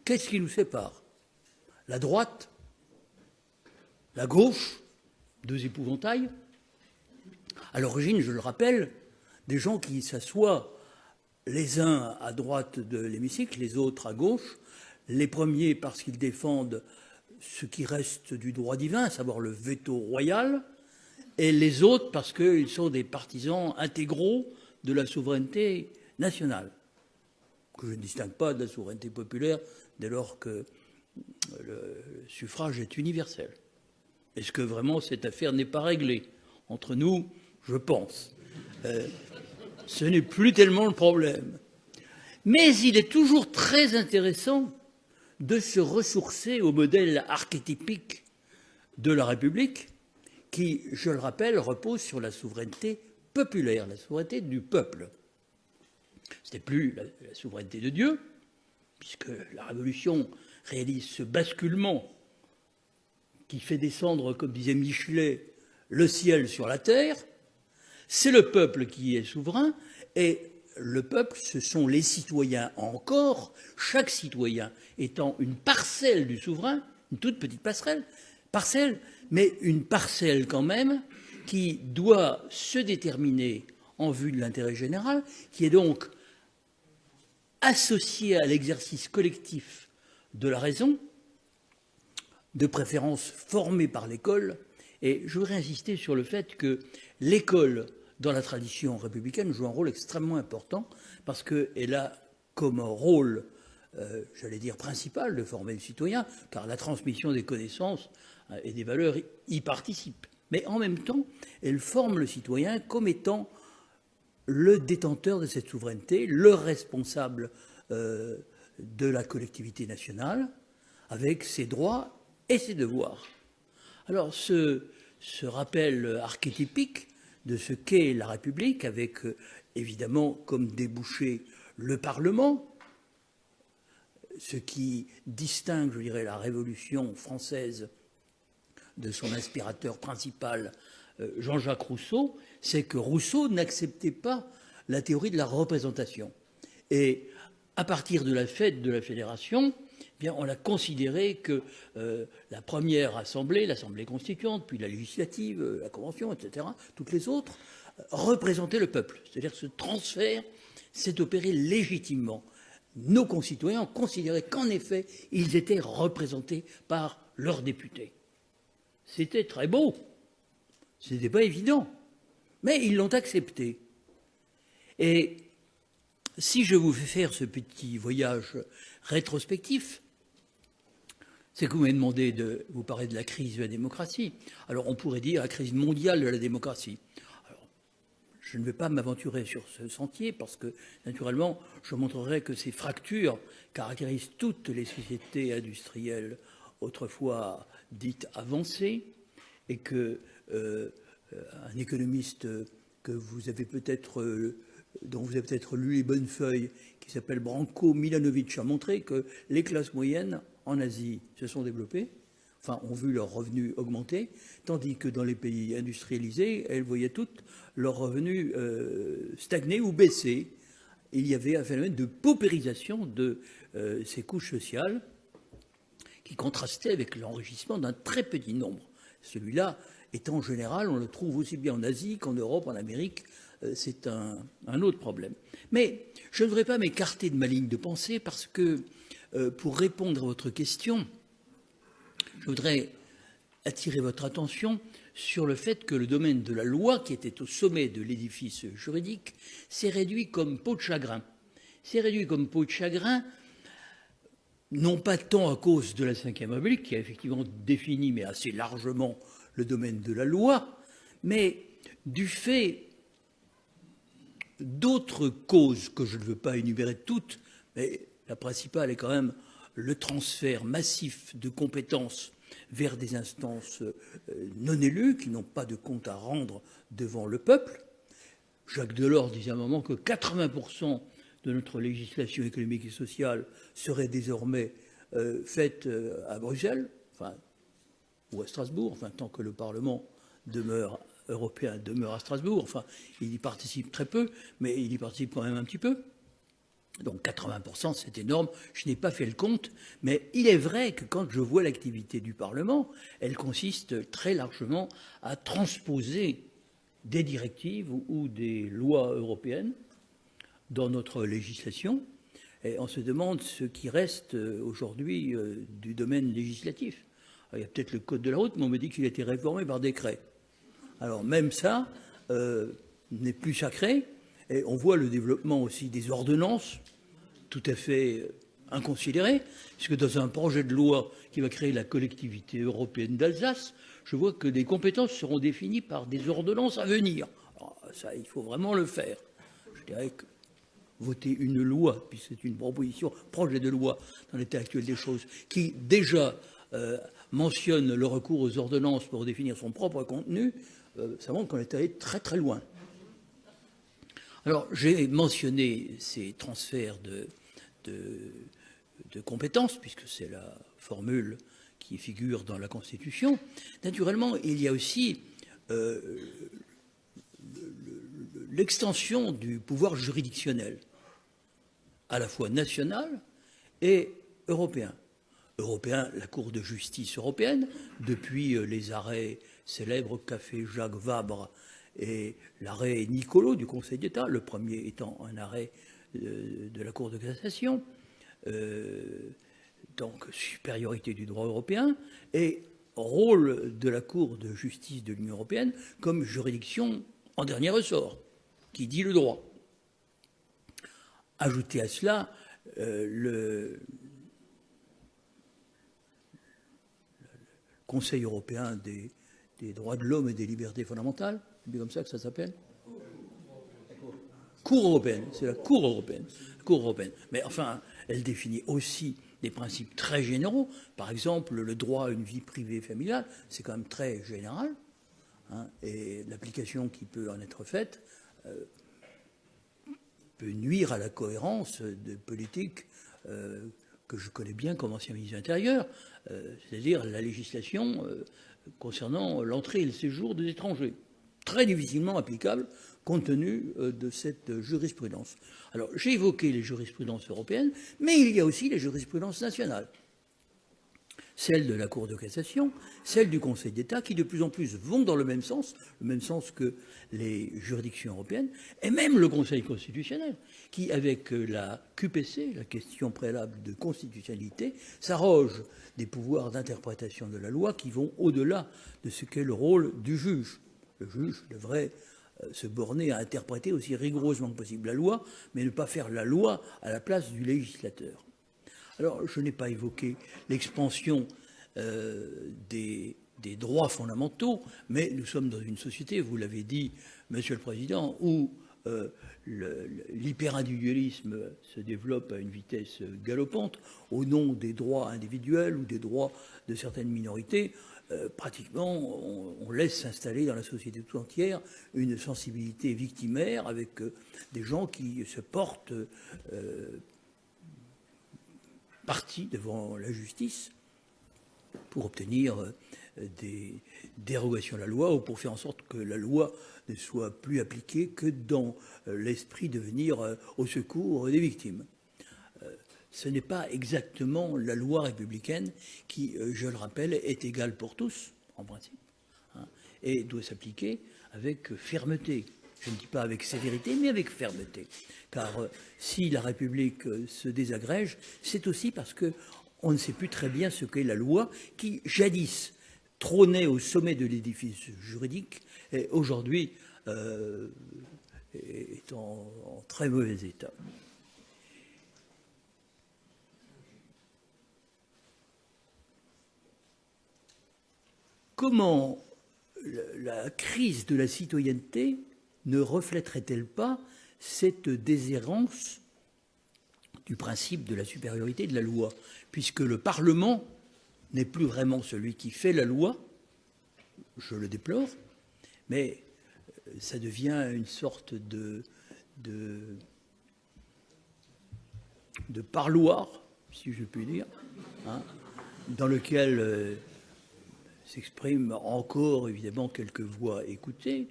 Qu'est-ce qui nous sépare ? La droite ? La gauche ? 2 épouvantails ? À l'origine, je le rappelle, des gens qui s'assoient les uns à droite de l'hémicycle, les autres à gauche, les premiers parce qu'ils défendent ce qui reste du droit divin, à savoir le veto royal, et les autres parce qu'ils sont des partisans intégraux de la souveraineté nationale, que je ne distingue pas de la souveraineté populaire dès lors que le suffrage est universel. Est-ce que vraiment cette affaire n'est pas réglée? Entre nous, je pense. Ce n'est plus tellement le problème. Mais il est toujours très intéressant de se ressourcer au modèle archétypique de la République qui, je le rappelle, repose sur la souveraineté populaire, la souveraineté du peuple. Ce n'est plus la souveraineté de Dieu, puisque la Révolution réalise ce basculement qui fait descendre, comme disait Michelet, le ciel sur la terre. C'est le peuple qui est souverain, et le peuple, ce sont les citoyens encore, chaque citoyen étant une parcelle du souverain, une toute petite parcelle, mais une parcelle quand même, qui doit se déterminer en vue de l'intérêt général, qui est donc associée à l'exercice collectif de la raison, de préférence formée par l'école. Et je voudrais insister sur le fait que l'école, dans la tradition républicaine, joue un rôle extrêmement important parce qu'elle a comme rôle, j'allais dire, principal de former le citoyen, car la transmission des connaissances et des valeurs y participe. Mais en même temps, elle forme le citoyen comme étant le détenteur de cette souveraineté, le responsable de la collectivité nationale, avec ses droits et ses devoirs. Alors ce rappel archétypique de ce qu'est la République, avec évidemment comme débouché le Parlement, ce qui distingue, je dirais, la Révolution française de son inspirateur principal, Jean-Jacques Rousseau, c'est que Rousseau n'acceptait pas la théorie de la représentation. Et à partir de la fête de la Fédération, eh bien, on a considéré que la première assemblée, l'Assemblée constituante, puis la législative, la Convention, etc., toutes les autres, représentaient le peuple. C'est-à-dire que ce transfert s'est opéré légitimement. Nos concitoyens ont considéré qu'en effet, ils étaient représentés par leurs députés. C'était très beau. Ce n'était pas évident. Mais ils l'ont accepté. Et si je vous fais faire ce petit voyage rétrospectif, c'est que vous m'avez demandé de vous parler de la crise de la démocratie. Alors on pourrait dire la crise mondiale de la démocratie. Alors, je ne vais pas m'aventurer sur ce sentier parce que, naturellement, je montrerai que ces fractures caractérisent toutes les sociétés industrielles autrefois dites avancées et que un économiste que vous avez peut-être dont vous avez peut-être lu les bonnes feuilles, qui s'appelle Branko Milanovic, a montré que les classes moyennes en Asie se sont développées, enfin ont vu leurs revenus augmenter, tandis que dans les pays industrialisés, elles voyaient toutes leurs revenus stagner ou baisser. Il y avait un phénomène de paupérisation de ces couches sociales qui contrastait avec l'enrichissement d'un très petit nombre. Celui-là étant en général, on le trouve aussi bien en Asie qu'en Europe, en Amérique. C'est un autre problème. Mais je ne voudrais pas m'écarter de ma ligne de pensée parce que, pour répondre à votre question, je voudrais attirer votre attention sur le fait que le domaine de la loi, qui était au sommet de l'édifice juridique, s'est réduit comme peau de chagrin. S'est réduit comme peau de chagrin, non pas tant à cause de la Ve République, qui a effectivement défini, mais assez largement, le domaine de la loi, mais du fait d'autres causes que je ne veux pas énumérer toutes, mais la principale est quand même le transfert massif de compétences vers des instances non élues qui n'ont pas de compte à rendre devant le peuple. Jacques Delors disait à un moment que 80% de notre législation économique et sociale serait désormais faite à Bruxelles, enfin, ou à Strasbourg, enfin, tant que le Parlement européen demeure à Strasbourg. Enfin, il y participe très peu, mais il y participe quand même un petit peu. Donc 80%, c'est énorme. Je n'ai pas fait le compte, mais il est vrai que quand je vois l'activité du Parlement, elle consiste très largement à transposer des directives ou des lois européennes dans notre législation. Et on se demande ce qui reste aujourd'hui du domaine législatif. Alors, il y a peut-être le code de la route, mais on me dit qu'il a été réformé par décret. Alors même ça n'est plus sacré. Et on voit le développement aussi des ordonnances, tout à fait inconsidéré, puisque dans un projet de loi qui va créer la collectivité européenne d'Alsace, je vois que des compétences seront définies par des ordonnances à venir. Alors, ça, il faut vraiment le faire. Je dirais que voter une loi, puisque c'est une proposition, projet de loi dans l'état actuel des choses, qui déjà mentionne le recours aux ordonnances pour définir son propre contenu, ça montre qu'on est allé très très loin. Alors, j'ai mentionné ces transferts de compétences, puisque c'est la formule qui figure dans la Constitution. Naturellement, il y a aussi l'extension du pouvoir juridictionnel, à la fois national et européen. Européen, la Cour de justice européenne, depuis les arrêts célèbres Café Jacques Vabre et l'arrêt Nicolo du Conseil d'État, le premier étant un arrêt de la Cour de cassation, donc supériorité du droit européen, et rôle de la Cour de justice de l'Union européenne comme juridiction en dernier ressort, qui dit le droit. Ajoutez à cela le Conseil européen des droits de l'homme et des libertés fondamentales, c'est comme ça que ça s'appelle. Cour européenne, c'est la Cour européenne. Cour européenne. Mais enfin, elle définit aussi des principes très généraux. Par exemple, le droit à une vie privée et familiale, c'est quand même très général. Hein, et l'application qui peut en être faite peut nuire à la cohérence de politiques que je connais bien comme ancien ministre de l'Intérieur, c'est-à-dire la législation concernant l'entrée et le séjour des étrangers. Très difficilement applicable compte tenu de cette jurisprudence. Alors, j'ai évoqué les jurisprudences européennes, mais il y a aussi les jurisprudences nationales. Celle de la Cour de cassation, celle du Conseil d'État, qui de plus en plus vont dans le même sens que les juridictions européennes, et même le Conseil constitutionnel, qui, avec la QPC, la question préalable de constitutionnalité, s'arroge des pouvoirs d'interprétation de la loi qui vont au-delà de ce qu'est le rôle du juge. Le juge devrait se borner à interpréter aussi rigoureusement que possible la loi, mais ne pas faire la loi à la place du législateur. Alors, je n'ai pas évoqué l'expansion des droits fondamentaux, mais nous sommes dans une société, vous l'avez dit, Monsieur le Président, où l'hyper-individualisme se développe à une vitesse galopante au nom des droits individuels ou des droits de certaines minorités. Pratiquement, on laisse s'installer dans la société tout entière une sensibilité victimaire avec des gens qui se portent partie devant la justice pour obtenir des dérogations à la loi ou pour faire en sorte que la loi ne soit plus appliquée que dans l'esprit de venir au secours des victimes. Ce n'est pas exactement la loi républicaine qui, je le rappelle, est égale pour tous, en principe, hein, et doit s'appliquer avec fermeté. Je ne dis pas avec sévérité, mais avec fermeté. Car si la République se désagrège, c'est aussi parce qu'on ne sait plus très bien ce qu'est la loi qui, jadis, trônait au sommet de l'édifice juridique, et aujourd'hui est en très mauvais état. Comment la crise de la citoyenneté ne reflèterait-elle pas cette déshérence du principe de la supériorité de la loi, puisque le Parlement n'est plus vraiment celui qui fait la loi, je le déplore, mais ça devient une sorte de parloir, si je puis dire, hein, dans lequel s'expriment encore évidemment quelques voix écoutées.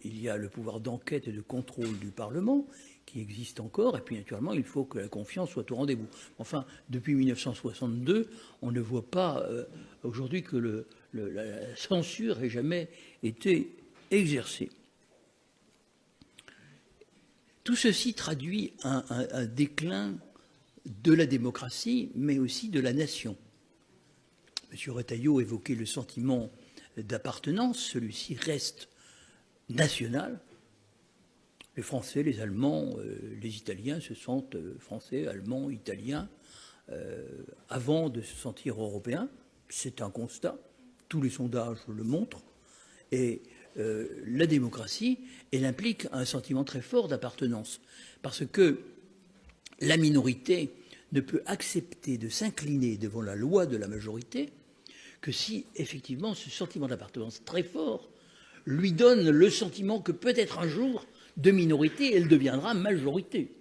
Il y a le pouvoir d'enquête et de contrôle du Parlement qui existe encore, et puis naturellement il faut que la confiance soit au rendez-vous. Enfin, depuis 1962, on ne voit pas aujourd'hui que la censure ait jamais été exercée. Tout ceci traduit un déclin de la démocratie, mais aussi de la nation. M. Retailleau évoquait le sentiment d'appartenance, celui-ci reste national. Les Français, les Allemands, les Italiens se sentent Français, Allemands, Italiens, avant de se sentir Européens. C'est un constat, tous les sondages le montrent. Et la démocratie, elle implique un sentiment très fort d'appartenance, parce que la minorité ne peut accepter de s'incliner devant la loi de la majorité que si, effectivement, ce sentiment d'appartenance très fort lui donne le sentiment que peut-être un jour, de minorité, elle deviendra majorité.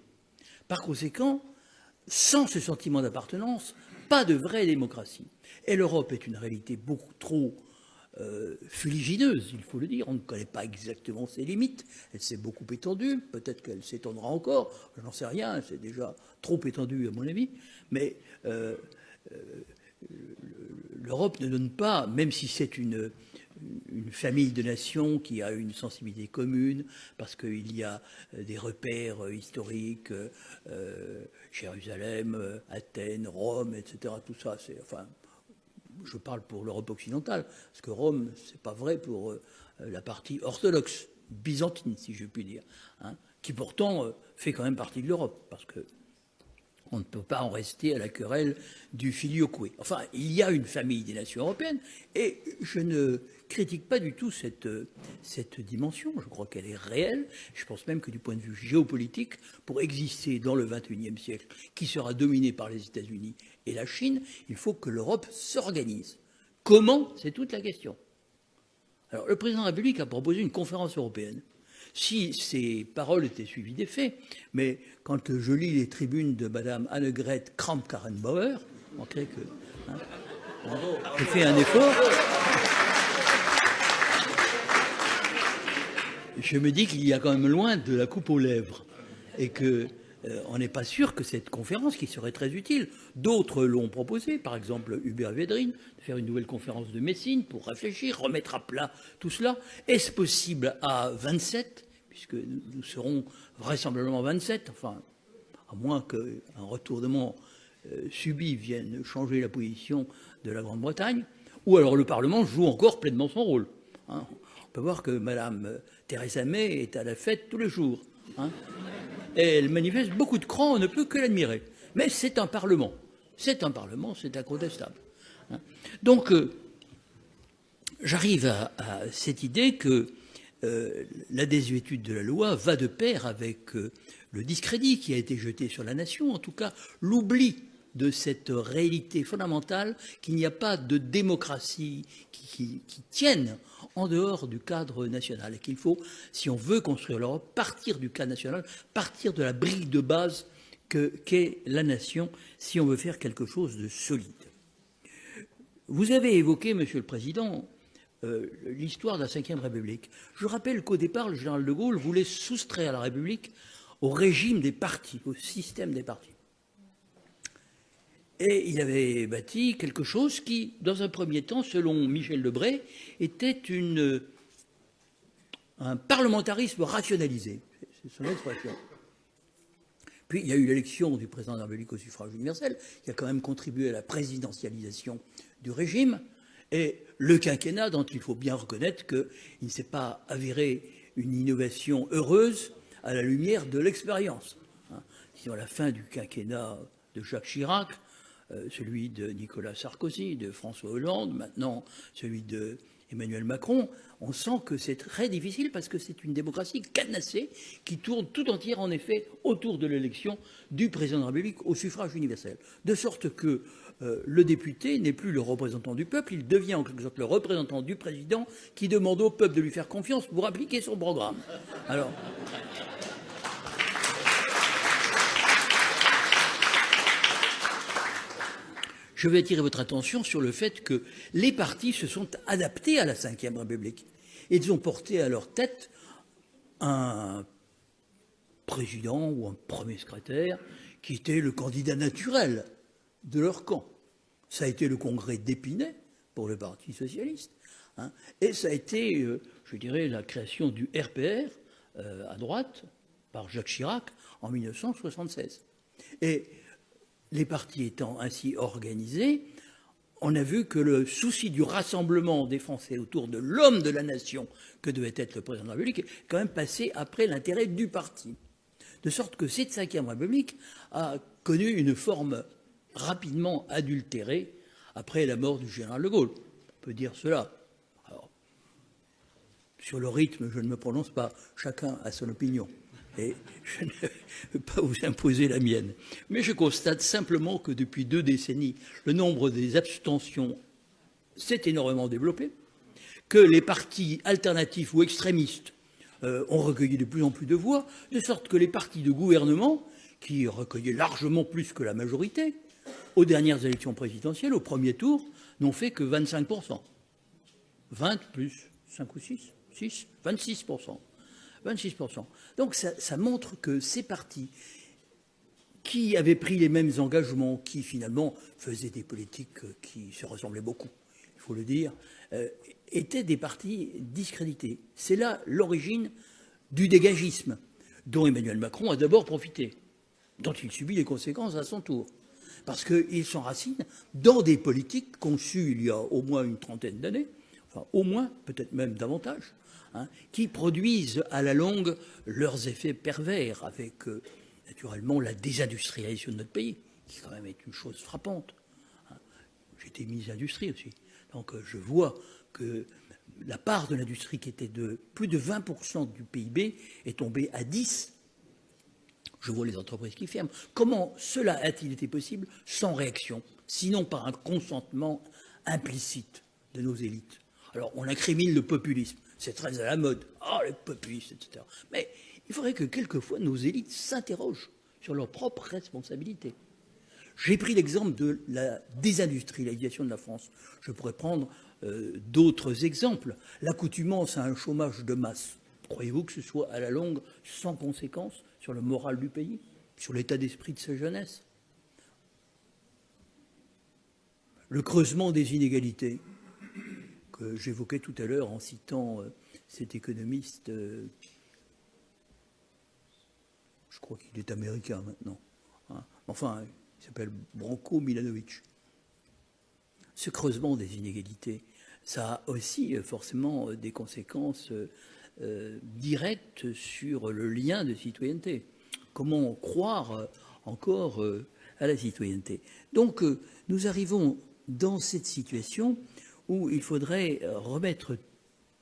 Par conséquent, sans ce sentiment d'appartenance, pas de vraie démocratie. Et l'Europe est une réalité beaucoup trop fuligineuse, il faut le dire. On ne connaît pas exactement ses limites. Elle s'est beaucoup étendue. Peut-être qu'elle s'étendra encore. Je n'en sais rien. C'est déjà trop étendu, à mon avis. Mais l'Europe ne donne pas, même si c'est une famille de nations qui a une sensibilité commune, parce qu'il y a des repères historiques, Jérusalem, Athènes, Rome, etc. Tout ça, c'est, enfin, je parle pour l'Europe occidentale, parce que Rome, c'est pas vrai pour la partie orthodoxe, byzantine, si je puis dire, hein, qui pourtant fait quand même partie de l'Europe, parce que on ne peut pas en rester à la querelle du filioque. Enfin, il y a une famille des nations européennes, et je ne critique pas du tout cette dimension. Je crois qu'elle est réelle. Je pense même que du point de vue géopolitique, pour exister dans le XXIe siècle, qui sera dominé par les États-Unis et la Chine, il faut que l'Europe s'organise. Comment? C'est toute la question. Alors, le président de la République a proposé une conférence européenne. Si ces paroles étaient suivies des faits, mais quand je lis les tribunes de Mme Annegret Kramp-Karrenbauer, on crée que j'ai fait un effort, je me dis qu'il y a quand même loin de la coupe aux lèvres et que on n'est pas sûr que cette conférence, qui serait très utile, d'autres l'ont proposé, par exemple Hubert Védrine, de faire une nouvelle conférence de Messine pour réfléchir, remettre à plat tout cela. Est-ce possible à 27, puisque nous serons vraisemblablement 27, enfin, à moins qu'un retournement subi vienne changer la position de la Grande-Bretagne, ou alors le Parlement joue encore pleinement son rôle. Hein. On peut voir que Mme Theresa May est à la fête tous les jours. Hein. Et elle manifeste beaucoup de cran, on ne peut que l'admirer. Mais c'est un Parlement. C'est un Parlement, c'est incontestable. Hein. Donc, j'arrive à cette idée que la désuétude de la loi va de pair avec le discrédit qui a été jeté sur la nation, en tout cas l'oubli de cette réalité fondamentale qu'il n'y a pas de démocratie qui tienne en dehors du cadre national et qu'il faut, si on veut construire l'Europe, partir du cadre national, partir de la brique de base qu'est la nation si on veut faire quelque chose de solide. Vous avez évoqué, Monsieur le Président, l'histoire de la Ve République. Je rappelle qu'au départ, le général de Gaulle voulait soustraire la République au régime des partis, au système des partis. Et il avait bâti quelque chose qui, dans un premier temps, selon Michel Debré, était un parlementarisme rationalisé. C'est son expression. Puis il y a eu l'élection du président de la République au suffrage universel, qui a quand même contribué à la présidentialisation du régime, et le quinquennat dont il faut bien reconnaître qu'il ne s'est pas avéré une innovation heureuse à la lumière de l'expérience. Disons, à la fin du quinquennat de Jacques Chirac, celui de Nicolas Sarkozy, de François Hollande, maintenant celui de Emmanuel Macron, on sent que c'est très difficile parce que c'est une démocratie cadenassée qui tourne tout entière en effet autour de l'élection du président de la République au suffrage universel. De sorte que le député n'est plus le représentant du peuple, il devient en quelque sorte le représentant du président qui demande au peuple de lui faire confiance pour appliquer son programme. Alors, je vais attirer votre attention sur le fait que les partis se sont adaptés à la Ve République. Ils ont porté à leur tête un président ou un premier secrétaire qui était le candidat naturel de leur camp. Ça a été le congrès d'Épinay pour le Parti socialiste, hein, et ça a été, je dirais, la création du RPR à droite, par Jacques Chirac en 1976. Et les partis étant ainsi organisés, on a vu que le souci du rassemblement des Français autour de l'homme de la nation que devait être le président de la République est quand même passé après l'intérêt du parti. De sorte que cette Ve République a connu une forme rapidement adultérée après la mort du général de Gaulle. On peut dire cela. Alors, sur le rythme, je ne me prononce pas. Chacun a son opinion. Et je ne veux pas vous imposer la mienne. Mais je constate simplement que depuis 2 décennies, le nombre des abstentions s'est énormément développé, que les partis alternatifs ou extrémistes ont recueilli de plus en plus de voix, de sorte que les partis de gouvernement, qui recueillaient largement plus que la majorité, aux dernières élections présidentielles, au premier tour, n'ont fait que 25%. 20 plus 5 ou 6, 6, 26%. 26%. Donc ça montre que ces partis qui avaient pris les mêmes engagements, qui finalement faisaient des politiques qui se ressemblaient beaucoup, il faut le dire, étaient des partis discrédités. C'est là l'origine du dégagisme, dont Emmanuel Macron a d'abord profité, dont il subit les conséquences à son tour. Parce qu'il s'enracine dans des politiques conçues il y a au moins une trentaine d'années, enfin au moins, peut-être même davantage, qui produisent à la longue leurs effets pervers avec, naturellement, la désindustrialisation de notre pays, qui quand même est une chose frappante. J'étais ministre de l'Industrie aussi. Donc je vois que la part de l'industrie qui était de plus de 20% du PIB est tombée à 10%. Je vois les entreprises qui ferment. Comment cela a-t-il été possible sans réaction, sinon par un consentement implicite de nos élites? Alors on incrimine le populisme. C'est très à la mode. Ah, les populistes, etc. Mais il faudrait que quelquefois nos élites s'interrogent sur leurs propres responsabilités. J'ai pris l'exemple de la désindustrialisation de la France. Je pourrais prendre d'autres exemples. L'accoutumance à un chômage de masse. Croyez-vous que ce soit à la longue sans conséquence sur le moral du pays, sur l'état d'esprit de sa jeunesse? Le creusement des inégalités que j'évoquais tout à l'heure en citant cet économiste, je crois qu'il est américain maintenant, enfin, il s'appelle Branko Milanovic. Ce creusement des inégalités, ça a aussi forcément des conséquences directes sur le lien de citoyenneté. Comment croire encore à la citoyenneté? Donc, nous arrivons dans cette situation où il faudrait remettre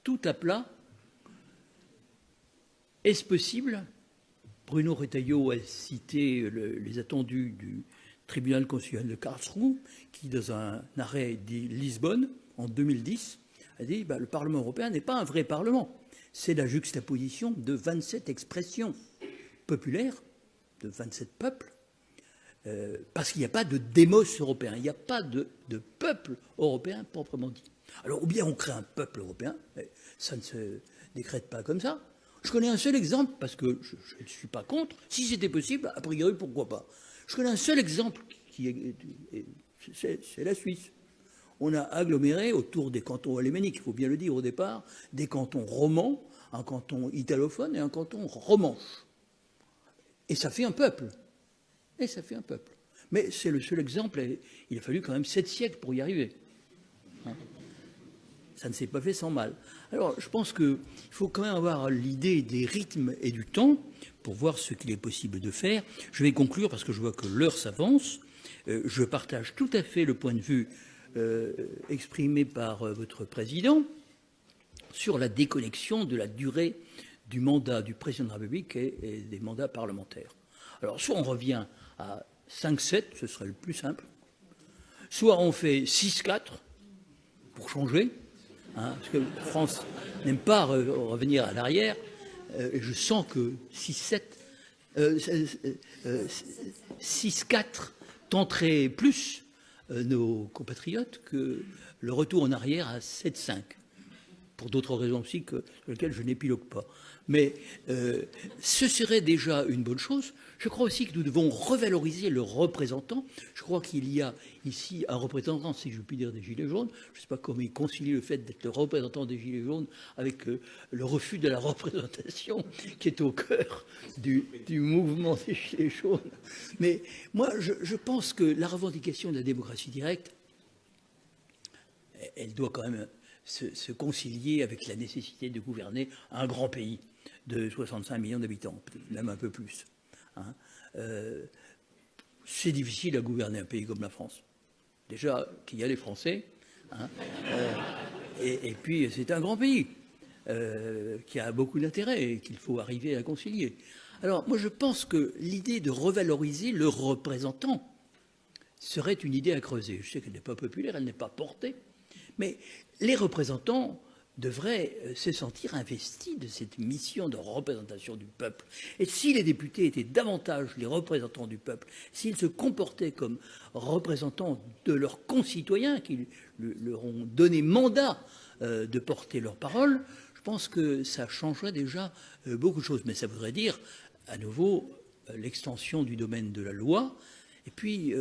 tout à plat. Est-ce possible? Bruno Retailleau a cité les attendus du tribunal constitutionnel de Karlsruhe, qui, dans un arrêt dit Lisbonne, en 2010, a dit le Parlement européen n'est pas un vrai Parlement. C'est la juxtaposition de 27 expressions populaires, de 27 peuples, parce qu'il n'y a pas de démos européen, il n'y a pas de peuple européen proprement dit. Alors, ou bien on crée un peuple européen, mais ça ne se décrète pas comme ça. Je connais un seul exemple, parce que je ne suis pas contre. Si c'était possible, a priori, pourquoi pas. Je connais un seul exemple, c'est la Suisse. On a aggloméré autour des cantons alémaniques, il faut bien le dire au départ, des cantons romans, un canton italophone et un canton romanche. Et ça fait un peuple. Et ça fait un peuple. Mais c'est le seul exemple, et il a fallu quand même 7 siècles pour y arriver. Ça ne s'est pas fait sans mal. Alors, je pense qu'il faut quand même avoir l'idée des rythmes et du temps pour voir ce qu'il est possible de faire. Je vais conclure parce que je vois que l'heure s'avance. Je partage tout à fait le point de vue exprimé par votre président sur la déconnexion de la durée du mandat du président de la République et des mandats parlementaires. Alors, soit on revient à 5-7, ce serait le plus simple, soit on fait 6-4 pour changer, parce que la France n'aime pas revenir à l'arrière, et je sens que 6-4 tenterait plus nos compatriotes que le retour en arrière à 7-5. pour d'autres raisons aussi sur lesquelles je n'épilogue pas. Mais ce serait déjà une bonne chose. Je crois aussi que nous devons revaloriser le représentant. Je crois qu'il y a ici un représentant, si je puis dire, des Gilets jaunes. Je ne sais pas comment il concilie le fait d'être le représentant des Gilets jaunes avec le refus de la représentation qui est au cœur du mouvement des Gilets jaunes. Mais moi, je pense que la revendication de la démocratie directe, elle doit quand même se concilier avec la nécessité de gouverner un grand pays de 65 millions d'habitants, même un peu plus. Hein. C'est difficile à gouverner un pays comme la France. Déjà qu'il y a les Français, hein, et puis c'est un grand pays qui a beaucoup d'intérêt et qu'il faut arriver à concilier. Alors moi je pense que l'idée de revaloriser le représentant serait une idée à creuser. Je sais qu'elle n'est pas populaire, elle n'est pas portée, mais les représentants devraient se sentir investis de cette mission de représentation du peuple. Et si les députés étaient davantage les représentants du peuple, s'ils se comportaient comme représentants de leurs concitoyens qui leur ont donné mandat de porter leur parole, je pense que ça changerait déjà beaucoup de choses. Mais ça voudrait dire, à nouveau, l'extension du domaine de la loi, et puis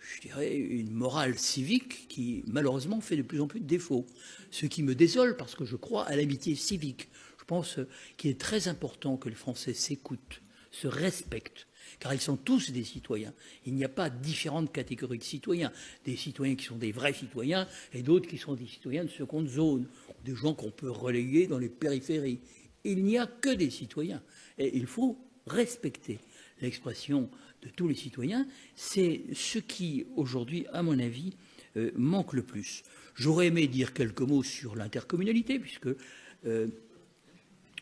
je dirais, une morale civique qui, malheureusement, fait de plus en plus de défauts. Ce qui me désole, parce que je crois à l'amitié civique. Je pense qu'il est très important que les Français s'écoutent, se respectent, car ils sont tous des citoyens. Il n'y a pas différentes catégories de citoyens. Des citoyens qui sont des vrais citoyens et d'autres qui sont des citoyens de seconde zone, des gens qu'on peut reléguer dans les périphéries. Il n'y a que des citoyens. Et il faut respecter l'expression de tous les citoyens. C'est ce qui, aujourd'hui, à mon avis, manque le plus. J'aurais aimé dire quelques mots sur l'intercommunalité, puisque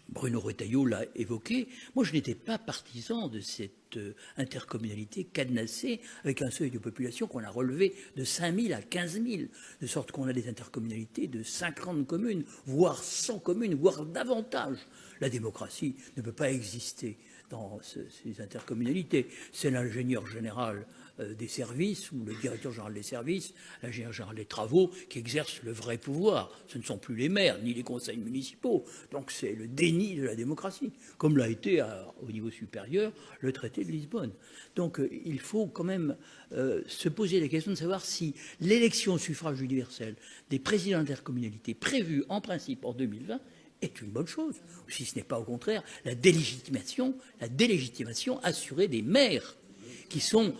Bruno Retailleau l'a évoqué. Moi, je n'étais pas partisan de cette intercommunalité cadenassée avec un seuil de population qu'on a relevé de 5 000 à 15 000, de sorte qu'on a des intercommunalités de 50 communes, voire 100 communes, voire davantage. La démocratie ne peut pas exister dans ces intercommunalités. C'est l'ingénieur général des services ou le directeur général des services, l'ingénieur général des travaux qui exerce le vrai pouvoir. Ce ne sont plus les maires ni les conseils municipaux. Donc c'est le déni de la démocratie, comme l'a été au niveau supérieur le traité de Lisbonne. Donc il faut quand même se poser la question de savoir si l'élection au suffrage universel des présidents d'intercommunalité prévue en principe en 2020 est une bonne chose, ou si ce n'est pas au contraire la délégitimation assurée des maires, qui sont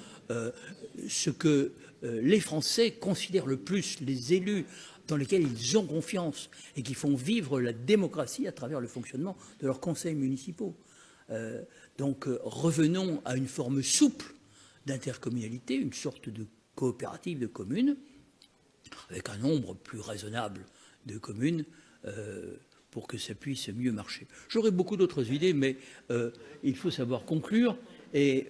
ce que les Français considèrent le plus, les élus dans lesquels ils ont confiance et qui font vivre la démocratie à travers le fonctionnement de leurs conseils municipaux. Donc revenons à une forme souple d'intercommunalité, une sorte de coopérative de communes, avec un nombre plus raisonnable de communes, pour que ça puisse mieux marcher. J'aurais beaucoup d'autres idées, mais il faut savoir conclure. Et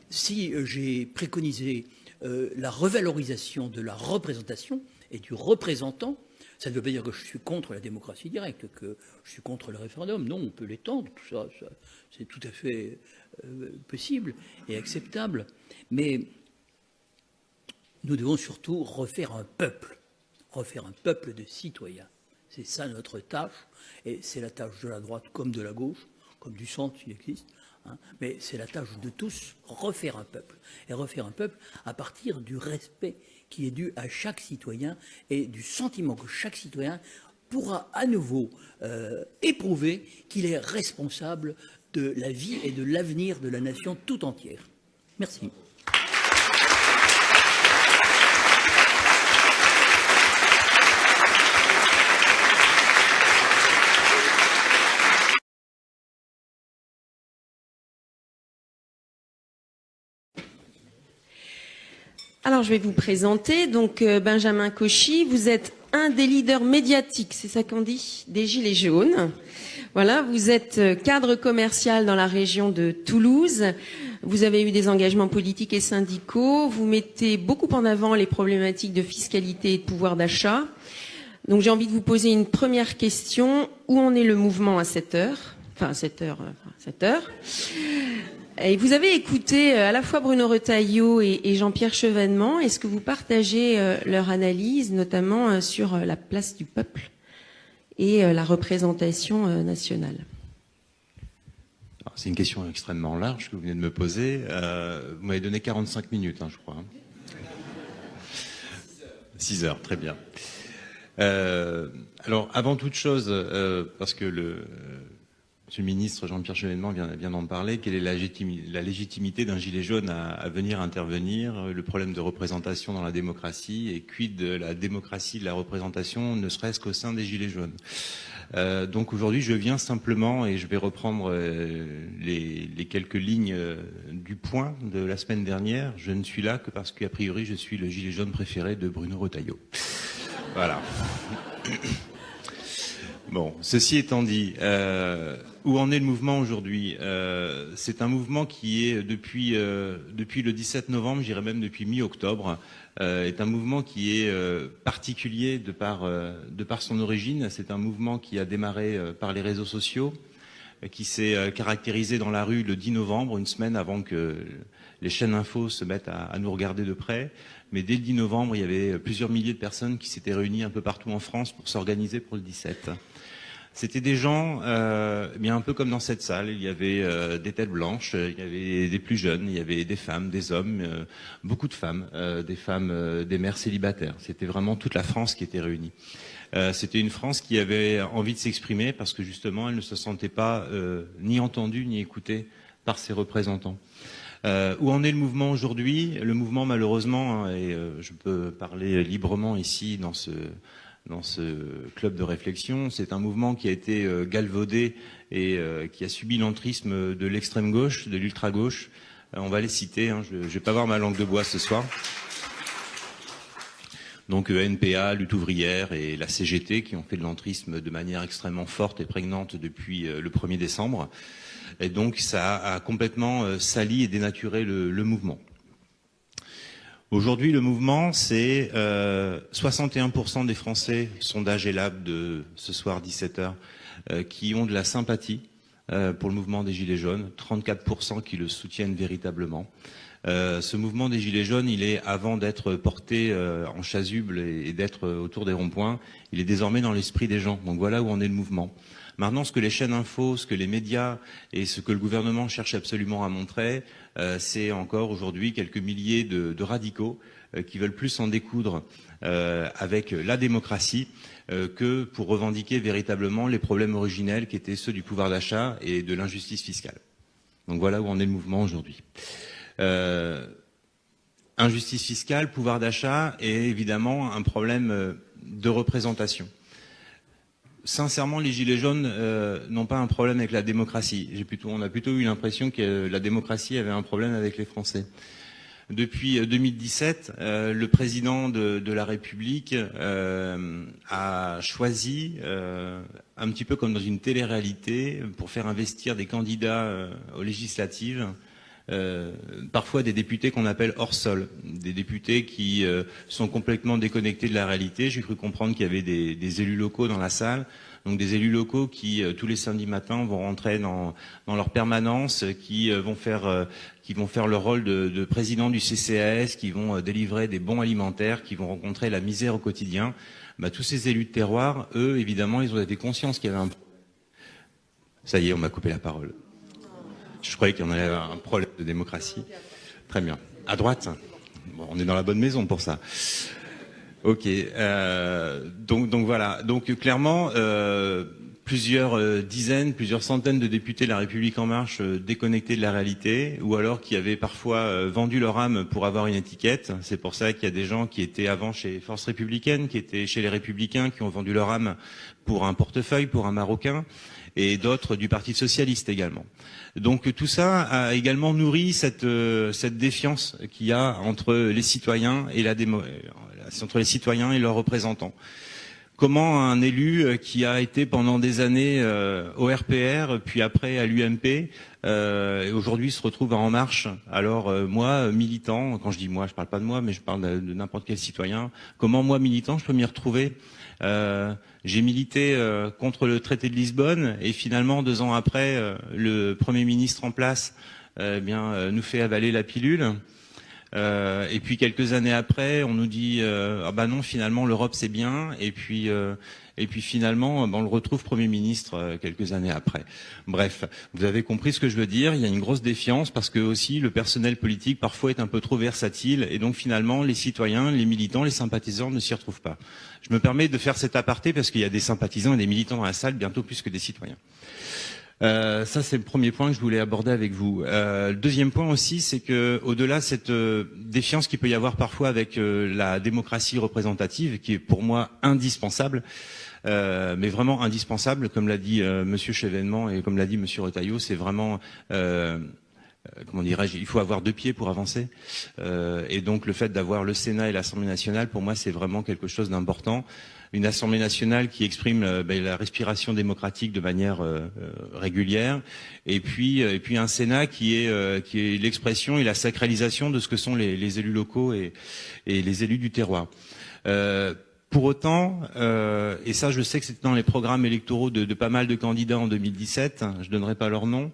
si j'ai préconisé la revalorisation de la représentation et du représentant, ça ne veut pas dire que je suis contre la démocratie directe, que je suis contre le référendum. Non, on peut l'étendre, tout ça c'est tout à fait possible et acceptable. Mais nous devons surtout refaire un peuple de citoyens. C'est ça notre tâche, et c'est la tâche de la droite comme de la gauche, comme du centre s'il existe, hein, mais c'est la tâche de tous, refaire un peuple. Et refaire un peuple à partir du respect qui est dû à chaque citoyen et du sentiment que chaque citoyen pourra à nouveau éprouver qu'il est responsable de la vie et de l'avenir de la nation tout entière. Merci. Alors, je vais vous présenter. Donc, Benjamin Cauchy, vous êtes un des leaders médiatiques, c'est ça qu'on dit, des Gilets jaunes. Voilà, vous êtes cadre commercial dans la région de Toulouse. Vous avez eu des engagements politiques et syndicaux. Vous mettez beaucoup en avant les problématiques de fiscalité et de pouvoir d'achat. Donc, j'ai envie de vous poser une première question. Où en est le mouvement à 7 heures? Enfin, 7 heures. Et vous avez écouté à la fois Bruno Retailleau et Jean-Pierre Chevènement. Est-ce que vous partagez leur analyse, notamment sur la place du peuple et la représentation nationale. C'est une question extrêmement large que vous venez de me poser. Vous m'avez donné 45 minutes, je crois. 6 heures, très bien. Alors, avant toute chose, parce que Monsieur le ministre Jean-Pierre Chevènement vient d'en parler, quelle est la légitimité d'un gilet jaune à venir intervenir, le problème de représentation dans la démocratie, et quid de la démocratie, de la représentation, ne serait-ce qu'au sein des gilets jaunes. Donc aujourd'hui, je viens simplement, et je vais reprendre les quelques lignes du point de la semaine dernière, je ne suis là que parce qu'a priori, je suis le gilet jaune préféré de Bruno Retailleau. Voilà. Bon, ceci étant dit, où en est le mouvement aujourd'hui? C'est un mouvement qui est depuis le 17 novembre, j'irais même depuis mi-octobre, est un mouvement qui est particulier de par son origine. C'est un mouvement qui a démarré par les réseaux sociaux, qui s'est caractérisé dans la rue le 10 novembre, une semaine avant que les chaînes info se mettent à nous regarder de près. Mais dès le 10 novembre, il y avait plusieurs milliers de personnes qui s'étaient réunies un peu partout en France pour s'organiser pour le 17. C'était des gens, bien un peu comme dans cette salle. Il y avait des têtes blanches, il y avait des plus jeunes, il y avait des femmes, des hommes, beaucoup de femmes, des mères célibataires. C'était vraiment toute la France qui était réunie. C'était une France qui avait envie de s'exprimer parce que justement, elle ne se sentait pas ni entendue ni écoutée par ses représentants. Où en est le mouvement aujourd'hui? Le mouvement, malheureusement, et je peux parler librement ici dans ce club de réflexion, c'est un mouvement qui a été galvaudé et qui a subi l'entrisme de l'extrême gauche, de l'ultra gauche. On va les citer, je ne vais pas avoir ma langue de bois ce soir. Donc NPA, Lutte ouvrière et la CGT qui ont fait de l'entrisme de manière extrêmement forte et prégnante depuis le 1er décembre. Et donc ça a complètement sali et dénaturé le mouvement. Aujourd'hui, le mouvement, c'est 61% des Français, sondage ELAB de ce soir 17h, qui ont de la sympathie pour le mouvement des Gilets jaunes, 34% qui le soutiennent véritablement. Ce mouvement des Gilets jaunes, il est, avant d'être porté en chasuble et d'être autour des ronds-points, il est désormais dans l'esprit des gens. Donc voilà où en est le mouvement. Maintenant, ce que les chaînes info, ce que les médias et ce que le gouvernement cherche absolument à montrer, c'est encore aujourd'hui quelques milliers de radicaux qui veulent plus en découdre avec la démocratie que pour revendiquer véritablement les problèmes originels qui étaient ceux du pouvoir d'achat et de l'injustice fiscale. Donc voilà où en est le mouvement aujourd'hui. Injustice fiscale, pouvoir d'achat et évidemment un problème de représentation. Sincèrement, les Gilets jaunes n'ont pas un problème avec la démocratie. On a plutôt eu l'impression que la démocratie avait un problème avec les Français. Depuis 2017, le président de la République a choisi, un petit peu comme dans une télé-réalité, pour faire investir des candidats aux législatives, parfois des députés qu'on appelle hors sol, des députés qui sont complètement déconnectés de la réalité. J'ai cru comprendre qu'il y avait des élus locaux dans la salle, donc des élus locaux qui tous les samedis matins vont rentrer dans leur permanence, qui vont faire le rôle de président du CCAS, qui vont délivrer des bons alimentaires, qui vont rencontrer la misère au quotidien. Tous ces élus de terroir, eux, évidemment, ils ont été conscients qu'il y avait un... Ça y est, on m'a coupé la parole. Je croyais qu'il y en avait un problème de démocratie. Très bien. À droite. Bon, on est dans la bonne maison pour ça. Ok. Donc voilà. Donc clairement, plusieurs dizaines, plusieurs centaines de députés de La République En Marche déconnectés de la réalité, ou alors qui avaient parfois vendu leur âme pour avoir une étiquette. C'est pour ça qu'il y a des gens qui étaient avant chez Force Républicaine, qui étaient chez les Républicains, qui ont vendu leur âme pour un portefeuille, pour un Marocain, et d'autres du Parti socialiste également. Donc tout ça a également nourri cette défiance qu'il y a entre les citoyens et entre les citoyens et leurs représentants. Comment un élu qui a été pendant des années au RPR, puis après à l'UMP, aujourd'hui se retrouve à En Marche. Alors moi, militant, quand je dis moi, je parle pas de moi, mais je parle de n'importe quel citoyen. Comment moi, militant, je peux m'y retrouver? J'ai milité contre le traité de Lisbonne et finalement 2 ans après, le Premier ministre en place nous fait avaler la pilule. Et puis quelques années après, on nous dit ah bah non, finalement l'Europe c'est bien. Et puis et puis finalement, on le retrouve Premier ministre quelques années après. Bref, vous avez compris ce que je veux dire. Il y a une grosse défiance parce que aussi le personnel politique parfois est un peu trop versatile, et donc finalement les citoyens, les militants, les sympathisants ne s'y retrouvent pas. Je me permets de faire cet aparté parce qu'il y a des sympathisants et des militants dans la salle, bientôt plus que des citoyens. Ça, c'est le premier point que je voulais aborder avec vous. Le deuxième point aussi, c'est que au-delà de cette défiance qu'il peut y avoir parfois avec la démocratie représentative, qui est pour moi indispensable, mais vraiment indispensable, comme l'a dit Monsieur Chevènement et comme l'a dit Monsieur Retailleau, c'est vraiment comment dirais-je, il faut avoir deux pieds pour avancer. Et donc le fait d'avoir le Sénat et l'Assemblée nationale, pour moi, c'est vraiment quelque chose d'important. Une Assemblée nationale qui exprime la respiration démocratique de manière régulière, et puis un Sénat qui est l'expression et la sacralisation de ce que sont les élus locaux et les élus du terroir. Pour autant, et ça je sais que c'était dans les programmes électoraux de pas mal de candidats en 2017, je donnerai pas leur nom,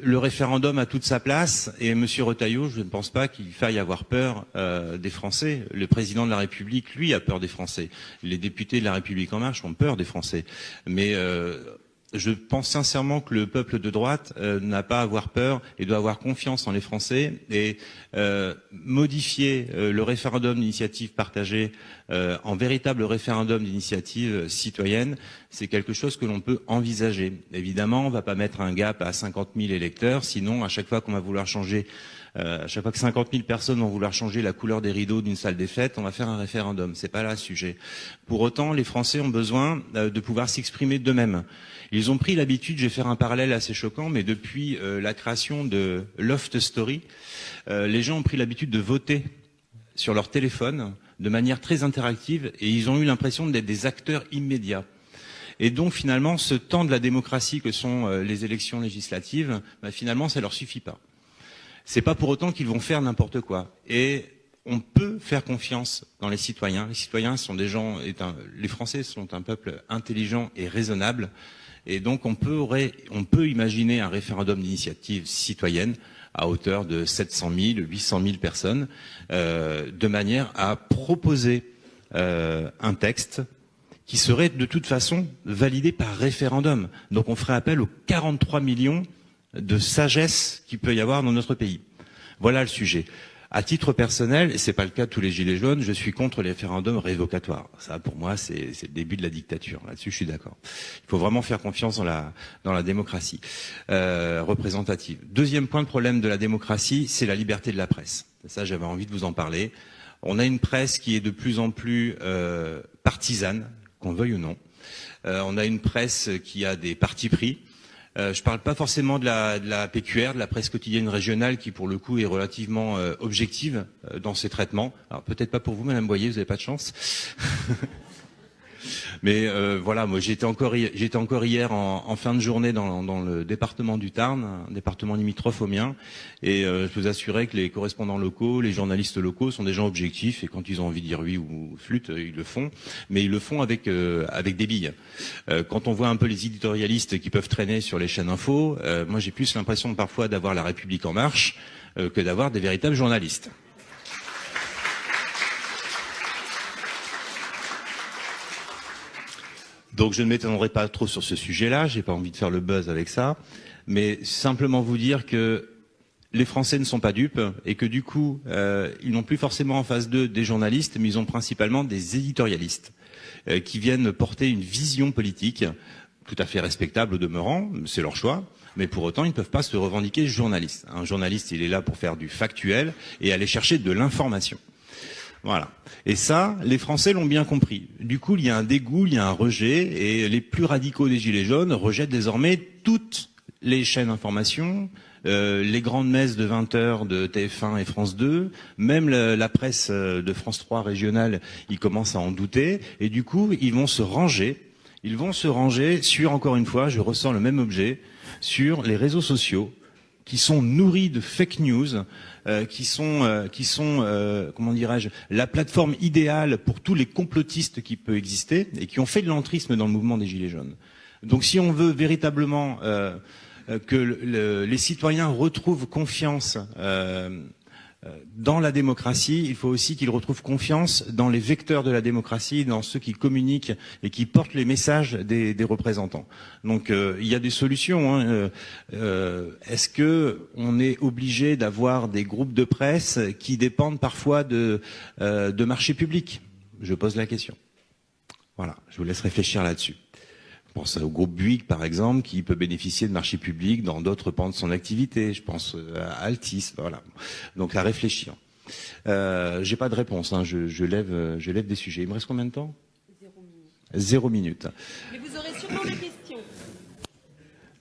le référendum a toute sa place, et Monsieur Retailleau, je ne pense pas qu'il faille avoir peur des Français. Le président de la République, lui, a peur des Français. Les députés de la République En Marche ont peur des Français. Mais je pense sincèrement que le peuple de droite n'a pas à avoir peur et doit avoir confiance en les Français, et modifier le référendum d'initiative partagée en véritable référendum d'initiative citoyenne, c'est quelque chose que l'on peut envisager. Évidemment, on ne va pas mettre un gap à 50 000 électeurs, sinon à chaque fois qu'on va vouloir changer, à chaque fois que 50 000 personnes vont vouloir changer la couleur des rideaux d'une salle des fêtes, on va faire un référendum. C'est pas là le sujet. Pour autant, les Français ont besoin de pouvoir s'exprimer d'eux-mêmes. Ils ont pris l'habitude, je vais faire un parallèle assez choquant, mais depuis la création de Loft Story, les gens ont pris l'habitude de voter sur leur téléphone de manière très interactive, et ils ont eu l'impression d'être des acteurs immédiats. Et donc finalement, ce temps de la démocratie que sont les élections législatives, finalement, ça leur suffit pas. C'est pas pour autant qu'ils vont faire n'importe quoi. Et on peut faire confiance dans les citoyens. Les citoyens sont des gens, les Français sont un peuple intelligent et raisonnable. Et donc on peut imaginer un référendum d'initiative citoyenne à hauteur de 700 000, 800 000 personnes, de manière à proposer un texte qui serait de toute façon validé par référendum. Donc on ferait appel aux 43 millions de sagesse qu'il peut y avoir dans notre pays. Voilà le sujet. À titre personnel, et c'est pas le cas de tous les gilets jaunes, je suis contre les référendums révocatoires. Ça, pour moi, c'est le début de la dictature. Là-dessus, je suis d'accord. Il faut vraiment faire confiance dans la démocratie représentative. Deuxième point de problème de la démocratie, c'est la liberté de la presse. Ça, j'avais envie de vous en parler. On a une presse qui est de plus en plus partisane, qu'on veuille ou non. On a une presse qui a des partis pris. Je parle pas forcément de la PQR, de la presse quotidienne régionale, qui pour le coup est relativement objective dans ses traitements. Alors peut-être pas pour vous, Madame Boyer, vous n'avez pas de chance. Mais voilà, moi j'étais encore hier en fin de journée dans le département du Tarn, un département limitrophe au mien, et je vous assurais que les correspondants locaux, les journalistes locaux sont des gens objectifs, et quand ils ont envie de dire oui ou flûte, ils le font, mais ils le font avec des billes. Quand on voit un peu les éditorialistes qui peuvent traîner sur les chaînes info, moi j'ai plus l'impression parfois d'avoir La République En Marche que d'avoir des véritables journalistes. Donc je ne m'étendrai pas trop sur ce sujet-là, j'ai pas envie de faire le buzz avec ça, mais simplement vous dire que les Français ne sont pas dupes, et que du coup, ils n'ont plus forcément en face d'eux des journalistes, mais ils ont principalement des éditorialistes qui viennent porter une vision politique tout à fait respectable au demeurant, c'est leur choix, mais pour autant ils ne peuvent pas se revendiquer journalistes. Un journaliste, il est là pour faire du factuel et aller chercher de l'information. Voilà. Et ça, les Français l'ont bien compris. Du coup, il y a un dégoût, il y a un rejet, et les plus radicaux des Gilets jaunes rejettent désormais toutes les chaînes d'information, les grandes messes de 20h de TF1 et France 2, même la presse de France 3 régionale, ils commencent à en douter, et du coup, ils vont se ranger sur, encore une fois, je ressens le même objet, sur les réseaux sociaux, qui sont nourris de fake news, qui sont comment dirais-je, la plateforme idéale pour tous les complotistes qui peut exister, et qui ont fait de l'entrisme dans le mouvement des Gilets jaunes. Donc si on veut véritablement que les citoyens retrouvent confiance dans la démocratie, il faut aussi qu'ils retrouvent confiance dans les vecteurs de la démocratie, dans ceux qui communiquent et qui portent les messages des représentants. Donc il y a des solutions. Hein. Est-ce que on est obligé d'avoir des groupes de presse qui dépendent parfois de marchés publics? Je pose la question. Voilà, je vous laisse réfléchir là-dessus. Je pense au groupe Bouygues, par exemple, qui peut bénéficier de marchés publics dans d'autres pans de son activité. Je pense à Altis, voilà. Donc à réfléchir. J'ai pas de réponse, hein. Je lève des sujets. Il me reste combien de temps? 0 minute. Mais vous aurez sûrement des questions.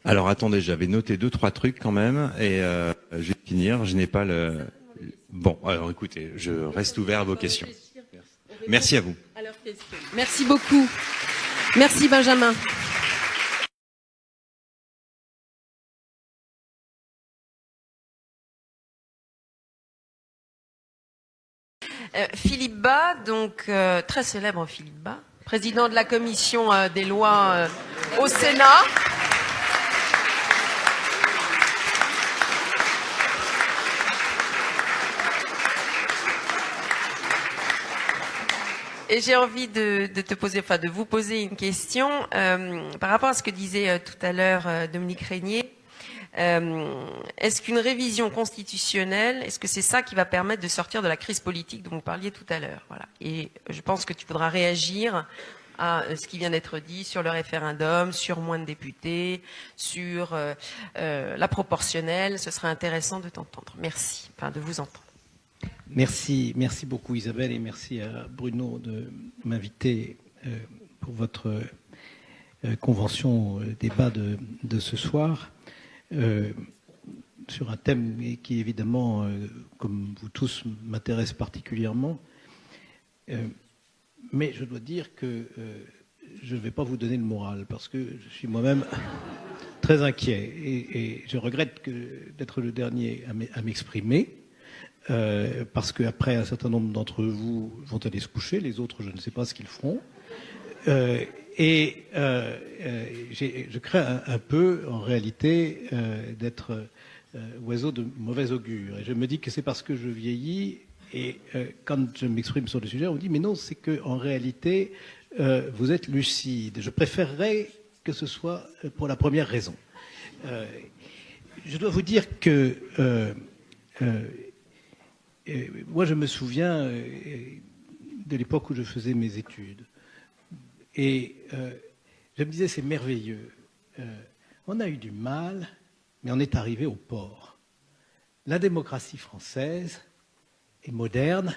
Alors attendez, j'avais noté 2-3 trucs quand même, et je vais finir. Je n'ai pas le... Bon, alors écoutez, je reste ouvert à vos questions. Merci à vous. Merci beaucoup. Merci Benjamin. Philippe Bas, donc très célèbre Philippe Bas, président de la commission des lois au Sénat. Et j'ai envie de vous poser une question par rapport à ce que disait tout à l'heure Dominique Régnier. Est-ce qu'une révision constitutionnelle, est-ce que c'est ça qui va permettre de sortir de la crise politique dont vous parliez tout à l'heure? Voilà. Et je pense que tu voudras réagir à ce qui vient d'être dit sur le référendum, sur moins de députés, sur la proportionnelle. Ce serait intéressant de t'entendre. Merci, de vous entendre. Merci beaucoup Isabelle, et merci à Bruno de m'inviter pour votre convention débat de ce soir sur un thème qui évidemment, comme vous tous, m'intéresse particulièrement. Mais je dois dire que je ne vais pas vous donner le moral, parce que je suis moi-même très inquiet et je regrette d'être le dernier à m'exprimer. Parce qu'après, un certain nombre d'entre vous vont aller se coucher, les autres, je ne sais pas ce qu'ils feront. Je crains un peu, en réalité, d'être oiseau de mauvais augure. Et je me dis que c'est parce que je vieillis, et quand je m'exprime sur le sujet, on me dit, mais non, c'est qu'en réalité, vous êtes lucide. Je préférerais que ce soit pour la première raison. Je dois vous dire que... moi, je me souviens de l'époque où je faisais mes études. Et je me disais, c'est merveilleux. On a eu du mal, mais on est arrivé au port. La démocratie française est moderne,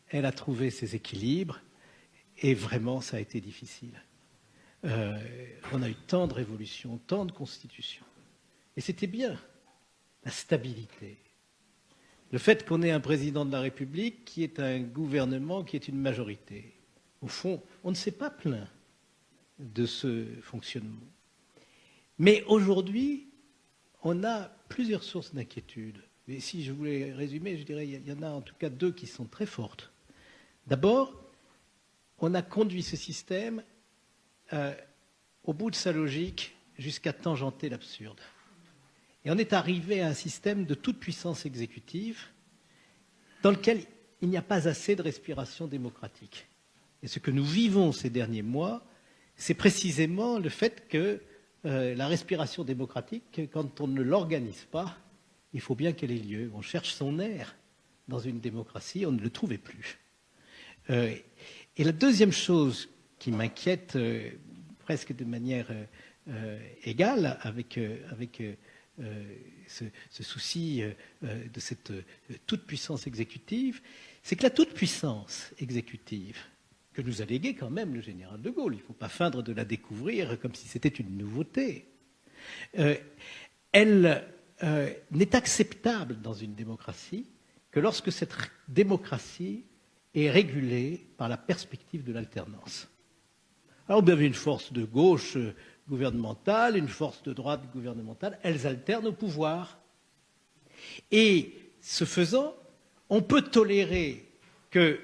elle a trouvé ses équilibres, et vraiment, ça a été difficile. On a eu tant de révolutions, tant de constitutions. Et c'était bien, la stabilité. Le fait qu'on ait un président de la République qui est un gouvernement qui est une majorité. Au fond, on ne s'est pas plaint de ce fonctionnement. Mais aujourd'hui, on a plusieurs sources d'inquiétude. Mais si je voulais résumer, je dirais qu'il y en a en tout cas 2 qui sont très fortes. D'abord, on a conduit ce système au bout de sa logique jusqu'à tangenter l'absurde. Et on est arrivé à un système de toute puissance exécutive dans lequel il n'y a pas assez de respiration démocratique. Et ce que nous vivons ces derniers mois, c'est précisément le fait que la respiration démocratique, quand on ne l'organise pas, il faut bien qu'elle ait lieu. On cherche son air dans une démocratie, on ne le trouvait plus. Et la deuxième chose qui m'inquiète presque de manière égale avec ce souci de cette toute-puissance exécutive, c'est que la toute-puissance exécutive que nous a léguée quand même le général de Gaulle, il ne faut pas feindre de la découvrir comme si c'était une nouveauté, elle n'est acceptable dans une démocratie que lorsque cette démocratie est régulée par la perspective de l'alternance. Alors vous avez une force de gauche gouvernementale, une force de droite gouvernementale, elles alternent au pouvoir. Et ce faisant, on peut tolérer que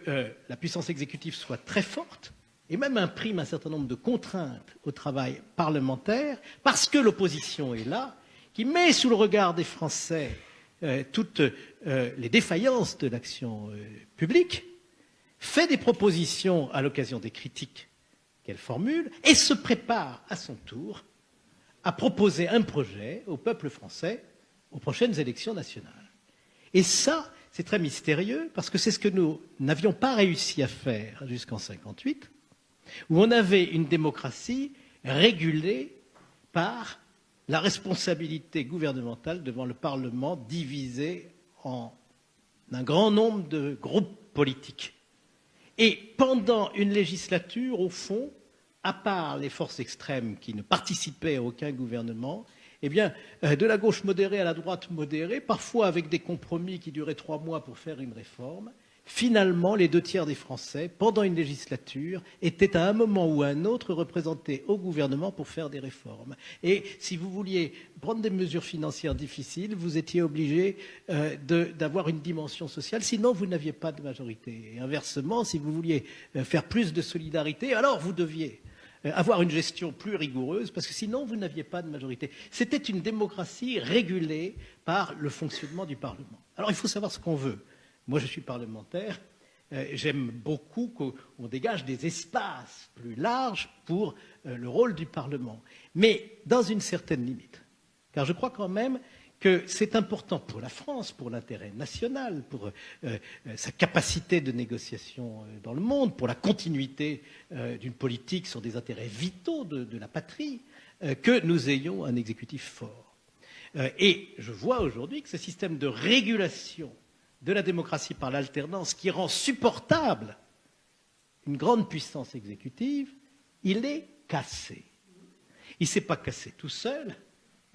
la puissance exécutive soit très forte et même imprime un certain nombre de contraintes au travail parlementaire parce que l'opposition est là, qui met sous le regard des Français toutes les défaillances de l'action publique, fait des propositions à l'occasion des critiques qu'elle formule et se prépare à son tour à proposer un projet au peuple français aux prochaines élections nationales. Et ça, c'est très mystérieux parce que c'est ce que nous n'avions pas réussi à faire jusqu'en 1958, où on avait une démocratie régulée par la responsabilité gouvernementale devant le Parlement divisé en un grand nombre de groupes politiques. Et pendant une législature, au fond, à part les forces extrêmes qui ne participaient à aucun gouvernement, eh bien, de la gauche modérée à la droite modérée, parfois avec des compromis qui duraient 3 mois pour faire une réforme, finalement, les 2/3 des Français, pendant une législature, étaient à un moment ou à un autre représentés au gouvernement pour faire des réformes. Et si vous vouliez prendre des mesures financières difficiles, vous étiez obligé d'avoir une dimension sociale, sinon vous n'aviez pas de majorité. Et inversement, si vous vouliez faire plus de solidarité, alors vous deviez avoir une gestion plus rigoureuse, parce que sinon vous n'aviez pas de majorité. C'était une démocratie régulée par le fonctionnement du Parlement. Alors il faut savoir ce qu'on veut. Moi je suis parlementaire, j'aime beaucoup qu'on dégage des espaces plus larges pour le rôle du Parlement, mais dans une certaine limite. Car je crois quand même que c'est important pour la France, pour l'intérêt national, pour sa capacité de négociation dans le monde, pour la continuité d'une politique sur des intérêts vitaux de la patrie, que nous ayons un exécutif fort. Et je vois aujourd'hui que ce système de régulation de la démocratie par l'alternance qui rend supportable une grande puissance exécutive, il est cassé. Il ne s'est pas cassé tout seul.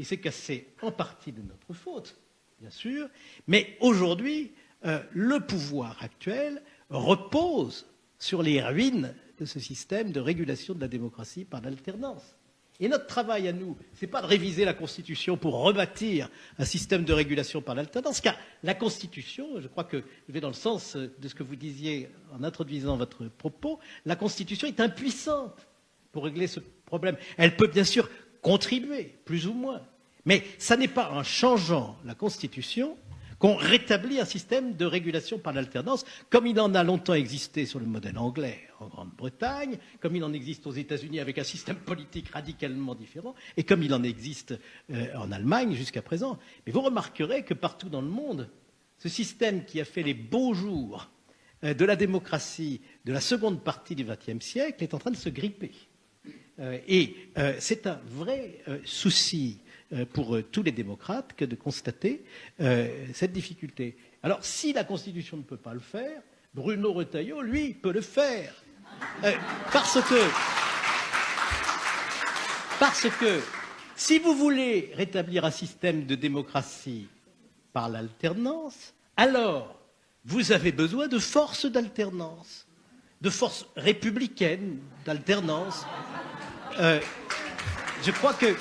Il s'est cassé en partie de notre faute, bien sûr, mais aujourd'hui, le pouvoir actuel repose sur les ruines de ce système de régulation de la démocratie par l'alternance. Et notre travail à nous, ce n'est pas de réviser la Constitution pour rebâtir un système de régulation par l'alternance, car la Constitution, je crois que je vais dans le sens de ce que vous disiez en introduisant votre propos, la Constitution est impuissante pour régler ce problème. Elle peut bien sûr contribuer, plus ou moins. Mais ça n'est pas en changeant la Constitution qu'on rétablit un système de régulation par l'alternance, comme il en a longtemps existé sur le modèle anglais en Grande-Bretagne, comme il en existe aux États-Unis avec un système politique radicalement différent, et comme il en existe en Allemagne jusqu'à présent. Mais vous remarquerez que partout dans le monde, ce système qui a fait les beaux jours de la démocratie de la seconde partie du XXe siècle est en train de se gripper. Et c'est un vrai souci pour tous les démocrates que de constater cette difficulté. Alors, si la Constitution ne peut pas le faire, Bruno Retailleau, lui, peut le faire. Parce que si vous voulez rétablir un système de démocratie par l'alternance, alors vous avez besoin de forces d'alternance, de forces républicaines d'alternance. Je crois que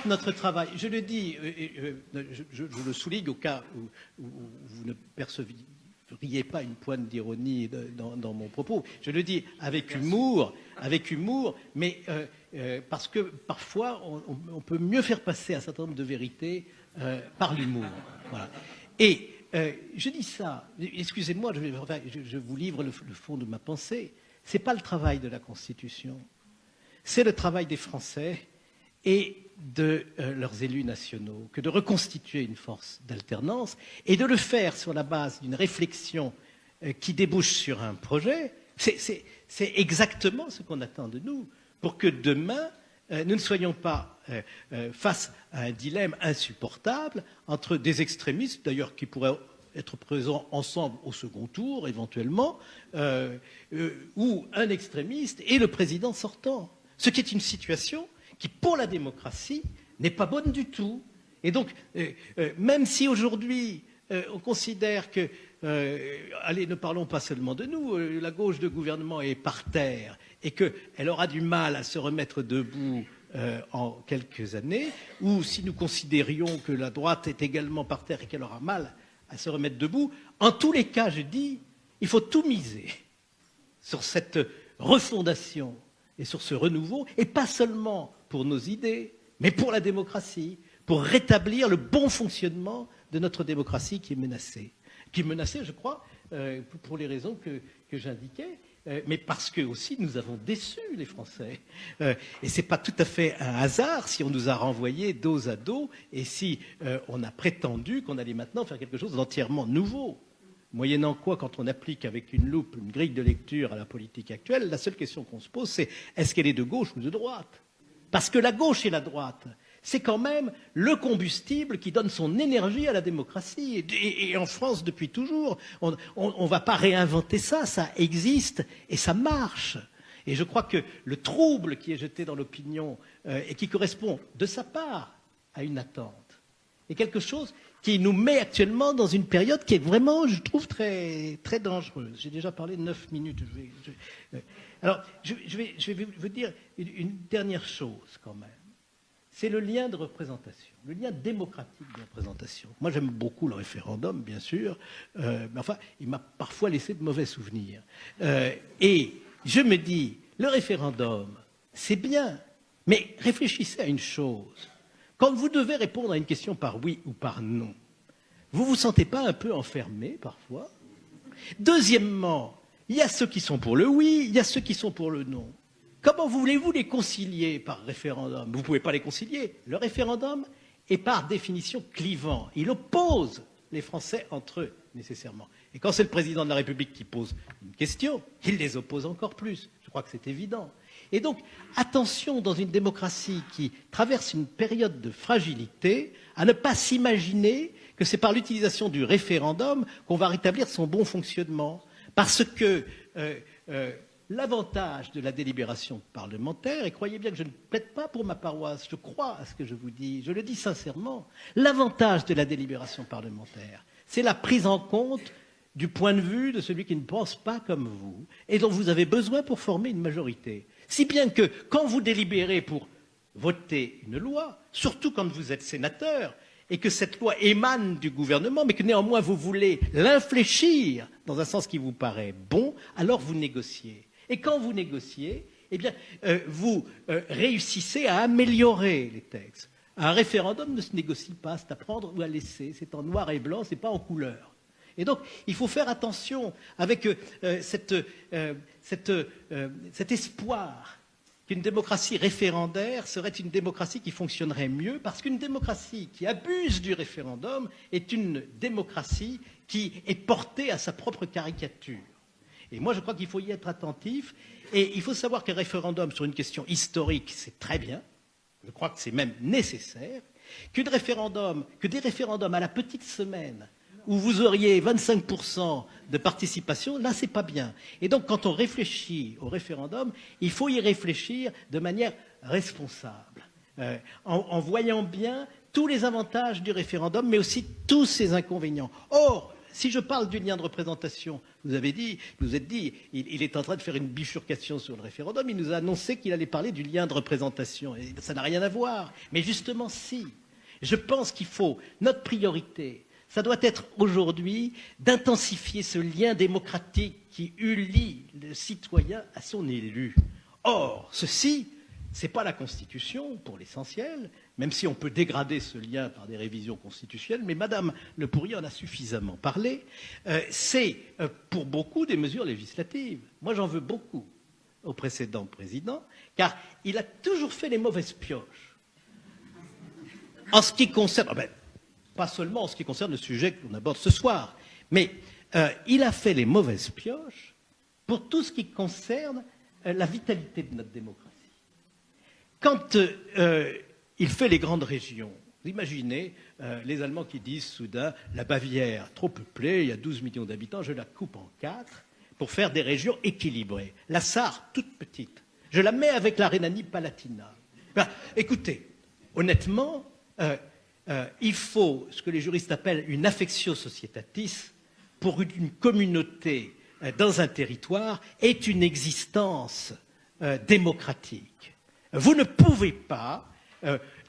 notre travail, je le dis, je le souligne au cas où vous ne percevriez pas une pointe d'ironie dans mon propos. Je le dis avec humour, mais parce que parfois on peut mieux faire passer un certain nombre de vérités par l'humour. Voilà. Et je dis ça, excusez-moi, je vous livre le fond de ma pensée. C'est pas le travail de la Constitution. C'est le travail des Français et de leurs élus nationaux que de reconstituer une force d'alternance et de le faire sur la base d'une réflexion qui débouche sur un projet. C'est exactement ce qu'on attend de nous pour que demain, nous ne soyons pas face à un dilemme insupportable entre des extrémistes, d'ailleurs qui pourraient être présents ensemble au second tour, éventuellement, ou un extrémiste et le président sortant. Ce qui est une situation qui, pour la démocratie, n'est pas bonne du tout. Et donc, même si aujourd'hui, on considère que, allez, ne parlons pas seulement de nous, la gauche de gouvernement est par terre et qu'elle aura du mal à se remettre debout en quelques années, ou si nous considérions que la droite est également par terre et qu'elle aura mal à se remettre debout, en tous les cas, je dis, il faut tout miser sur cette refondation et sur ce renouveau, et pas seulement pour nos idées, mais pour la démocratie, pour rétablir le bon fonctionnement de notre démocratie qui est menacée. Qui est menacée, je crois, pour les raisons que j'indiquais, mais parce que aussi nous avons déçu les Français. Et ce n'est pas tout à fait un hasard si on nous a renvoyés dos à dos et si on a prétendu qu'on allait maintenant faire quelque chose d'entièrement nouveau. Moyennant quoi, quand on applique avec une loupe une grille de lecture à la politique actuelle, la seule question qu'on se pose, c'est est-ce qu'elle est de gauche ou de droite? Parce que la gauche et la droite, c'est quand même le combustible qui donne son énergie à la démocratie. Et en France, depuis toujours, on ne va pas réinventer ça, ça existe et ça marche. Et je crois que le trouble qui est jeté dans l'opinion et qui correspond de sa part à une attente est quelque chose qui nous met actuellement dans une période qui est vraiment, je trouve, très, très dangereuse. J'ai déjà parlé de 9 minutes. Alors, je vais vous dire une dernière chose quand même. C'est le lien de représentation, le lien démocratique de représentation. Moi, j'aime beaucoup le référendum, bien sûr, mais enfin, il m'a parfois laissé de mauvais souvenirs. Et je me dis, le référendum, c'est bien, mais réfléchissez à une chose. Quand vous devez répondre à une question par oui ou par non, vous ne vous sentez pas un peu enfermé parfois? Deuxièmement, il y a ceux qui sont pour le oui, il y a ceux qui sont pour le non. Comment voulez-vous les concilier par référendum? Vous ne pouvez pas les concilier. Le référendum est par définition clivant. Il oppose les Français entre eux, nécessairement. Et quand c'est le président de la République qui pose une question, il les oppose encore plus. Je crois que c'est évident. Et donc, attention, dans une démocratie qui traverse une période de fragilité, à ne pas s'imaginer que c'est par l'utilisation du référendum qu'on va rétablir son bon fonctionnement. Parce que l'avantage de la délibération parlementaire, et croyez bien que je ne plaide pas pour ma paroisse, je crois à ce que je vous dis, je le dis sincèrement, l'avantage de la délibération parlementaire, c'est la prise en compte du point de vue de celui qui ne pense pas comme vous et dont vous avez besoin pour former une majorité. Si bien que quand vous délibérez pour voter une loi, surtout quand vous êtes sénateur, et que cette loi émane du gouvernement, mais que néanmoins vous voulez l'infléchir dans un sens qui vous paraît bon, alors vous négociez. Et quand vous négociez, eh bien, vous réussissez à améliorer les textes. Un référendum ne se négocie pas, c'est à prendre ou à laisser, c'est en noir et blanc, c'est pas en couleur. Et donc, il faut faire attention avec cet espoir qu'une démocratie référendaire serait une démocratie qui fonctionnerait mieux, parce qu'une démocratie qui abuse du référendum est une démocratie qui est portée à sa propre caricature. Et moi, je crois qu'il faut y être attentif, et il faut savoir qu'un référendum sur une question historique, c'est très bien, je crois que c'est même nécessaire, que des référendums à la petite semaine, où vous auriez 25% de participation, là, c'est pas bien. Et donc, quand on réfléchit au référendum, il faut y réfléchir de manière responsable, en voyant bien tous les avantages du référendum, mais aussi tous ses inconvénients. Or, si je parle du lien de représentation, vous êtes dit, il est en train de faire une bifurcation sur le référendum, il nous a annoncé qu'il allait parler du lien de représentation, et ça n'a rien à voir. Mais justement, si. Je pense qu'il faut, notre priorité, ça doit être aujourd'hui d'intensifier ce lien démocratique qui unit le citoyen à son élu. Or, ceci, ce n'est pas la Constitution, pour l'essentiel, même si on peut dégrader ce lien par des révisions constitutionnelles, mais Madame Le Pourrier en a suffisamment parlé, c'est pour beaucoup des mesures législatives. Moi, j'en veux beaucoup au précédent président, car il a toujours fait les mauvaises pioches. En ce qui concerne... pas seulement en ce qui concerne le sujet qu'on aborde ce soir, mais il a fait les mauvaises pioches pour tout ce qui concerne la vitalité de notre démocratie. Quand il fait les grandes régions, vous imaginez les Allemands qui disent soudain « la Bavière, trop peuplée, il y a 12 millions d'habitants, je la coupe en 4 pour faire des régions équilibrées. La Sarre, toute petite, je la mets avec la Rhénanie-Palatinat. » Écoutez, honnêtement... il faut ce que les juristes appellent une affectio societatis pour une communauté dans un territoire est une existence démocratique. Vous ne pouvez pas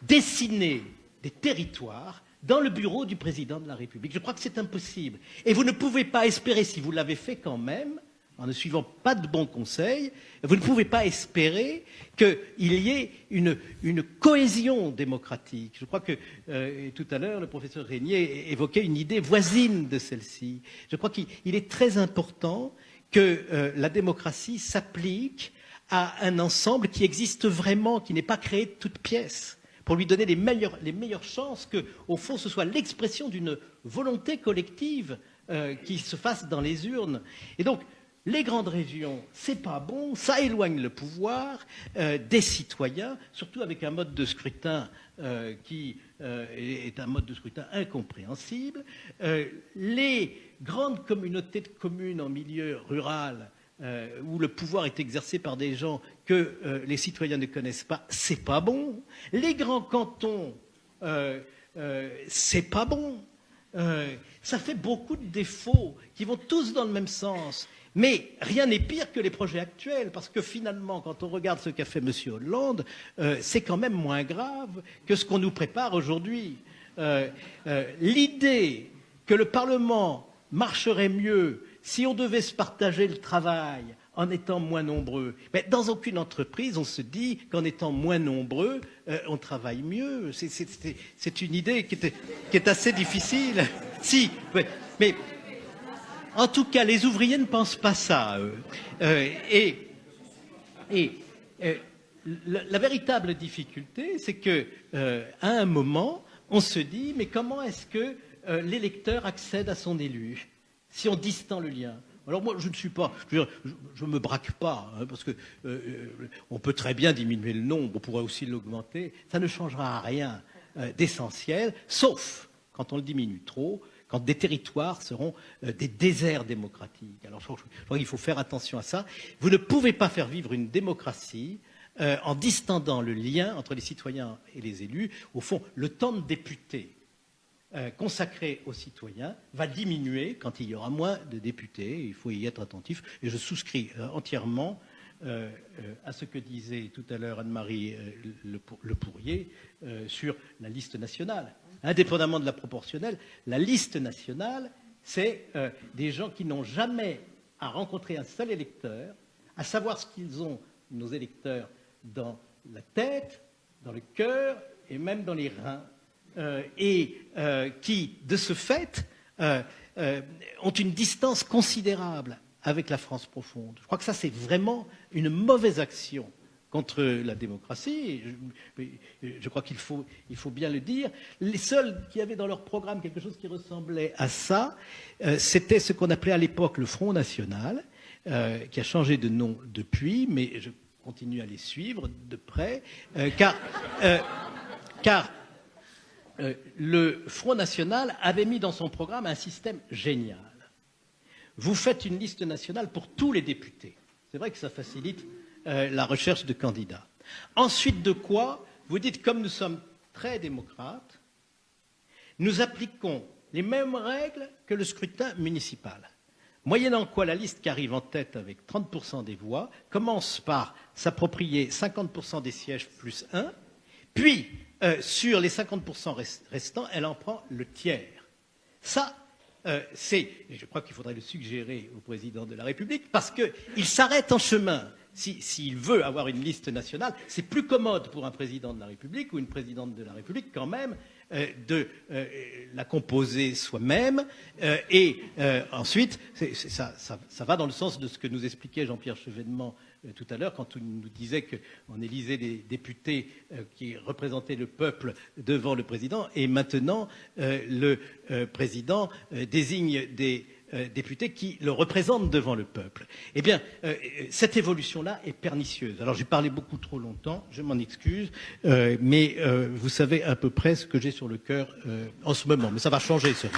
dessiner des territoires dans le bureau du président de la République. Je crois que c'est impossible. Et vous ne pouvez pas espérer, si vous l'avez fait quand même, en ne suivant pas de bons conseils, vous ne pouvez pas espérer qu'il y ait une cohésion démocratique. Je crois que tout à l'heure, le professeur Régnier évoquait une idée voisine de celle-ci. Je crois qu'il est très important que la démocratie s'applique à un ensemble qui existe vraiment, qui n'est pas créé de toutes pièces, pour lui donner les meilleures chances que, au fond, ce soit l'expression d'une volonté collective qui se fasse dans les urnes. Et donc, les grandes régions, c'est pas bon, ça éloigne le pouvoir des citoyens, surtout avec un mode de scrutin qui est un mode de scrutin incompréhensible. Les grandes communautés de communes en milieu rural, où le pouvoir est exercé par des gens que les citoyens ne connaissent pas, c'est pas bon. Les grands cantons, c'est pas bon. Ça fait beaucoup de défauts qui vont tous dans le même sens. Mais rien n'est pire que les projets actuels, parce que finalement, quand on regarde ce qu'a fait M. Hollande, c'est quand même moins grave que ce qu'on nous prépare aujourd'hui. L'idée que le Parlement marcherait mieux si on devait se partager le travail en étant moins nombreux, mais dans aucune entreprise, on se dit qu'en étant moins nombreux, on travaille mieux. C'est une idée qui est assez difficile. Si, mais en tout cas, les ouvriers ne pensent pas ça. La véritable difficulté, c'est que à un moment, on se dit, mais comment est-ce que l'électeur accède à son élu si on distend le lien? Alors moi, je ne suis pas, je me braque pas, hein, parce que on peut très bien diminuer le nombre, on pourrait aussi l'augmenter. Ça ne changera rien d'essentiel, sauf quand on le diminue trop, quand des territoires seront des déserts démocratiques. Alors je crois qu'il faut faire attention à ça. Vous ne pouvez pas faire vivre une démocratie en distendant le lien entre les citoyens et les élus. Au fond, le temps de députés consacré aux citoyens va diminuer quand il y aura moins de députés. Il faut y être attentif. Et je souscris entièrement à ce que disait tout à l'heure Anne-Marie Le Pourrier sur la liste nationale. Indépendamment de la proportionnelle, la liste nationale, c'est des gens qui n'ont jamais à rencontrer un seul électeur, à savoir ce qu'ils ont, nos électeurs, dans la tête, dans le cœur et même dans les reins, et qui, de ce fait, ont une distance considérable avec la France profonde. Je crois que ça, c'est vraiment une mauvaise action contre la démocratie. Je crois qu'il faut bien le dire. Les seuls qui avaient dans leur programme quelque chose qui ressemblait à ça, c'était ce qu'on appelait à l'époque le Front National, qui a changé de nom depuis, mais je continue à les suivre de près, car le Front National avait mis dans son programme un système génial. Vous faites une liste nationale pour tous les députés. C'est vrai que ça facilite la recherche de candidats. Ensuite de quoi, vous dites, comme nous sommes très démocrates, nous appliquons les mêmes règles que le scrutin municipal. Moyennant quoi, la liste qui arrive en tête avec 30% des voix commence par s'approprier 50% des sièges plus 1, puis sur les 50% restants, elle en prend le tiers. Ça, je crois qu'il faudrait le suggérer au président de la République, parce qu'il s'arrête en chemin. S'il veut avoir une liste nationale, c'est plus commode pour un président de la République ou une présidente de la République quand même de la composer soi-même. Et ensuite, ça va dans le sens de ce que nous expliquait Jean-Pierre Chevènement tout à l'heure, quand il nous disait qu'on élisait des députés qui représentaient le peuple devant le président, et maintenant le président désigne des députés qui le représentent devant le peuple. Eh bien, cette évolution-là est pernicieuse. Alors, j'ai parlé beaucoup trop longtemps, je m'en excuse, mais vous savez à peu près ce que j'ai sur le cœur en ce moment. Mais ça va changer, sûrement.